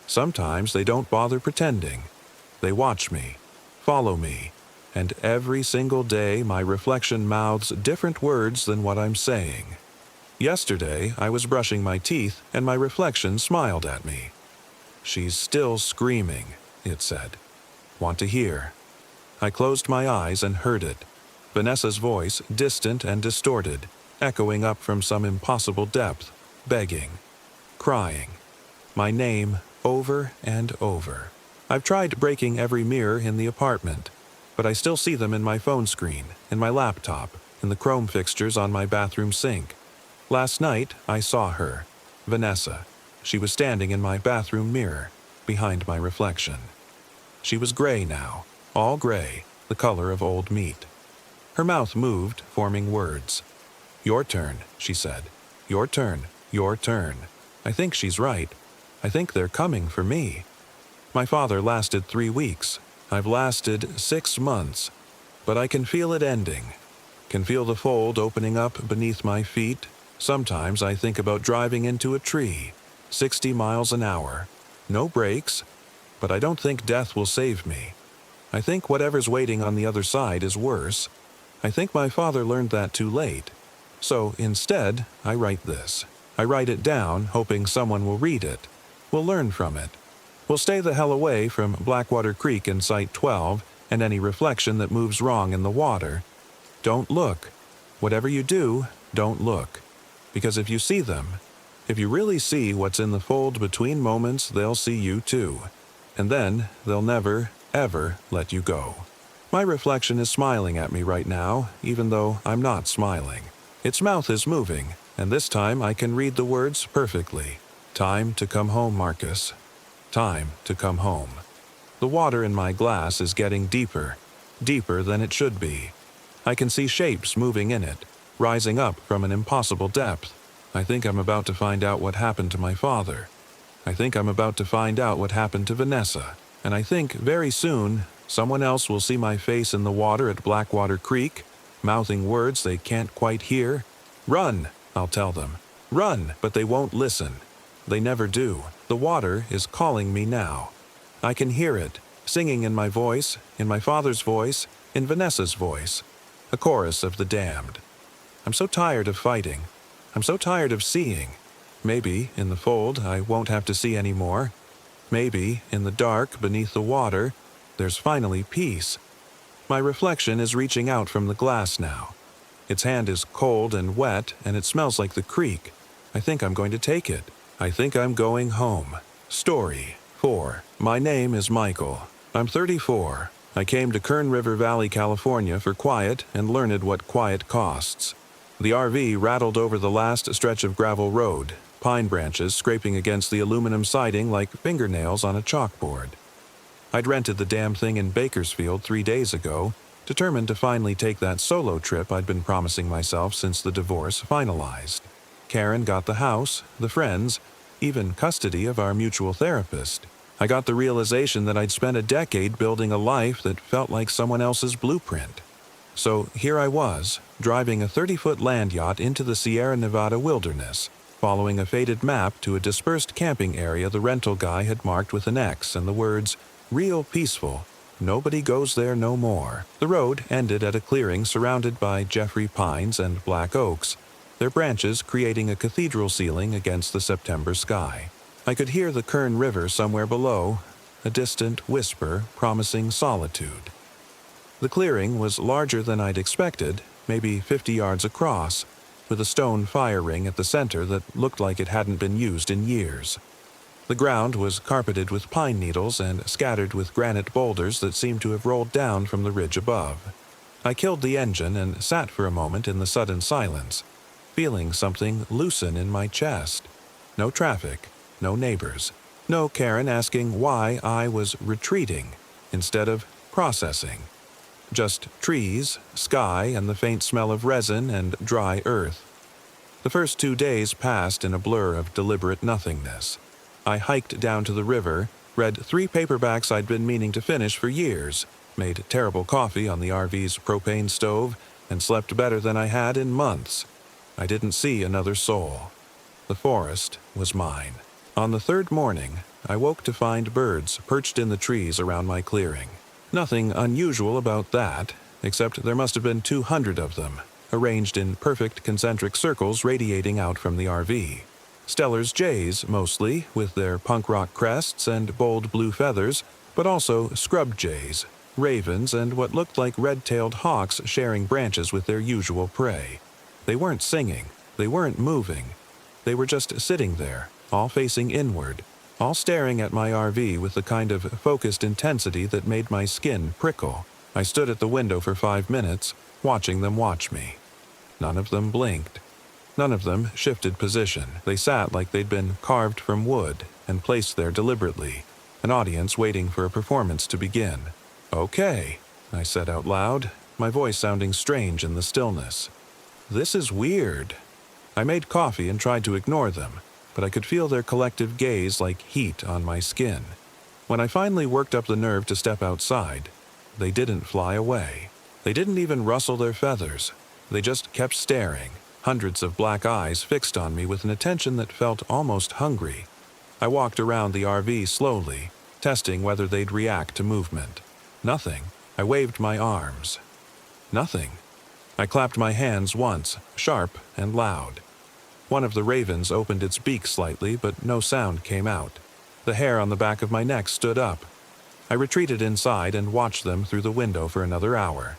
Sometimes they don't bother pretending. They watch me, follow me, and every single day my reflection mouths different words than what I'm saying. Yesterday, I was brushing my teeth and my reflection smiled at me. She's still screaming, it said. Want to hear? I closed my eyes and heard it. Vanessa's voice, distant and distorted, echoing up from some impossible depth, begging, crying. My name over and over. I've tried breaking every mirror in the apartment, but I still see them in my phone screen, in my laptop, in the chrome fixtures on my bathroom sink. Last night, I saw her, Vanessa. She was standing in my bathroom mirror, behind my reflection. She was gray now, all gray, the color of old meat. Her mouth moved, forming words. Your turn, she said. Your turn, your turn. I think she's right. I think they're coming for me. My father lasted 3 weeks. I've lasted 6 months. But I can feel it ending. Can feel the fold opening up beneath my feet. Sometimes I think about driving into a tree, 60 miles an hour. No brakes. but I don't think death will save me. I think whatever's waiting on the other side is worse. I think my father learned that too late. So instead, I write this. I write it down, hoping someone will read it. We'll learn from it. We'll stay the hell away from Blackwater Creek in Site 12 and any reflection that moves wrong in the water. Don't look. Whatever you do, don't look. Because if you see them, if you really see what's in the fold between moments, they'll see you too. And then they'll never, ever let you go. My reflection is smiling at me right now, even though I'm not smiling. Its mouth is moving, and this time I can read the words perfectly. Time to come home, Marcus. Time to come home. The water in my glass is getting deeper, deeper than it should be. I can see shapes moving in it, rising up from an impossible depth. I think I'm about to find out what happened to my father. I think I'm about to find out what happened to Vanessa. And I think very soon, someone else will see my face in the water at Blackwater Creek, mouthing words they can't quite hear. Run, I'll tell them. Run, but they won't listen. They never do. The water is calling me now. I can hear it, singing in my voice, in my father's voice, in Vanessa's voice. A chorus of the damned. I'm so tired of fighting. I'm so tired of seeing. Maybe, in the fold, I won't have to see anymore. Maybe, in the dark, beneath the water, there's finally peace. My reflection is reaching out from the glass now. Its hand is cold and wet, and it smells like the creek. I think I'm going to take it. I think I'm going home. Story 4. My name is Michael. I'm 34. I came to Kern River Valley, California for quiet and learned what quiet costs. The RV rattled over the last stretch of gravel road, pine branches scraping against the aluminum siding like fingernails on a chalkboard. I'd rented the damn thing in Bakersfield 3 days ago, determined to finally take that solo trip I'd been promising myself since the divorce finalized. Karen got the house, the friends, even custody of our mutual therapist. I got the realization that I'd spent a decade building a life that felt like someone else's blueprint. So here I was, driving a 30-foot land yacht into the Sierra Nevada wilderness, following a faded map to a dispersed camping area the rental guy had marked with an X and the words, "Real peaceful. Nobody goes there no more." The road ended at a clearing surrounded by Jeffrey pines and black oaks, their branches creating a cathedral ceiling against the September sky. I could hear the Kern River somewhere below, a distant whisper promising solitude. The clearing was larger than I'd expected, maybe 50 yards across, with a stone fire ring at the center that looked like it hadn't been used in years. The ground was carpeted with pine needles and scattered with granite boulders that seemed to have rolled down from the ridge above. I killed the engine and sat for a moment in the sudden silence, feeling something loosen in my chest. No traffic, no neighbors, no Karen asking why I was retreating instead of processing. Just trees, sky, and the faint smell of resin and dry earth. The first 2 days passed in a blur of deliberate nothingness. I hiked down to the river, read 3 paperbacks I'd been meaning to finish for years, made terrible coffee on the RV's propane stove, and slept better than I had in months. I didn't see another soul. The forest was mine. On the 3rd morning, I woke to find birds perched in the trees around my clearing. Nothing unusual about that, except there must have been 200 of them, arranged in perfect concentric circles radiating out from the RV. Steller's jays, mostly, with their punk rock crests and bold blue feathers, but also scrub jays, ravens, and what looked like red-tailed hawks sharing branches with their usual prey. They weren't singing, they weren't moving. They were just sitting there, all facing inward, all staring at my RV with the kind of focused intensity that made my skin prickle. I stood at the window for 5 minutes, watching them watch me. None of them blinked. None of them shifted position. They sat like they'd been carved from wood and placed there deliberately, an audience waiting for a performance to begin. "Okay," I said out loud, my voice sounding strange in the stillness. "This is weird." I made coffee and tried to ignore them, but I could feel their collective gaze like heat on my skin. When I finally worked up the nerve to step outside, they didn't fly away. They didn't even rustle their feathers. They just kept staring, hundreds of black eyes fixed on me with an attention that felt almost hungry. I walked around the RV slowly, testing whether they'd react to movement. Nothing. I waved my arms. Nothing. I clapped my hands once, sharp and loud. One of the ravens opened its beak slightly, but no sound came out. The hair on the back of my neck stood up. I retreated inside and watched them through the window for another hour.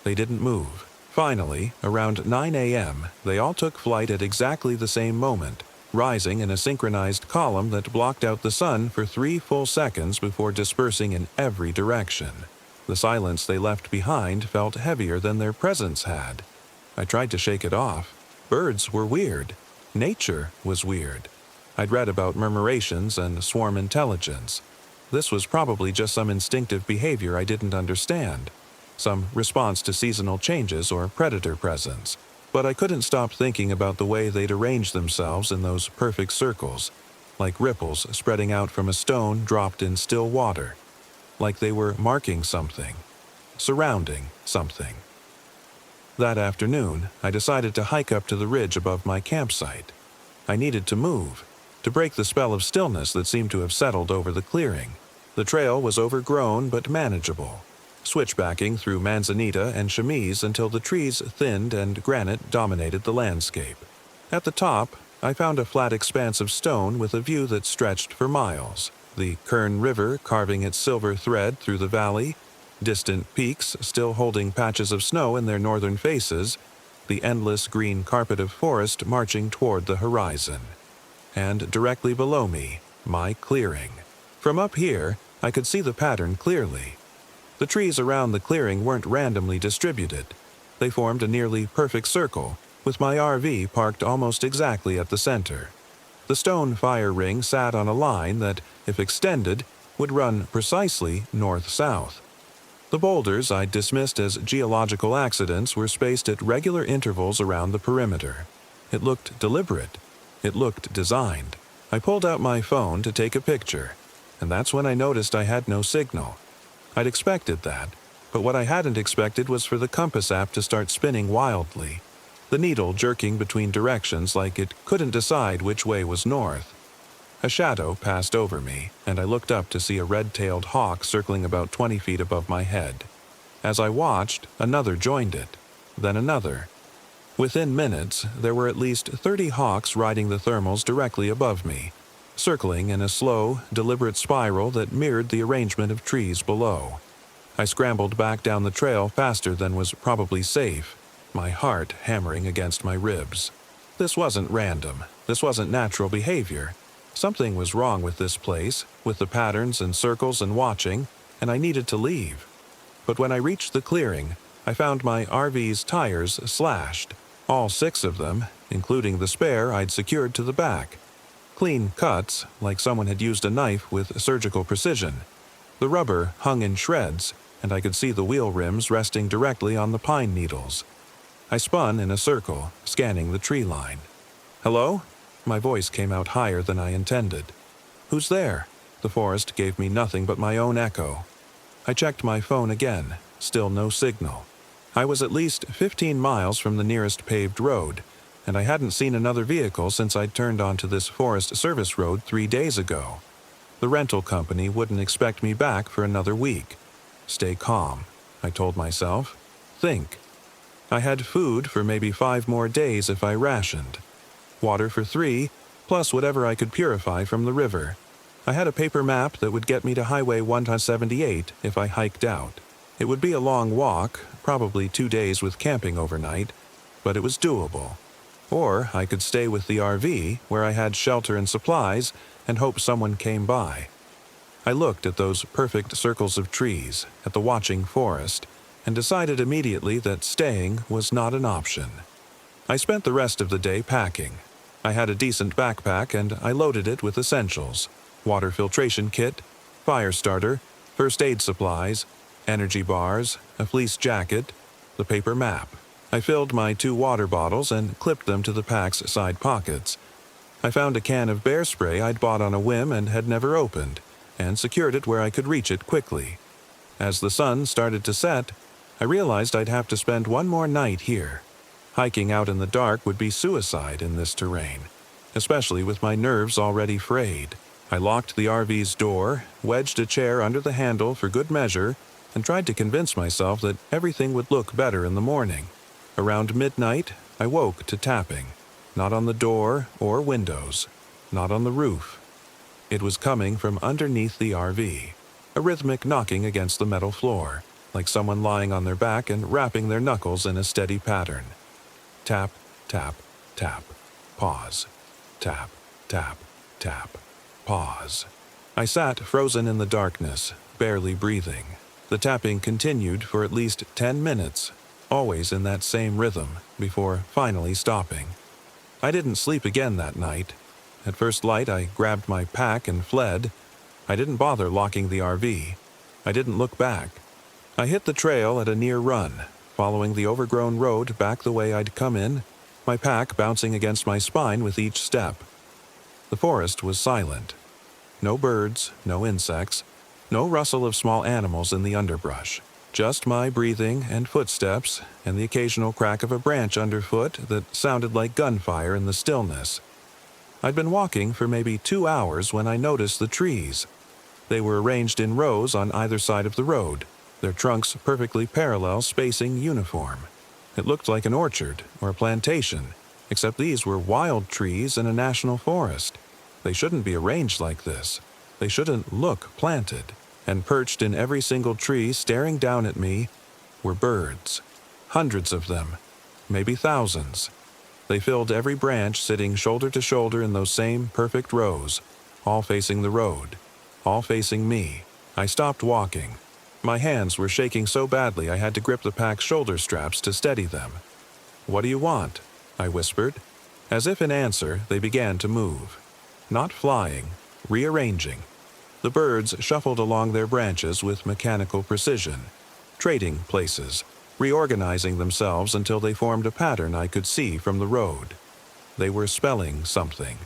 They didn't move. Finally, around 9 a.m., they all took flight at exactly the same moment, rising in a synchronized column that blocked out the sun for 3 full seconds before dispersing in every direction. The silence they left behind felt heavier than their presence had. I tried to shake it off. Birds were weird. Nature was weird. I'd read about murmurations and swarm intelligence. This was probably just some instinctive behavior I didn't understand, some response to seasonal changes or predator presence. But I couldn't stop thinking about the way they'd arranged themselves in those perfect circles, like ripples spreading out from a stone dropped in still water, like they were marking something, surrounding something. That afternoon, I decided to hike up to the ridge above my campsite. I needed to move, to break the spell of stillness that seemed to have settled over the clearing. The trail was overgrown but manageable, switchbacking through manzanita and chamise until the trees thinned and granite dominated the landscape. At the top, I found a flat expanse of stone with a view that stretched for miles, the Kern River carving its silver thread through the valley, distant peaks still holding patches of snow in their northern faces, the endless green carpet of forest marching toward the horizon. And directly below me, my clearing. From up here, I could see the pattern clearly. The trees around the clearing weren't randomly distributed. They formed a nearly perfect circle, with my RV parked almost exactly at the center. The stone fire ring sat on a line that, if extended, would run precisely north-south. The boulders I'd dismissed as geological accidents were spaced at regular intervals around the perimeter. It looked deliberate. It looked designed. I pulled out my phone to take a picture, and that's when I noticed I had no signal. I'd expected that, but what I hadn't expected was for the compass app to start spinning wildly, the needle jerking between directions like it couldn't decide which way was north. A shadow passed over me, and I looked up to see a red-tailed hawk circling about 20 feet above my head. As I watched, another joined it, then another. Within minutes, there were at least 30 hawks riding the thermals directly above me, circling in a slow, deliberate spiral that mirrored the arrangement of trees below. I scrambled back down the trail faster than was probably safe, my heart hammering against my ribs. This wasn't random. This wasn't natural behavior. Something was wrong with this place, with the patterns and circles and watching, and I needed to leave. But when I reached the clearing, I found my RV's tires slashed, all 6 of them, including the spare I'd secured to the back. Clean cuts, like someone had used a knife with surgical precision. The rubber hung in shreds, and I could see the wheel rims resting directly on the pine needles. I spun in a circle, scanning the tree line. "Hello?" My voice came out higher than I intended. "Who's there?" The forest gave me nothing but my own echo. I checked my phone again, still no signal. I was at least 15 miles from the nearest paved road, and I hadn't seen another vehicle since I'd turned onto this Forest Service road 3 days ago. The rental company wouldn't expect me back for another week. Stay calm, I told myself. Think. I had food for maybe 5 more days if I rationed. Water for 3, plus whatever I could purify from the river. I had a paper map that would get me to Highway 178 if I hiked out. It would be a long walk, probably 2 days with camping overnight, but it was doable. Or I could stay with the RV, where I had shelter and supplies, and hope someone came by. I looked at those perfect circles of trees, at the watching forest, and decided immediately that staying was not an option. I spent the rest of the day packing. I had a decent backpack and I loaded it with essentials: water filtration kit, fire starter, first aid supplies, energy bars, a fleece jacket, the paper map. I filled my 2 water bottles and clipped them to the pack's side pockets. I found a can of bear spray I'd bought on a whim and had never opened, and secured it where I could reach it quickly. As the sun started to set, I realized I'd have to spend 1 more night here. Hiking out in the dark would be suicide in this terrain, especially with my nerves already frayed. I locked the RV's door, wedged a chair under the handle for good measure, and tried to convince myself that everything would look better in the morning. Around midnight, I woke to tapping. Not on the door or windows. Not on the roof. It was coming from underneath the RV. A rhythmic knocking against the metal floor, like someone lying on their back and rapping their knuckles in a steady pattern. Tap, tap, tap. Pause. Tap, tap, tap. Pause. I sat frozen in the darkness, barely breathing. The tapping continued for at least 10 minutes, always in that same rhythm, before finally stopping. I didn't sleep again that night. At first light, I grabbed my pack and fled. I didn't bother locking the RV. I didn't look back. I hit the trail at a near run, following the overgrown road back the way I'd come in, my pack bouncing against my spine with each step. The forest was silent. No birds, no insects, no rustle of small animals in the underbrush. Just my breathing and footsteps and the occasional crack of a branch underfoot that sounded like gunfire in the stillness. I'd been walking for maybe 2 hours when I noticed the trees. They were arranged in rows on either side of the road, their trunks perfectly parallel, spacing uniform. It looked like an orchard or a plantation, except these were wild trees in a national forest. They shouldn't be arranged like this. They shouldn't look planted. And perched in every single tree, staring down at me, were birds. Hundreds of them, maybe thousands. They filled every branch, sitting shoulder to shoulder in those same perfect rows, all facing the road, all facing me. I stopped walking. My hands were shaking so badly I had to grip the pack's shoulder straps to steady them. "What do you want?" I whispered. As if in answer, they began to move. Not flying, rearranging. The birds shuffled along their branches with mechanical precision, trading places, reorganizing themselves until they formed a pattern I could see from the road. They were spelling something.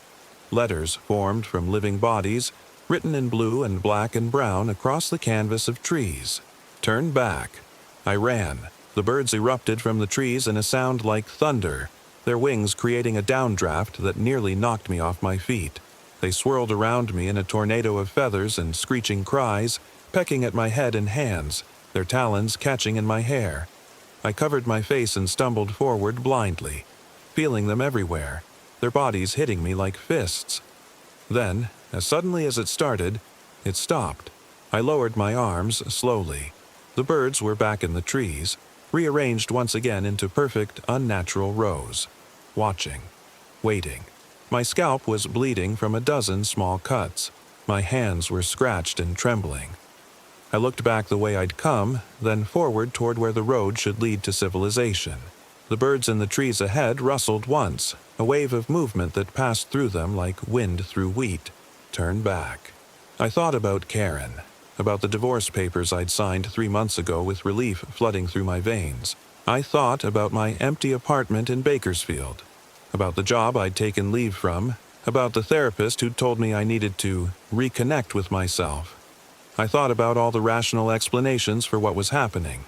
Letters formed from living bodies, written in blue and black and brown across the canvas of trees. Turn back. I ran. The birds erupted from the trees in a sound like thunder, their wings creating a downdraft that nearly knocked me off my feet. They swirled around me in a tornado of feathers and screeching cries, pecking at my head and hands, their talons catching in my hair. I covered my face and stumbled forward blindly, feeling them everywhere, their bodies hitting me like fists. Then, as suddenly as it started, it stopped. I lowered my arms slowly. The birds were back in the trees, rearranged once again into perfect, unnatural rows. Watching. Waiting. My scalp was bleeding from a dozen small cuts. My hands were scratched and trembling. I looked back the way I'd come, then forward toward where the road should lead to civilization. The birds in the trees ahead rustled once, a wave of movement that passed through them like wind through wheat. Turn back. I thought about Karen, about the divorce papers I'd signed 3 months ago with relief flooding through my veins. I thought about my empty apartment in Bakersfield, about the job I'd taken leave from, about the therapist who'd told me I needed to reconnect with myself. I thought about all the rational explanations for what was happening.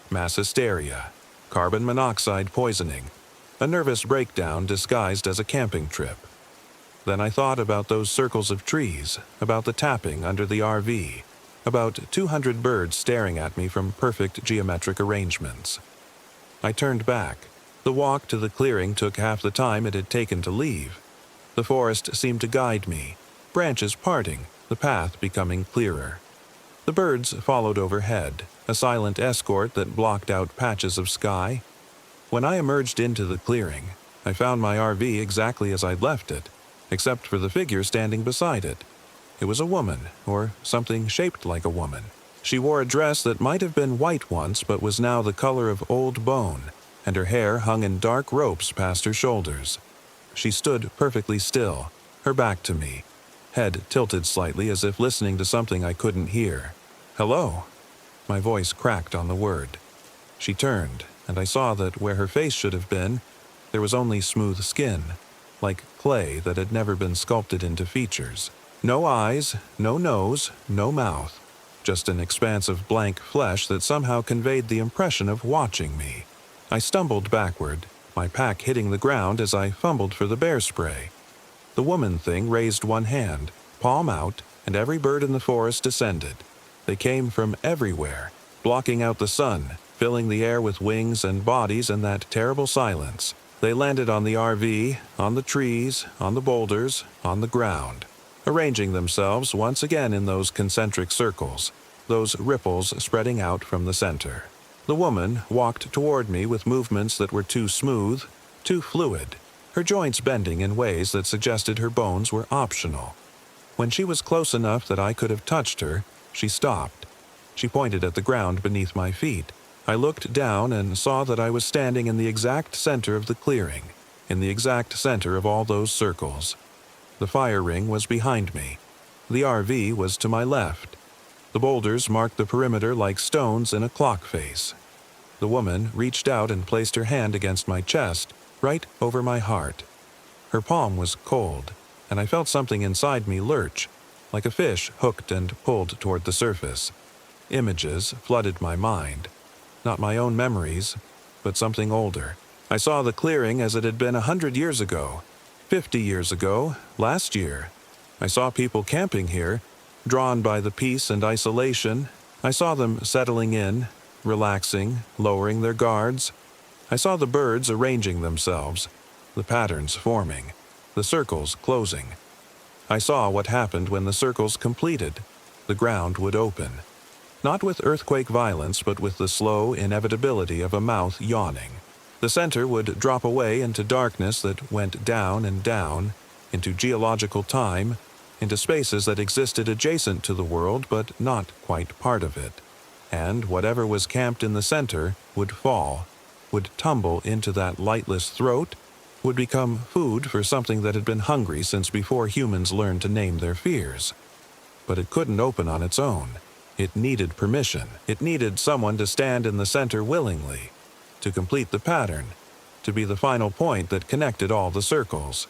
Mass hysteria, carbon monoxide poisoning, a nervous breakdown disguised as a camping trip. Then I thought about those circles of trees, about the tapping under the RV, about 200 birds staring at me from perfect geometric arrangements. I turned back. The walk to the clearing took half the time it had taken to leave. The forest seemed to guide me, branches parting, the path becoming clearer. The birds followed overhead, a silent escort that blocked out patches of sky. When I emerged into the clearing, I found my RV exactly as I'd left it, except for the figure standing beside it. It was a woman, or something shaped like a woman. She wore a dress that might have been white once but was now the color of old bone, and her hair hung in dark ropes past her shoulders. She stood perfectly still, her back to me, head tilted slightly as if listening to something I couldn't hear. "Hello." My voice cracked on the word. She turned, and I saw that where her face should have been, there was only smooth skin, like clay that had never been sculpted into features. No eyes, no nose, no mouth, just an expanse of blank flesh that somehow conveyed the impression of watching me. I stumbled backward, my pack hitting the ground as I fumbled for the bear spray. The woman thing raised one hand, palm out, and every bird in the forest descended. They came from everywhere, blocking out the sun, filling the air with wings and bodies in that terrible silence. They landed on the RV, on the trees, on the boulders, on the ground, arranging themselves once again in those concentric circles, those ripples spreading out from the center. The woman walked toward me with movements that were too smooth, too fluid, her joints bending in ways that suggested her bones were optional. When she was close enough that I could have touched her, she stopped. She pointed at the ground beneath my feet. I looked down and saw that I was standing in the exact center of the clearing, in the exact center of all those circles. The fire ring was behind me. The RV was to my left. The boulders marked the perimeter like stones in a clock face. The woman reached out and placed her hand against my chest, right over my heart. Her palm was cold, and I felt something inside me lurch, like a fish hooked and pulled toward the surface. Images flooded my mind. Not my own memories, but something older. I saw the clearing as it had been 100 years ago, 50 years ago, last year. I saw people camping here, drawn by the peace and isolation. I saw them settling in, relaxing, lowering their guards. I saw the birds arranging themselves, the patterns forming, the circles closing. I saw what happened when the circles completed. The ground would open. Not with earthquake violence, but with the slow inevitability of a mouth yawning. The center would drop away into darkness that went down and down, into geological time, into spaces that existed adjacent to the world but not quite part of it. And whatever was camped in the center would fall, would tumble into that lightless throat, would become food for something that had been hungry since before humans learned to name their fears. But it couldn't open on its own. It needed permission. It needed someone to stand in the center willingly, to complete the pattern, to be the final point that connected all the circles.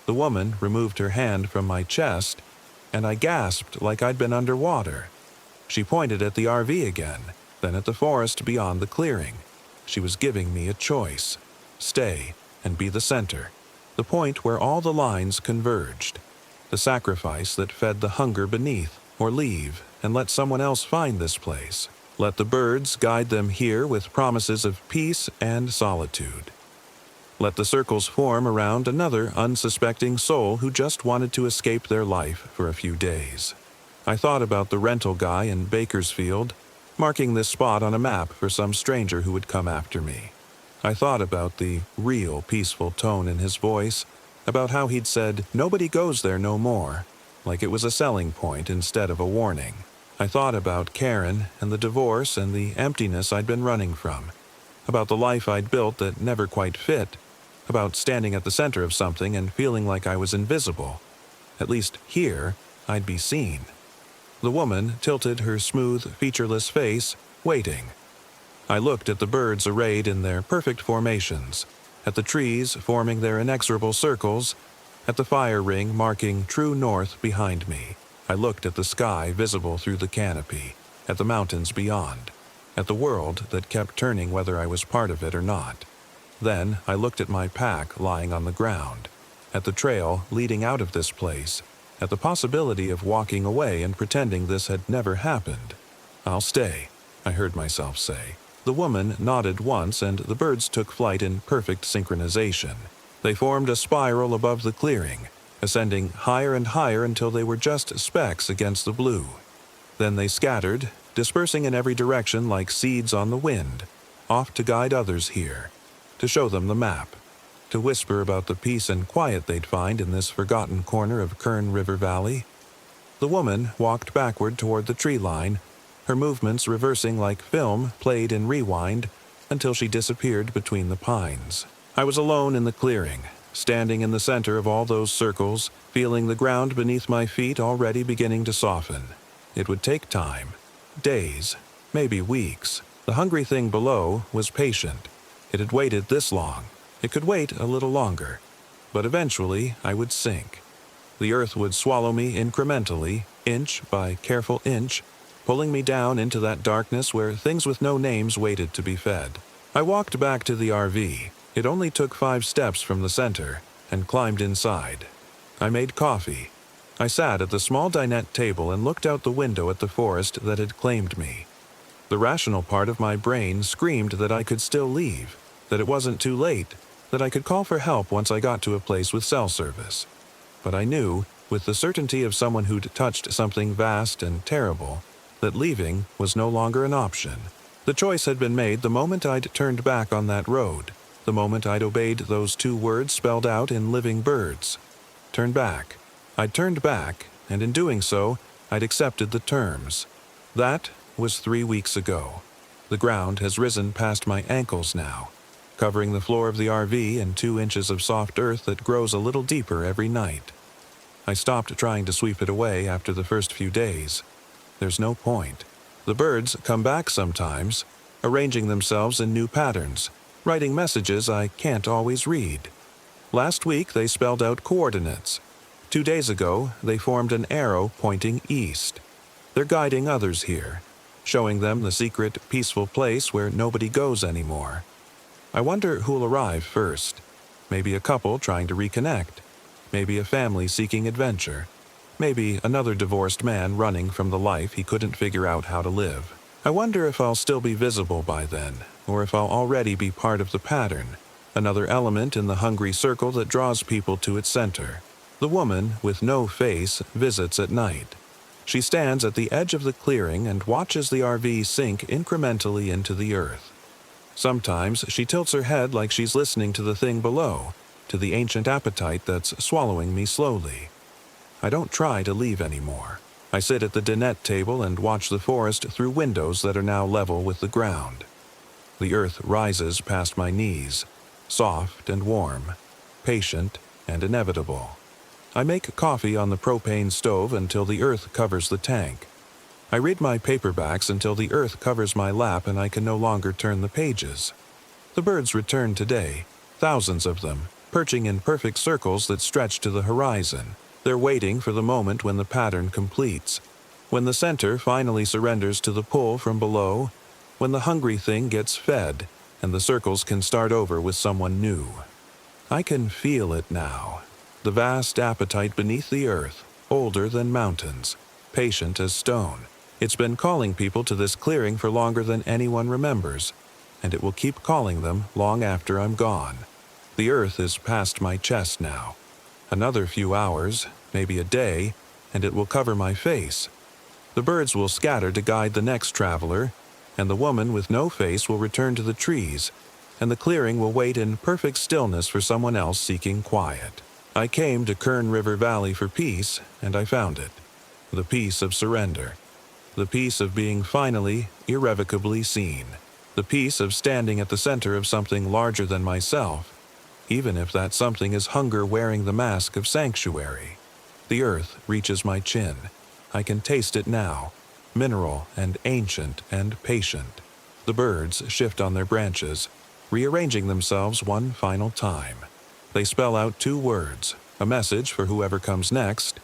The woman removed her hand from my chest, and I gasped like I'd been underwater. She pointed at the RV again, then at the forest beyond the clearing. She was giving me a choice. Stay and be the center, the point where all the lines converged, the sacrifice that fed the hunger beneath, or leave and let someone else find this place. Let the birds guide them here with promises of peace and solitude. Let the circles form around another unsuspecting soul who just wanted to escape their life for a few days. I thought about the rental guy in Bakersfield, marking this spot on a map for some stranger who would come after me. I thought about the real peaceful tone in his voice, about how he'd said, "Nobody goes there no more," like it was a selling point instead of a warning. I thought about Karen and the divorce and the emptiness I'd been running from, about the life I'd built that never quite fit, about standing at the center of something and feeling like I was invisible. At least here, I'd be seen. The woman tilted her smooth, featureless face, waiting. I looked at the birds arrayed in their perfect formations, at the trees forming their inexorable circles, at the fire ring marking true north behind me. I looked at the sky visible through the canopy, at the mountains beyond, at the world that kept turning whether I was part of it or not. Then I looked at my pack lying on the ground, at the trail leading out of this place, at the possibility of walking away and pretending this had never happened. "I'll stay," I heard myself say. The woman nodded once and the birds took flight in perfect synchronization. They formed a spiral above the clearing, ascending higher and higher until they were just specks against the blue. Then they scattered, dispersing in every direction like seeds on the wind, off to guide others here, to show them the map, to whisper about the peace and quiet they'd find in this forgotten corner of Kern River Valley. The woman walked backward toward the tree line, her movements reversing like film played in rewind until she disappeared between the pines. I was alone in the clearing, standing in the center of all those circles, feeling the ground beneath my feet already beginning to soften. It would take time, days, maybe weeks. The hungry thing below was patient. It had waited this long. It could wait a little longer. But eventually I would sink. The earth would swallow me incrementally, inch by careful inch, pulling me down into that darkness where things with no names waited to be fed. I walked back to the RV. It only took 5 steps from the center, and climbed inside. I made coffee. I sat at the small dinette table and looked out the window at the forest that had claimed me. The rational part of my brain screamed that I could still leave, that it wasn't too late, that I could call for help once I got to a place with cell service. But I knew, with the certainty of someone who'd touched something vast and terrible, that leaving was no longer an option. The choice had been made the moment I'd turned back on that road, the moment I'd obeyed those 2 words spelled out in living birds. Turn back. I'd turned back, and in doing so, I'd accepted the terms. That was 3 weeks ago. The ground has risen past my ankles now, covering the floor of the RV in 2 inches of soft earth that grows a little deeper every night. I stopped trying to sweep it away after the first few days. There's no point. The birds come back sometimes, arranging themselves in new patterns, writing messages I can't always read. Last week they spelled out coordinates. 2 days ago they formed an arrow pointing east. They're guiding others here, showing them the secret, peaceful place where nobody goes anymore. I wonder who'll arrive first. Maybe a couple trying to reconnect. Maybe a family seeking adventure. Maybe another divorced man running from the life he couldn't figure out how to live. I wonder if I'll still be visible by then, or if I'll already be part of the pattern, another element in the hungry circle that draws people to its center. The woman with no face visits at night. She stands at the edge of the clearing and watches the RV sink incrementally into the earth. Sometimes she tilts her head like she's listening to the thing below, to the ancient appetite that's swallowing me slowly. I don't try to leave anymore. I sit at the dinette table and watch the forest through windows that are now level with the ground. The earth rises past my knees, soft and warm, patient and inevitable. I make coffee on the propane stove until the earth covers the tank. I read my paperbacks until the earth covers my lap and I can no longer turn the pages. The birds return today, thousands of them, perching in perfect circles that stretch to the horizon. They're waiting for the moment when the pattern completes, when the center finally surrenders to the pull from below, when the hungry thing gets fed, and the circles can start over with someone new. I can feel it now. The vast appetite beneath the earth, older than mountains, patient as stone. It's been calling people to this clearing for longer than anyone remembers, and it will keep calling them long after I'm gone. The earth is past my chest now. Another few hours, maybe a day, and it will cover my face. The birds will scatter to guide the next traveler, and the woman with no face will return to the trees, and the clearing will wait in perfect stillness for someone else seeking quiet. I came to Kern River Valley for peace, and I found it. The peace of surrender. The peace of being finally, irrevocably seen. The peace of standing at the center of something larger than myself, even if that something is hunger wearing the mask of sanctuary. The earth reaches my chin. I can taste it now, mineral and ancient and patient. The birds shift on their branches, rearranging themselves one final time. They spell out 2 words, a message for whoever comes next,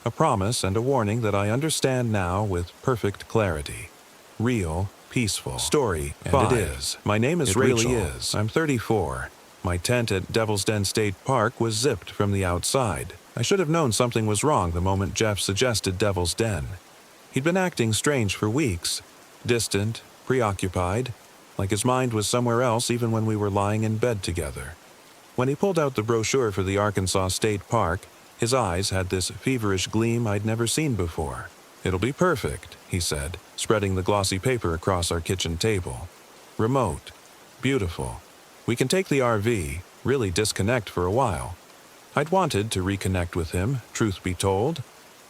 a promise and a warning that I understand now with perfect clarity. Real, peaceful story, and 5. It is. My name is Rachel. It really is. I'm 34. My tent at Devil's Den State Park was zipped from the outside. I should have known something was wrong the moment Jeff suggested Devil's Den. He'd been acting strange for weeks, distant, preoccupied, like his mind was somewhere else even when we were lying in bed together. When he pulled out the brochure for the Arkansas State Park, his eyes had this feverish gleam I'd never seen before. "It'll be perfect," he said, spreading the glossy paper across our kitchen table. "Remote. Beautiful. We can take the RV, really disconnect for a while." I'd wanted to reconnect with him, truth be told.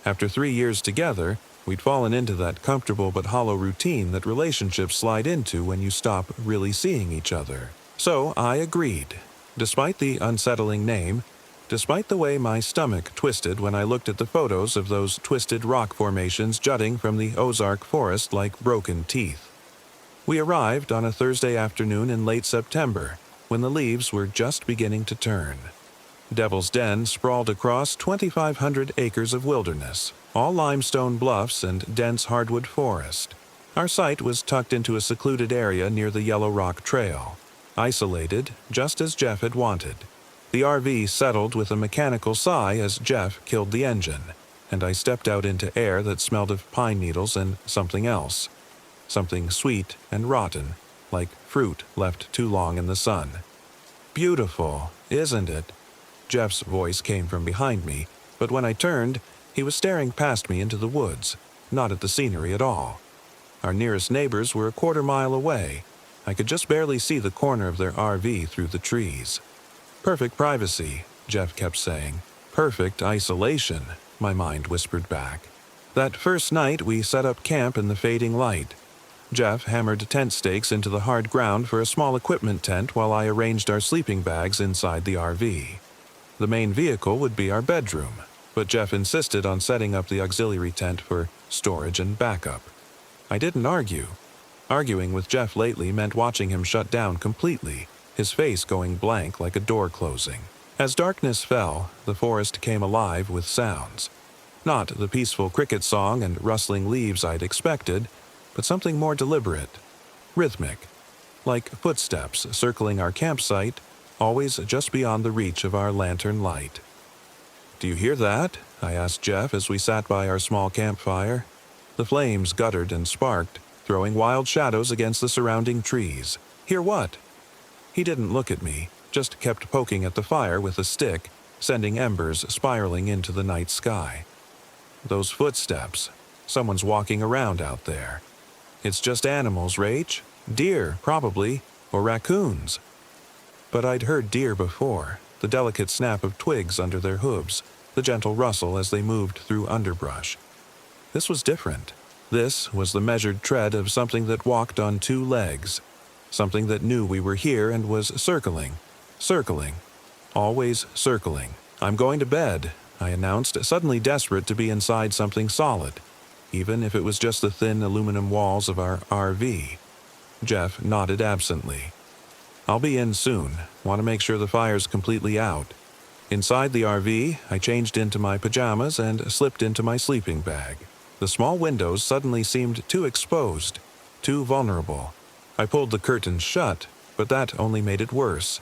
After 3 years together, we'd fallen into that comfortable but hollow routine that relationships slide into when you stop really seeing each other. So I agreed. Despite the unsettling name, despite the way my stomach twisted when I looked at the photos of those twisted rock formations jutting from the Ozark forest like broken teeth. We arrived on a Thursday afternoon in late September, when the leaves were just beginning to turn. Devil's Den sprawled across 2,500 acres of wilderness, all limestone bluffs and dense hardwood forest. Our site was tucked into a secluded area near the Yellow Rock Trail, isolated just as Jeff had wanted. The RV settled with a mechanical sigh as Jeff killed the engine. and I stepped out into air that smelled of pine needles and something else. Something sweet and rotten, like fruit left too long in the sun. "Beautiful, isn't it?" Jeff's voice came from behind me, but when I turned, he was staring past me into the woods, not at the scenery at all. Our nearest neighbors were a quarter-mile away. I could just barely see the corner of their RV through the trees. "Perfect privacy," Jeff kept saying. "Perfect isolation," my mind whispered back. That first night, we set up camp in the fading light. Jeff hammered tent stakes into the hard ground for a small equipment tent while I arranged our sleeping bags inside the RV. The main vehicle would be our bedroom, but Jeff insisted on setting up the auxiliary tent for storage and backup. I didn't argue. Arguing with Jeff lately meant watching him shut down completely, his face going blank like a door closing. As darkness fell, the forest came alive with sounds. Not the peaceful cricket song and rustling leaves I'd expected, but something more deliberate, rhythmic, like footsteps circling our campsite, always just beyond the reach of our lantern light. "Do you hear that?" I asked Jeff as we sat by our small campfire. The flames guttered and sparked, throwing wild shadows against the surrounding trees. "Hear what?" He didn't look at me, just kept poking at the fire with a stick, sending embers spiraling into the night sky. "Those footsteps. Someone's walking around out there." "It's just animals, Rach. Deer, probably, or raccoons." But I'd heard deer before, the delicate snap of twigs under their hooves, the gentle rustle as they moved through underbrush. This was different. This was the measured tread of something that walked on two legs, something that knew we were here and was circling, always circling. "I'm going to bed," I announced, suddenly desperate to be inside something solid, even if it was just the thin aluminum walls of our RV. Jeff nodded absently. "I'll be in soon. Want to make sure the fire's completely out." Inside the RV, I changed into my pajamas and slipped into my sleeping bag. The small windows suddenly seemed too exposed, too vulnerable. I pulled the curtains shut, but that only made it worse.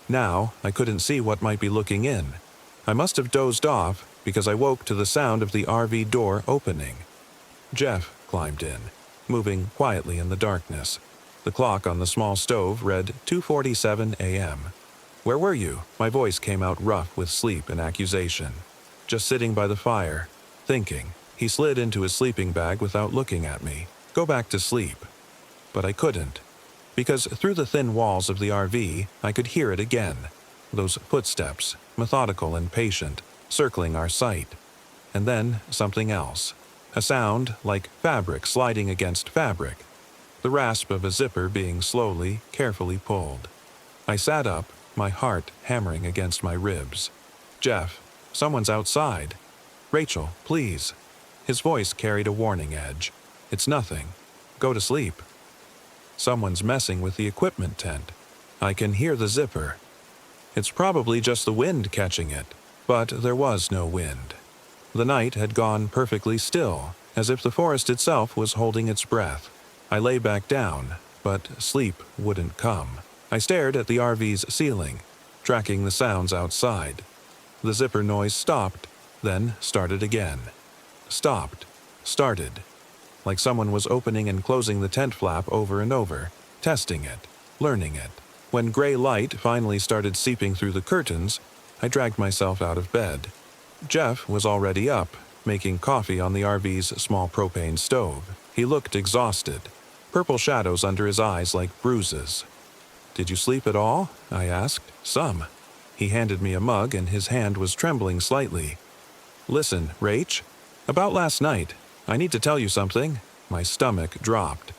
Now, I couldn't see what might be looking in. I must have dozed off because I woke to the sound of the RV door opening. Jeff climbed in, moving quietly in the darkness. The clock on the small stove read 2:47 a.m. "Where were you?" My voice came out rough with sleep and accusation. "Just sitting by the fire, thinking." He slid into his sleeping bag without looking at me. "Go back to sleep." But I couldn't, because through the thin walls of the RV, I could hear it again. Those footsteps, methodical and patient, circling our sight. And then something else. A sound like fabric sliding against fabric. The rasp of a zipper being slowly, carefully pulled. I sat up, my heart hammering against my ribs. "Jeff, someone's outside. Rachel, please." His voice carried a warning edge. "It's nothing. Go to sleep." Someone's messing with the equipment tent. I can hear the zipper. It's probably just the wind catching it, but there was no wind. The night had gone perfectly still, as if the forest itself was holding its breath. I lay back down, but sleep wouldn't come. I stared at the RV's ceiling, tracking the sounds outside. The zipper noise stopped, then started again. Stopped, started. Like someone was opening and closing the tent flap over and over, testing it, learning it. When gray light finally started seeping through the curtains, I dragged myself out of bed. Jeff was already up, making coffee on the RV's small propane stove. He looked exhausted, purple shadows under his eyes like bruises. "Did you sleep at all?" I asked. "Some." He handed me a mug and his hand was trembling slightly. "Listen, Rach, about last night, I need to tell you something." My stomach dropped.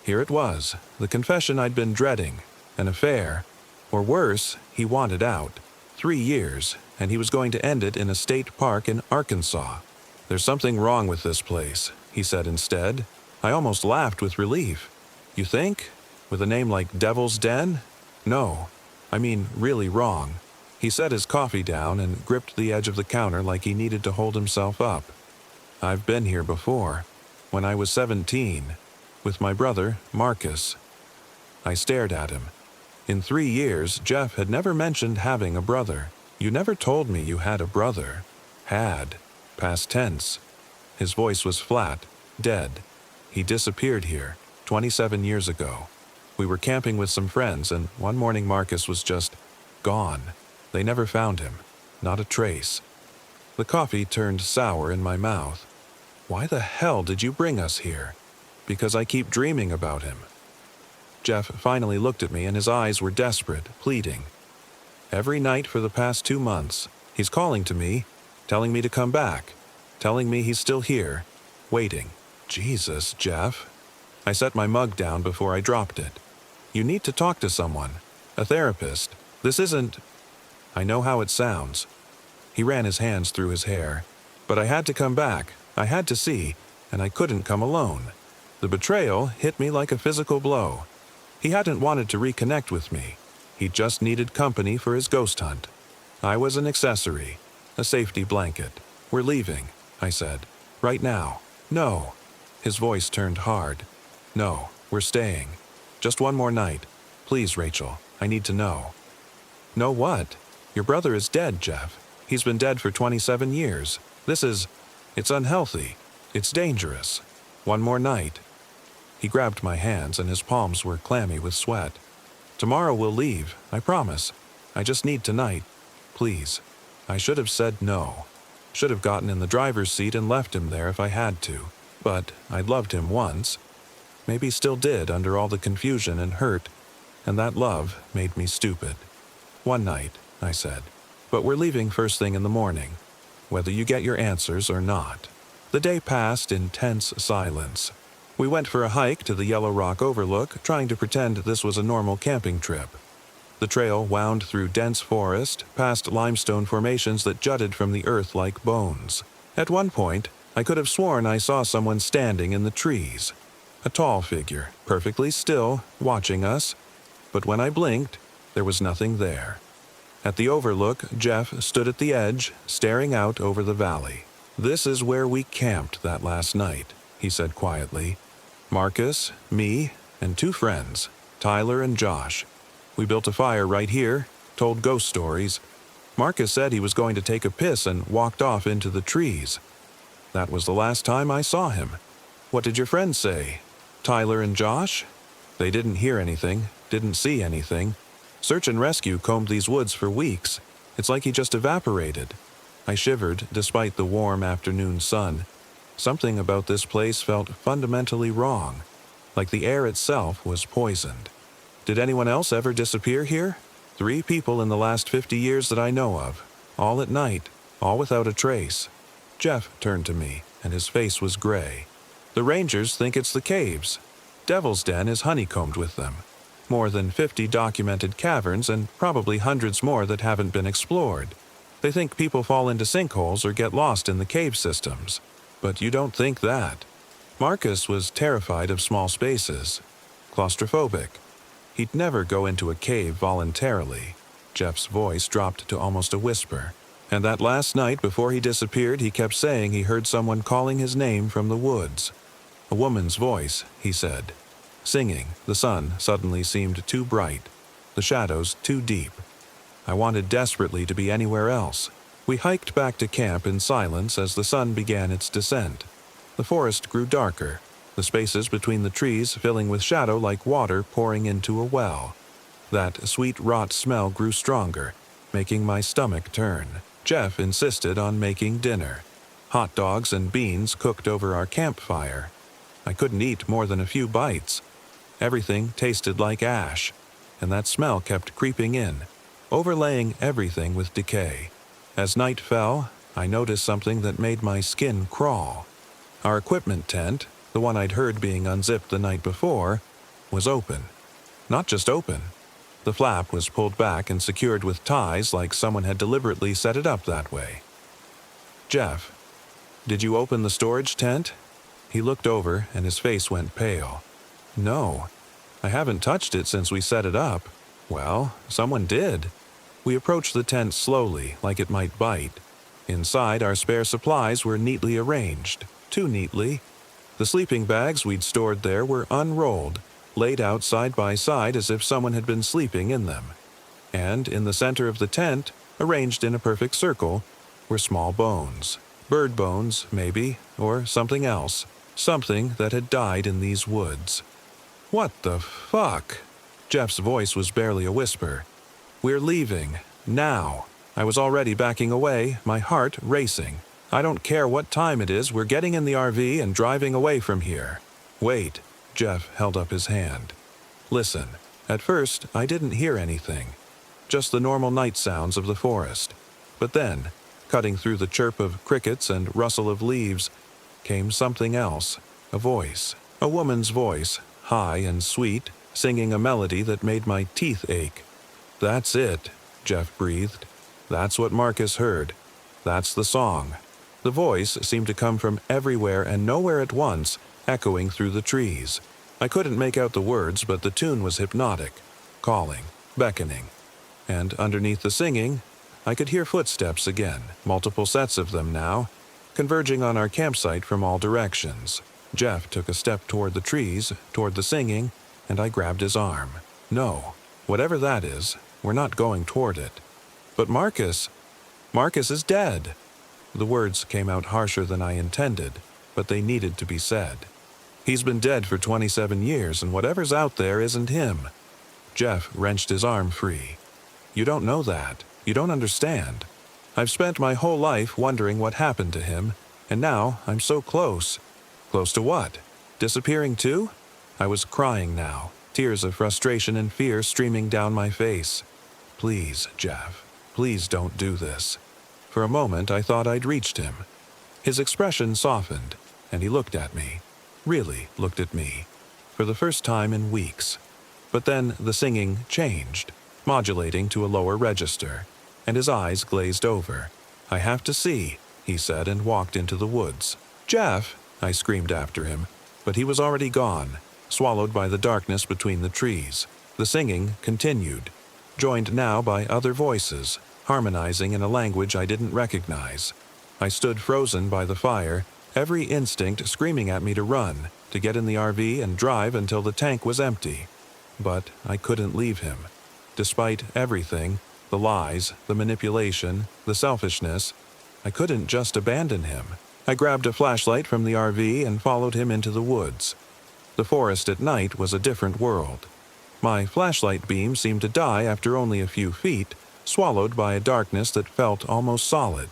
Here it was, the confession I'd been dreading. An affair. Or worse, he wanted out. 3 years, and he was going to end it in a state park in Arkansas. "There's something wrong with this place," he said instead. I almost laughed with relief. "You think? With a name like Devil's Den?" "No. I mean, really wrong." He set his coffee down and gripped the edge of the counter like he needed to hold himself up. "I've been here before. When I was 17. With my brother, Marcus." I stared at him. In 3 years, Jeff had never mentioned having a brother. "You never told me you had a brother." "Had. past tense. His voice was flat, dead. He disappeared here, 27 years ago. We were camping with some friends, and one morning Marcus was just gone. They never found him. Not a trace. The coffee turned sour in my mouth. Why the hell did you bring us here? Because I keep dreaming about him. Jeff finally looked at me, and his eyes were desperate, pleading. Every night for the past 2 months, he's calling to me, telling me to come back, telling me he's still here, waiting. Jesus, Jeff. I set my mug down before I dropped it. You need to talk to someone, a therapist. This isn't... I know how it sounds. He ran his hands through his hair. But I had to come back. I had to see, and I couldn't come alone. The betrayal hit me like a physical blow. He hadn't wanted to reconnect with me. He just needed company for his ghost hunt. I was an accessory, a safety blanket. We're leaving, I said. Right now. No. His voice turned hard. No, we're staying. Just one more night. Please, Rachel, I need to know. Know what? Your brother is dead, Jeff. He's been dead for 27 years. It's unhealthy. It's dangerous. One more night. He grabbed my hands, and his palms were clammy with sweat. Tomorrow we'll leave, I promise. I just need tonight. Please. I should have said no. Should have gotten in the driver's seat and left him there if I had to. But I'd loved him once. Maybe still did under all the confusion and hurt, and that love made me stupid. One night, I said. But we're leaving first thing in the morning, whether you get your answers or not. The day passed in tense silence. We went for a hike to the Yellow Rock Overlook, trying to pretend this was a normal camping trip. The trail wound through dense forest, past limestone formations that jutted from the earth like bones. At one point, I could have sworn I saw someone standing in the trees. A tall figure, perfectly still, watching us. But when I blinked, there was nothing there. At the overlook, Jeff stood at the edge, staring out over the valley. This is where we camped that last night, he said quietly. Marcus, me, and 2 friends, Tyler and Josh. We built a fire right here, told ghost stories. Marcus said he was going to take a piss and walked off into the trees. That was the last time I saw him. What did your friends say? Tyler and Josh? They didn't hear anything, didn't see anything. Search and rescue combed these woods for weeks. It's like he just evaporated. I shivered despite the warm afternoon sun. Something about this place felt fundamentally wrong, like the air itself was poisoned. Did anyone else ever disappear here? 3 people in the last 50 years that I know of, all at night, all without a trace. Jeff turned to me, and his face was gray. The rangers think it's the caves. Devil's Den is honeycombed with them. More than 50 documented caverns and probably hundreds more that haven't been explored. They think people fall into sinkholes or get lost in the cave systems. But you don't think that. Marcus was terrified of small spaces. Claustrophobic. He'd never go into a cave voluntarily. Jeff's voice dropped to almost a whisper. And that last night before he disappeared, he kept saying he heard someone calling his name from the woods. A woman's voice, he said. Singing, the sun suddenly seemed too bright, the shadows too deep. I wanted desperately to be anywhere else. We hiked back to camp in silence as the sun began its descent. The forest grew darker, the spaces between the trees filling with shadow like water pouring into a well. That sweet rot smell grew stronger, making my stomach turn. Jeff insisted on making dinner. Hot dogs and beans cooked over our campfire. I couldn't eat more than a few bites. Everything tasted like ash, and that smell kept creeping in, overlaying everything with decay. As night fell, I noticed something that made my skin crawl. Our equipment tent, the one I'd heard being unzipped the night before, was open. Not just open. The flap was pulled back and secured with ties like someone had deliberately set it up that way. Jeff, did you open the storage tent? He looked over and his face went pale. No, I haven't touched it since we set it up. Well, someone did. We approached the tent slowly, like it might bite. Inside, our spare supplies were neatly arranged, too neatly. The sleeping bags we'd stored there were unrolled, laid out side by side as if someone had been sleeping in them. And in the center of the tent, arranged in a perfect circle, were small bones. Bird bones, maybe, or something else. Something that had died in these woods. What the fuck? Jeff's voice was barely a whisper. We're leaving. Now. I was already backing away, my heart racing. I don't care what time it is, we're getting in the RV and driving away from here. Wait. Jeff held up his hand. Listen. At first, I didn't hear anything. Just the normal night sounds of the forest. But then, cutting through the chirp of crickets and rustle of leaves, came something else. A voice. A woman's voice, high and sweet, singing a melody that made my teeth ache. That's it, Jeff breathed. That's what Marcus heard. That's the song. The voice seemed to come from everywhere and nowhere at once, echoing through the trees. I couldn't make out the words, but the tune was hypnotic, calling, beckoning. And underneath the singing, I could hear footsteps again, multiple sets of them now, converging on our campsite from all directions. Jeff took a step toward the trees, toward the singing, and I grabbed his arm. No, whatever that is, we're not going toward it. But Marcus is dead. The words came out harsher than I intended, but they needed to be said. He's been dead for 27 years, and whatever's out there isn't him. Jeff wrenched his arm free. You don't know that. You don't understand. I've spent my whole life wondering what happened to him, and now I'm so close. Close to what? Disappearing too? I was crying now, tears of frustration and fear streaming down my face. Please, Jeff, please don't do this. For a moment I thought I'd reached him. His expression softened, and he looked at me. Really looked at me. For the first time in weeks. But then the singing changed, modulating to a lower register, and his eyes glazed over. I have to see, he said, and walked into the woods. Jeff, I screamed after him, but he was already gone, swallowed by the darkness between the trees. The singing continued, joined now by other voices, harmonizing in a language I didn't recognize. I stood frozen by the fire, every instinct screaming at me to run, to get in the RV and drive until the tank was empty. But I couldn't leave him. Despite everything, the lies, the manipulation, the selfishness, I couldn't just abandon him. I grabbed a flashlight from the RV and followed him into the woods. The forest at night was a different world. My flashlight beam seemed to die after only a few feet, swallowed by a darkness that felt almost solid.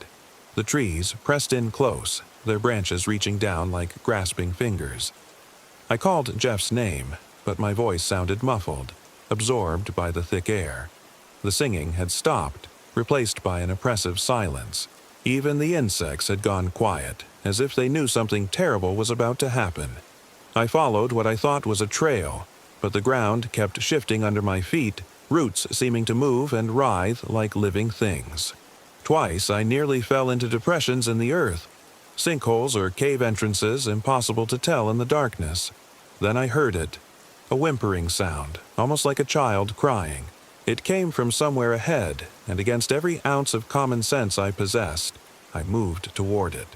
The trees pressed in close, their branches reaching down like grasping fingers. I called Jeff's name, but my voice sounded muffled, absorbed by the thick air. The singing had stopped, replaced by an oppressive silence. Even the insects had gone quiet, as if they knew something terrible was about to happen. I followed what I thought was a trail, but the ground kept shifting under my feet, roots seeming to move and writhe like living things. Twice I nearly fell into depressions in the earth, sinkholes or cave entrances impossible to tell in the darkness. Then I heard it, a whimpering sound, almost like a child crying. It came from somewhere ahead, and against every ounce of common sense I possessed, I moved toward it.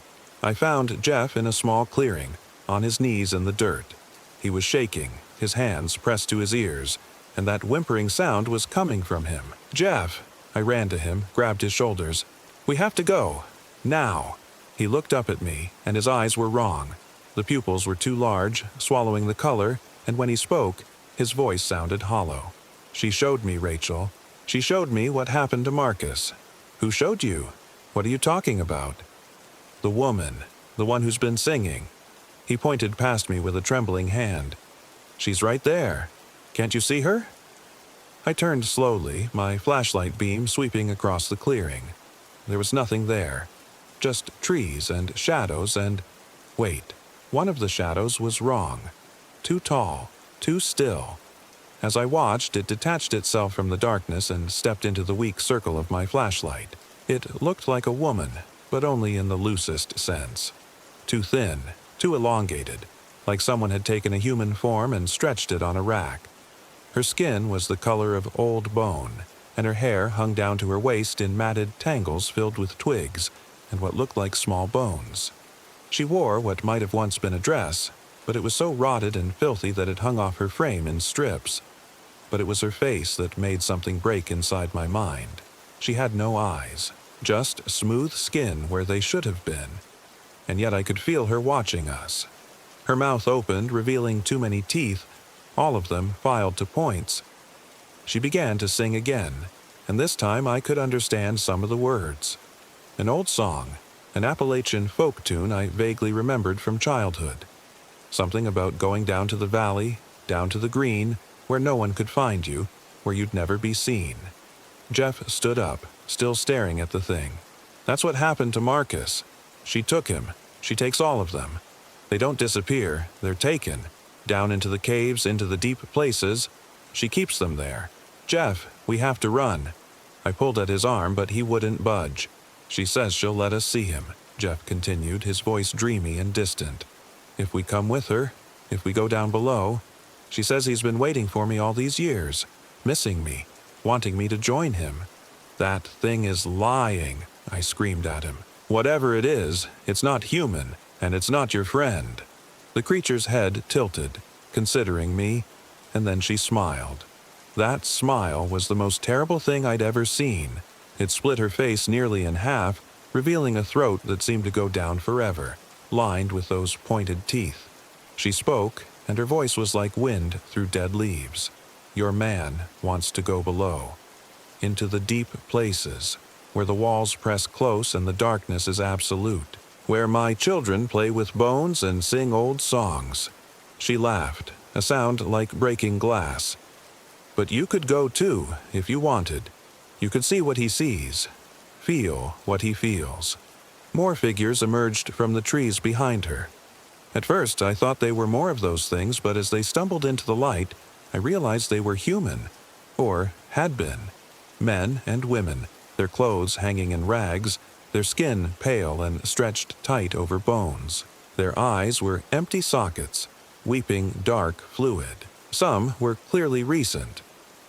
I found Jeff in a small clearing, on his knees in the dirt. He was shaking, his hands pressed to his ears, and that whimpering sound was coming from him. Jeff! I ran to him, grabbed his shoulders. We have to go. Now. He looked up at me, and his eyes were wrong. The pupils were too large, swallowing the color, and when he spoke, his voice sounded hollow. She showed me, Rachel. She showed me what happened to Marcus. Who showed you? What are you talking about? The woman. The one who's been singing. He pointed past me with a trembling hand. She's right there. Can't you see her? I turned slowly, my flashlight beam sweeping across the clearing. There was nothing there. Just trees and shadows and... Wait. One of the shadows was wrong. Too tall. Too still. As I watched, it detached itself from the darkness and stepped into the weak circle of my flashlight. It looked like a woman, but only in the loosest sense. Too thin, too elongated, like someone had taken a human form and stretched it on a rack. Her skin was the color of old bone, and her hair hung down to her waist in matted tangles filled with twigs and what looked like small bones. She wore what might have once been a dress, but it was so rotted and filthy that it hung off her frame in strips. But it was her face that made something break inside my mind. She had no eyes, just smooth skin where they should have been, and yet I could feel her watching us. Her mouth opened, revealing too many teeth, all of them filed to points. She began to sing again, and this time I could understand some of the words. An old song, an Appalachian folk tune I vaguely remembered from childhood. Something about going down to the valley, down to the green, where no one could find you, where you'd never be seen. Jeff stood up, still staring at the thing. That's what happened to Marcus. She took him. She takes all of them. They don't disappear, they're taken. Down into the caves, into the deep places. She keeps them there. Jeff, we have to run. I pulled at his arm, but he wouldn't budge. She says she'll let us see him, Jeff continued, his voice dreamy and distant. If we come with her, if we go down below. She says he's been waiting for me all these years, missing me, wanting me to join him. That thing is lying, I screamed at him. Whatever it is, it's not human, and it's not your friend. The creature's head tilted, considering me, and then she smiled. That smile was the most terrible thing I'd ever seen. It split her face nearly in half, revealing a throat that seemed to go down forever, lined with those pointed teeth. She spoke, and her voice was like wind through dead leaves. Your man wants to go below. Into the deep places, where the walls press close and the darkness is absolute. Where my children play with bones and sing old songs. She laughed, a sound like breaking glass. But you could go too, if you wanted. You could see what he sees, feel what he feels. More figures emerged from the trees behind her. At first, I thought they were more of those things, but as they stumbled into the light, I realized they were human, or had been. Men and women, their clothes hanging in rags, their skin pale and stretched tight over bones. Their eyes were empty sockets, weeping dark fluid. Some were clearly recent,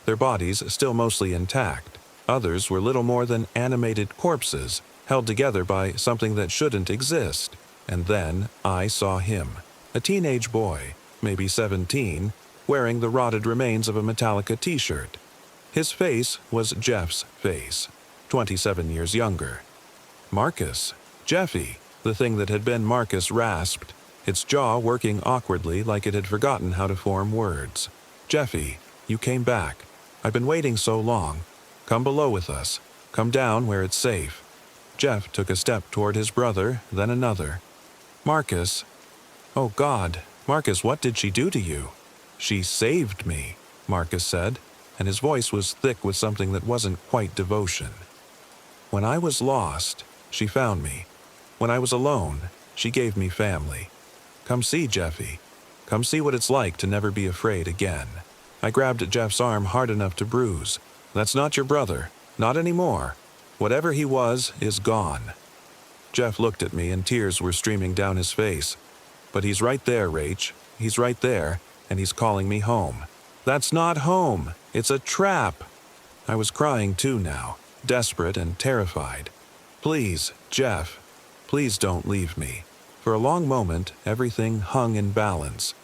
their bodies still mostly intact. Others were little more than animated corpses, held together by something that shouldn't exist. And then I saw him, a teenage boy, maybe 17, wearing the rotted remains of a Metallica t-shirt. His face was Jeff's face, 27 years younger. Marcus, Jeffy, the thing that had been Marcus rasped, its jaw working awkwardly like it had forgotten how to form words. Jeffy, you came back. I've been waiting so long. Come below with us. Come down where it's safe. Jeff took a step toward his brother, then another. Marcus. Oh God, Marcus, what did she do to you? She saved me, Marcus said, and his voice was thick with something that wasn't quite devotion. When I was lost, she found me. When I was alone, she gave me family. Come see, Jeffy. Come see what it's like to never be afraid again. I grabbed Jeff's arm hard enough to bruise. That's not your brother. Not anymore. Whatever he was is gone. Jeff looked at me and tears were streaming down his face. But he's right there, Rach. He's right there, and he's calling me home. That's not home. It's a trap. I was crying too now, desperate and terrified. Please, Jeff, please don't leave me. For a long moment, everything hung in balance.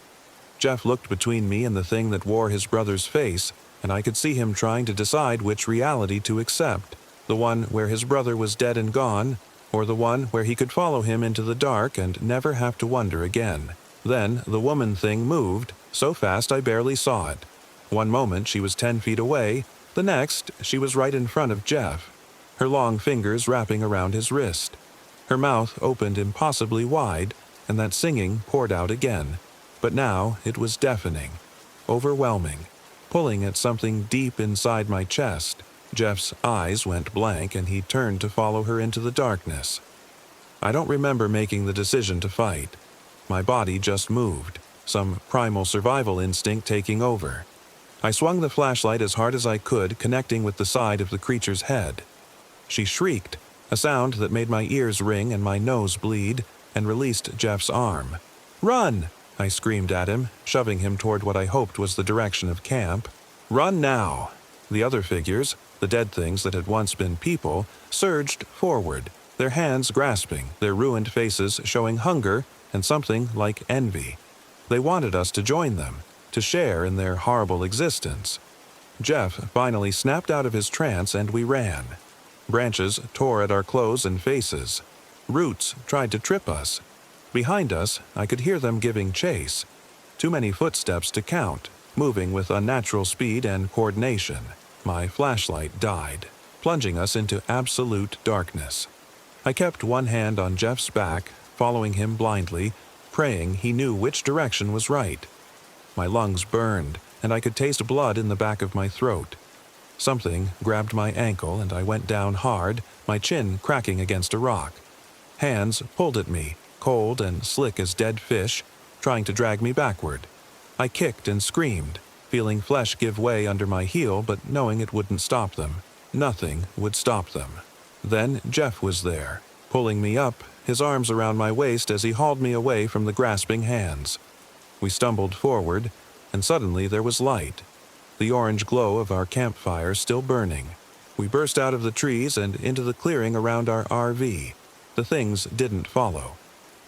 Jeff looked between me and the thing that wore his brother's face, and I could see him trying to decide which reality to accept, the one where his brother was dead and gone, or the one where he could follow him into the dark and never have to wonder again. Then the woman thing moved, so fast I barely saw it. One moment she was 10 feet away, the next she was right in front of Jeff, her long fingers wrapping around his wrist. Her mouth opened impossibly wide, and that singing poured out again. But now it was deafening, overwhelming, pulling at something deep inside my chest. Jeff's eyes went blank and he turned to follow her into the darkness. I don't remember making the decision to fight. My body just moved, some primal survival instinct taking over. I swung the flashlight as hard as I could, connecting with the side of the creature's head. She shrieked, a sound that made my ears ring and my nose bleed, and released Jeff's arm. "Run!" I screamed at him, shoving him toward what I hoped was the direction of camp. "Run now!" The other figures, the dead things that had once been people, surged forward, their hands grasping, their ruined faces showing hunger and something like envy. They wanted us to join them, to share in their horrible existence. Jeff finally snapped out of his trance and we ran. Branches tore at our clothes and faces. Roots tried to trip us. Behind us, I could hear them giving chase. Too many footsteps to count, moving with unnatural speed and coordination. My flashlight died, plunging us into absolute darkness. I kept one hand on Jeff's back, following him blindly, praying he knew which direction was right. My lungs burned, and I could taste blood in the back of my throat. Something grabbed my ankle, and I went down hard, my chin cracking against a rock. Hands pulled at me, cold and slick as dead fish, trying to drag me backward. I kicked and screamed, feeling flesh give way under my heel, but knowing it wouldn't stop them. Nothing would stop them. Then Jeff was there, pulling me up, his arms around my waist as he hauled me away from the grasping hands. We stumbled forward, and suddenly there was light. The orange glow of our campfire still burning. We burst out of the trees and into the clearing around our RV. The things didn't follow.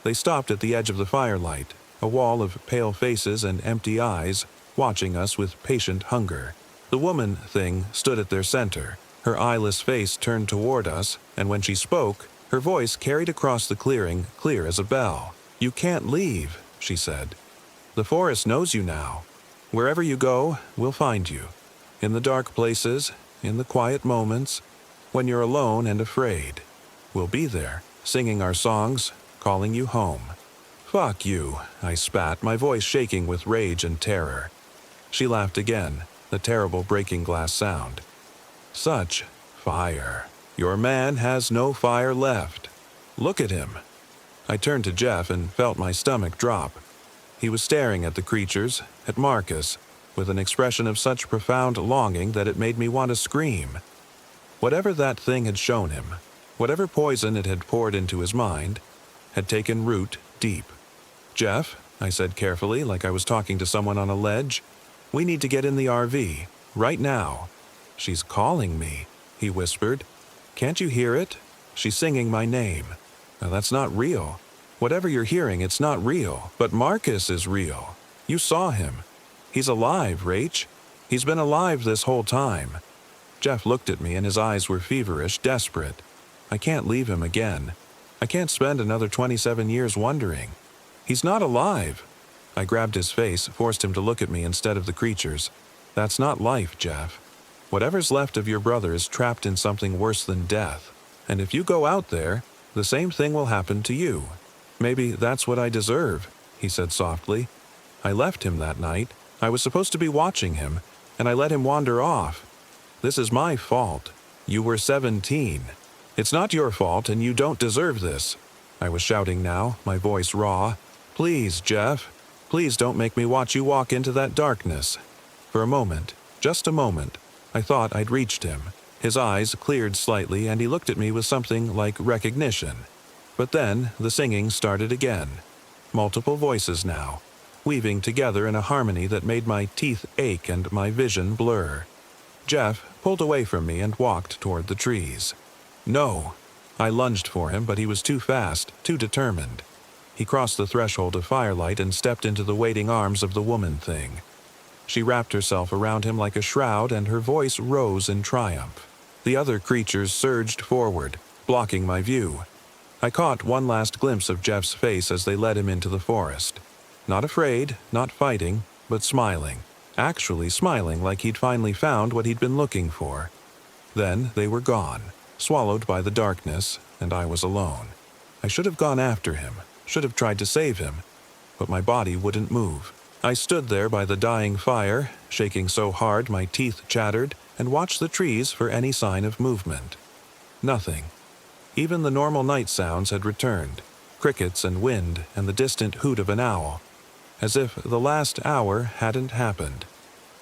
They stopped at the edge of the firelight, a wall of pale faces and empty eyes, watching us with patient hunger. The woman thing stood at their center, her eyeless face turned toward us, and when she spoke, her voice carried across the clearing, clear as a bell. "You can't leave," she said. "The forest knows you now. Wherever you go, we'll find you. In the dark places, in the quiet moments, when you're alone and afraid. We'll be there, singing our songs, calling you home." "Fuck you," I spat, my voice shaking with rage and terror. She laughed again, the terrible breaking glass sound. "Such fire. Your man has no fire left. Look at him." I turned to Jeff and felt my stomach drop. He was staring at the creatures, at Marcus, with an expression of such profound longing that it made me want to scream. Whatever that thing had shown him, whatever poison it had poured into his mind, had taken root deep. "Jeff," I said carefully, like I was talking to someone on a ledge, "we need to get in the RV, right now." "She's calling me," he whispered. "Can't you hear it? She's singing my name. Now that's not real. Whatever you're hearing, it's not real. But Marcus is real. You saw him. He's alive, Rach. He's been alive this whole time." Jeff looked at me and his eyes were feverish, desperate. I can't leave him again. I can't spend another 27 years wondering. He's not alive. I grabbed his face, forced him to look at me instead of the creatures. "That's not life, Jeff. Whatever's left of your brother is trapped in something worse than death. And if you go out there, the same thing will happen to you. Maybe that's what I deserve," he said softly. "I left him that night. I was supposed to be watching him, and I let him wander off. This is my fault. You were 17. It's not your fault, and you don't deserve this." I was shouting now, my voice raw. "Please, Jeff. Please don't make me watch you walk into that darkness." For a moment, just a moment, I thought I'd reached him. His eyes cleared slightly, and he looked at me with something like recognition. But then the singing started again. Multiple voices now, weaving together in a harmony that made my teeth ache and my vision blur. Jeff pulled away from me and walked toward the trees. "No." I lunged for him, but he was too fast, too determined. He crossed the threshold of firelight and stepped into the waiting arms of the woman thing. She wrapped herself around him like a shroud, and her voice rose in triumph. The other creatures surged forward, blocking my view. I caught one last glimpse of Jeff's face as they led him into the forest. Not afraid, not fighting, but smiling. Actually smiling like he'd finally found what he'd been looking for. Then they were gone, swallowed by the darkness, and I was alone. I should have gone after him, should have tried to save him, but my body wouldn't move. I stood there by the dying fire, shaking so hard my teeth chattered, and watched the trees for any sign of movement. Nothing. Even the normal night sounds had returned, crickets and wind and the distant hoot of an owl, as if the last hour hadn't happened,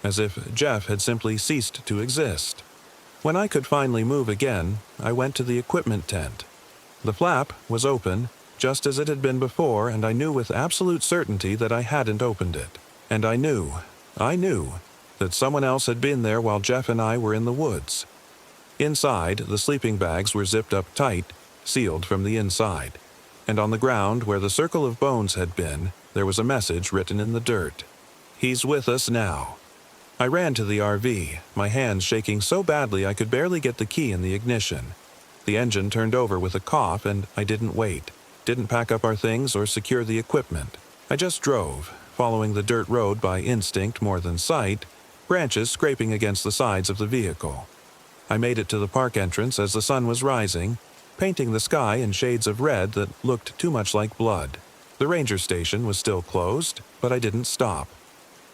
as if Jeff had simply ceased to exist. When I could finally move again, I went to the equipment tent. The flap was open, just as it had been before, and I knew with absolute certainty that I hadn't opened it. And I knew that someone else had been there while Jeff and I were in the woods. Inside, the sleeping bags were zipped up tight, sealed from the inside, and on the ground where the circle of bones had been, there was a message written in the dirt. "He's with us now." I ran to the RV, my hands shaking so badly I could barely get the key in the ignition. The engine turned over with a cough and I didn't wait. Didn't pack up our things or secure the equipment. I just drove, following the dirt road by instinct more than sight, branches scraping against the sides of the vehicle. I made it to the park entrance as the sun was rising, painting the sky in shades of red that looked too much like blood. The ranger station was still closed, but I didn't stop.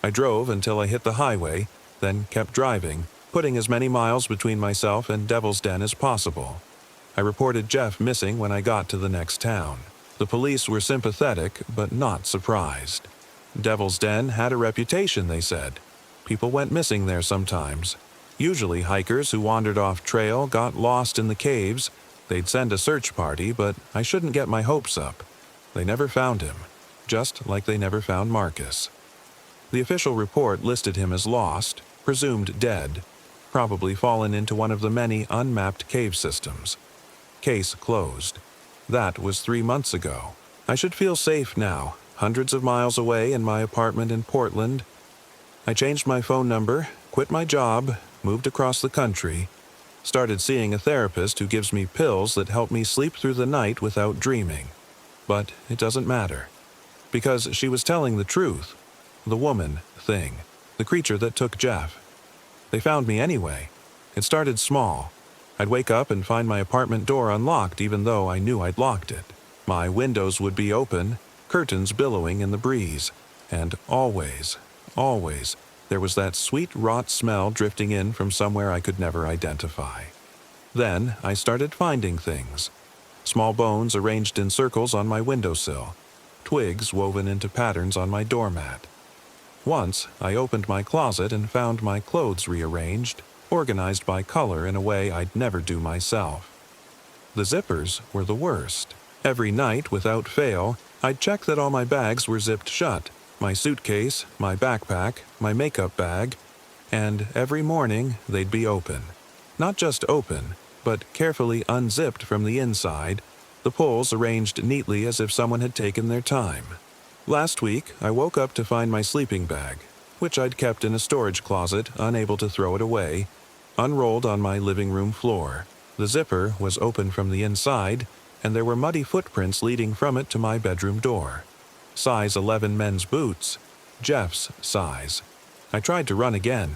I drove until I hit the highway, then kept driving, putting as many miles between myself and Devil's Den as possible. I reported Jeff missing when I got to the next town. The police were sympathetic, but not surprised. Devil's Den had a reputation, they said. People went missing there sometimes. Usually hikers who wandered off trail got lost in the caves. They'd send a search party, but I shouldn't get my hopes up. They never found him, just like they never found Marcus. The official report listed him as lost, presumed dead, probably fallen into one of the many unmapped cave systems. Case closed. That was 3 months ago. I should feel safe now, hundreds of miles away in my apartment in Portland. I changed my phone number, quit my job, moved across the country, started seeing a therapist who gives me pills that help me sleep through the night without dreaming. But it doesn't matter, because she was telling the truth. The woman thing, the creature that took Jeff. They found me anyway. It started small. I'd wake up and find my apartment door unlocked even though I knew I'd locked it. My windows would be open, curtains billowing in the breeze, and always, there was that sweet rot smell drifting in from somewhere I could never identify. Then I started finding things. Small bones arranged in circles on my windowsill, twigs woven into patterns on my doormat. Once I opened my closet and found my clothes rearranged, organized by color in a way I'd never do myself. The zippers were the worst. Every night, without fail, I'd check that all my bags were zipped shut, my suitcase, my backpack, my makeup bag, and every morning they'd be open. Not just open, but carefully unzipped from the inside, the pulls arranged neatly as if someone had taken their time. Last week, I woke up to find my sleeping bag, which I'd kept in a storage closet, unable to throw it away, unrolled on my living room floor. The zipper was open from the inside, and there were muddy footprints leading from it to my bedroom door. Size 11 men's boots, Jeff's size. I tried to run again,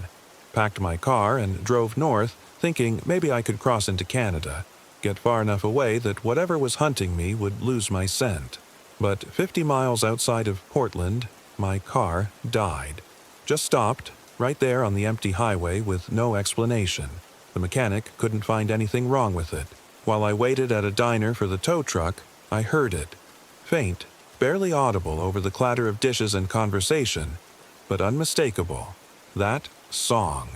packed my car and drove north, thinking maybe I could cross into Canada, get far enough away that whatever was hunting me would lose my scent. But 50 miles outside of Portland, my car died. Just stopped, right there on the empty highway with no explanation. The mechanic couldn't find anything wrong with it. While I waited at a diner for the tow truck, I heard it. Faint, barely audible over the clatter of dishes and conversation, but unmistakable. That song.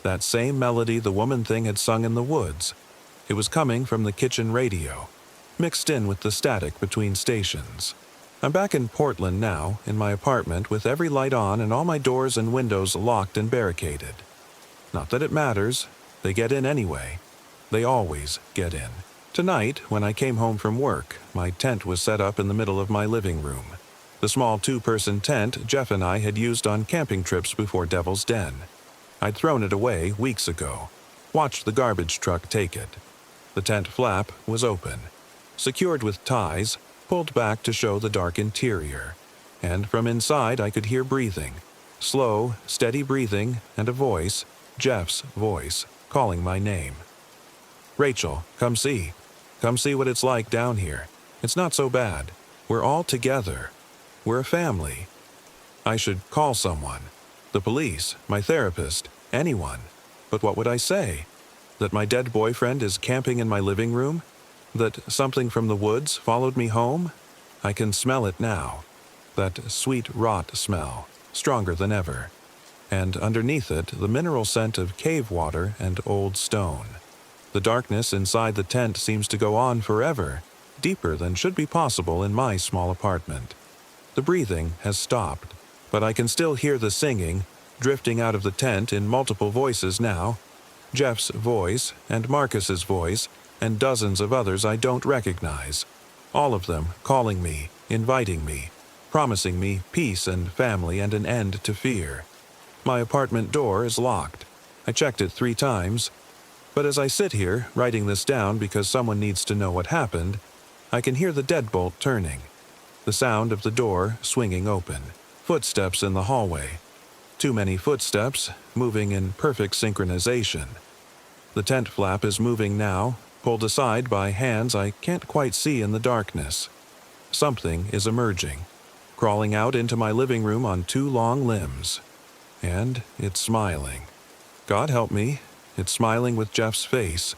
That same melody the woman thing had sung in the woods. It was coming from the kitchen radio, mixed in with the static between stations. I'm back in Portland now, in my apartment with every light on and all my doors and windows locked and barricaded. Not that it matters. They get in anyway. They always get in. Tonight, when I came home from work, my tent was set up in the middle of my living room. The small 2-person tent Jeff and I had used on camping trips before Devil's Den. I'd thrown it away weeks ago. Watched the garbage truck take it. The tent flap was open, secured with ties, pulled back to show the dark interior. And from inside I could hear breathing. Slow, steady breathing, and a voice, Jeff's voice, calling my name. "Rachel, come see. Come see what it's like down here. It's not so bad. We're all together. We're a family." I should call someone. The police, my therapist, anyone. But what would I say? That my dead boyfriend is camping in my living room? That something from the woods followed me home? I can smell it now. That sweet rot smell, stronger than ever. And underneath it, the mineral scent of cave water and old stone. The darkness inside the tent seems to go on forever, deeper than should be possible in my small apartment. The breathing has stopped, but I can still hear the singing, drifting out of the tent in multiple voices now. Jeff's voice, and Marcus's voice, and dozens of others I don't recognize. All of them calling me, inviting me, promising me peace and family and an end to fear. My apartment door is locked. I checked it 3 times. But as I sit here, writing this down because someone needs to know what happened, I can hear the deadbolt turning, the sound of the door swinging open, footsteps in the hallway. Too many footsteps, moving in perfect synchronization. The tent flap is moving now, pulled aside by hands I can't quite see in the darkness. Something is emerging, crawling out into my living room on two long limbs. And it's smiling. God help me, it's smiling with Jeff's face.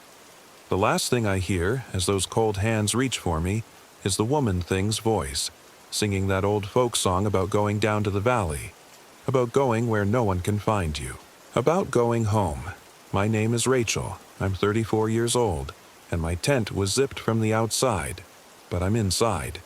The last thing I hear, as those cold hands reach for me, is the woman thing's voice, singing that old folk song about going down to the valley, about going where no one can find you, about going home. My name is Rachel, I'm 34 years old, and my tent was zipped from the outside, but I'm inside.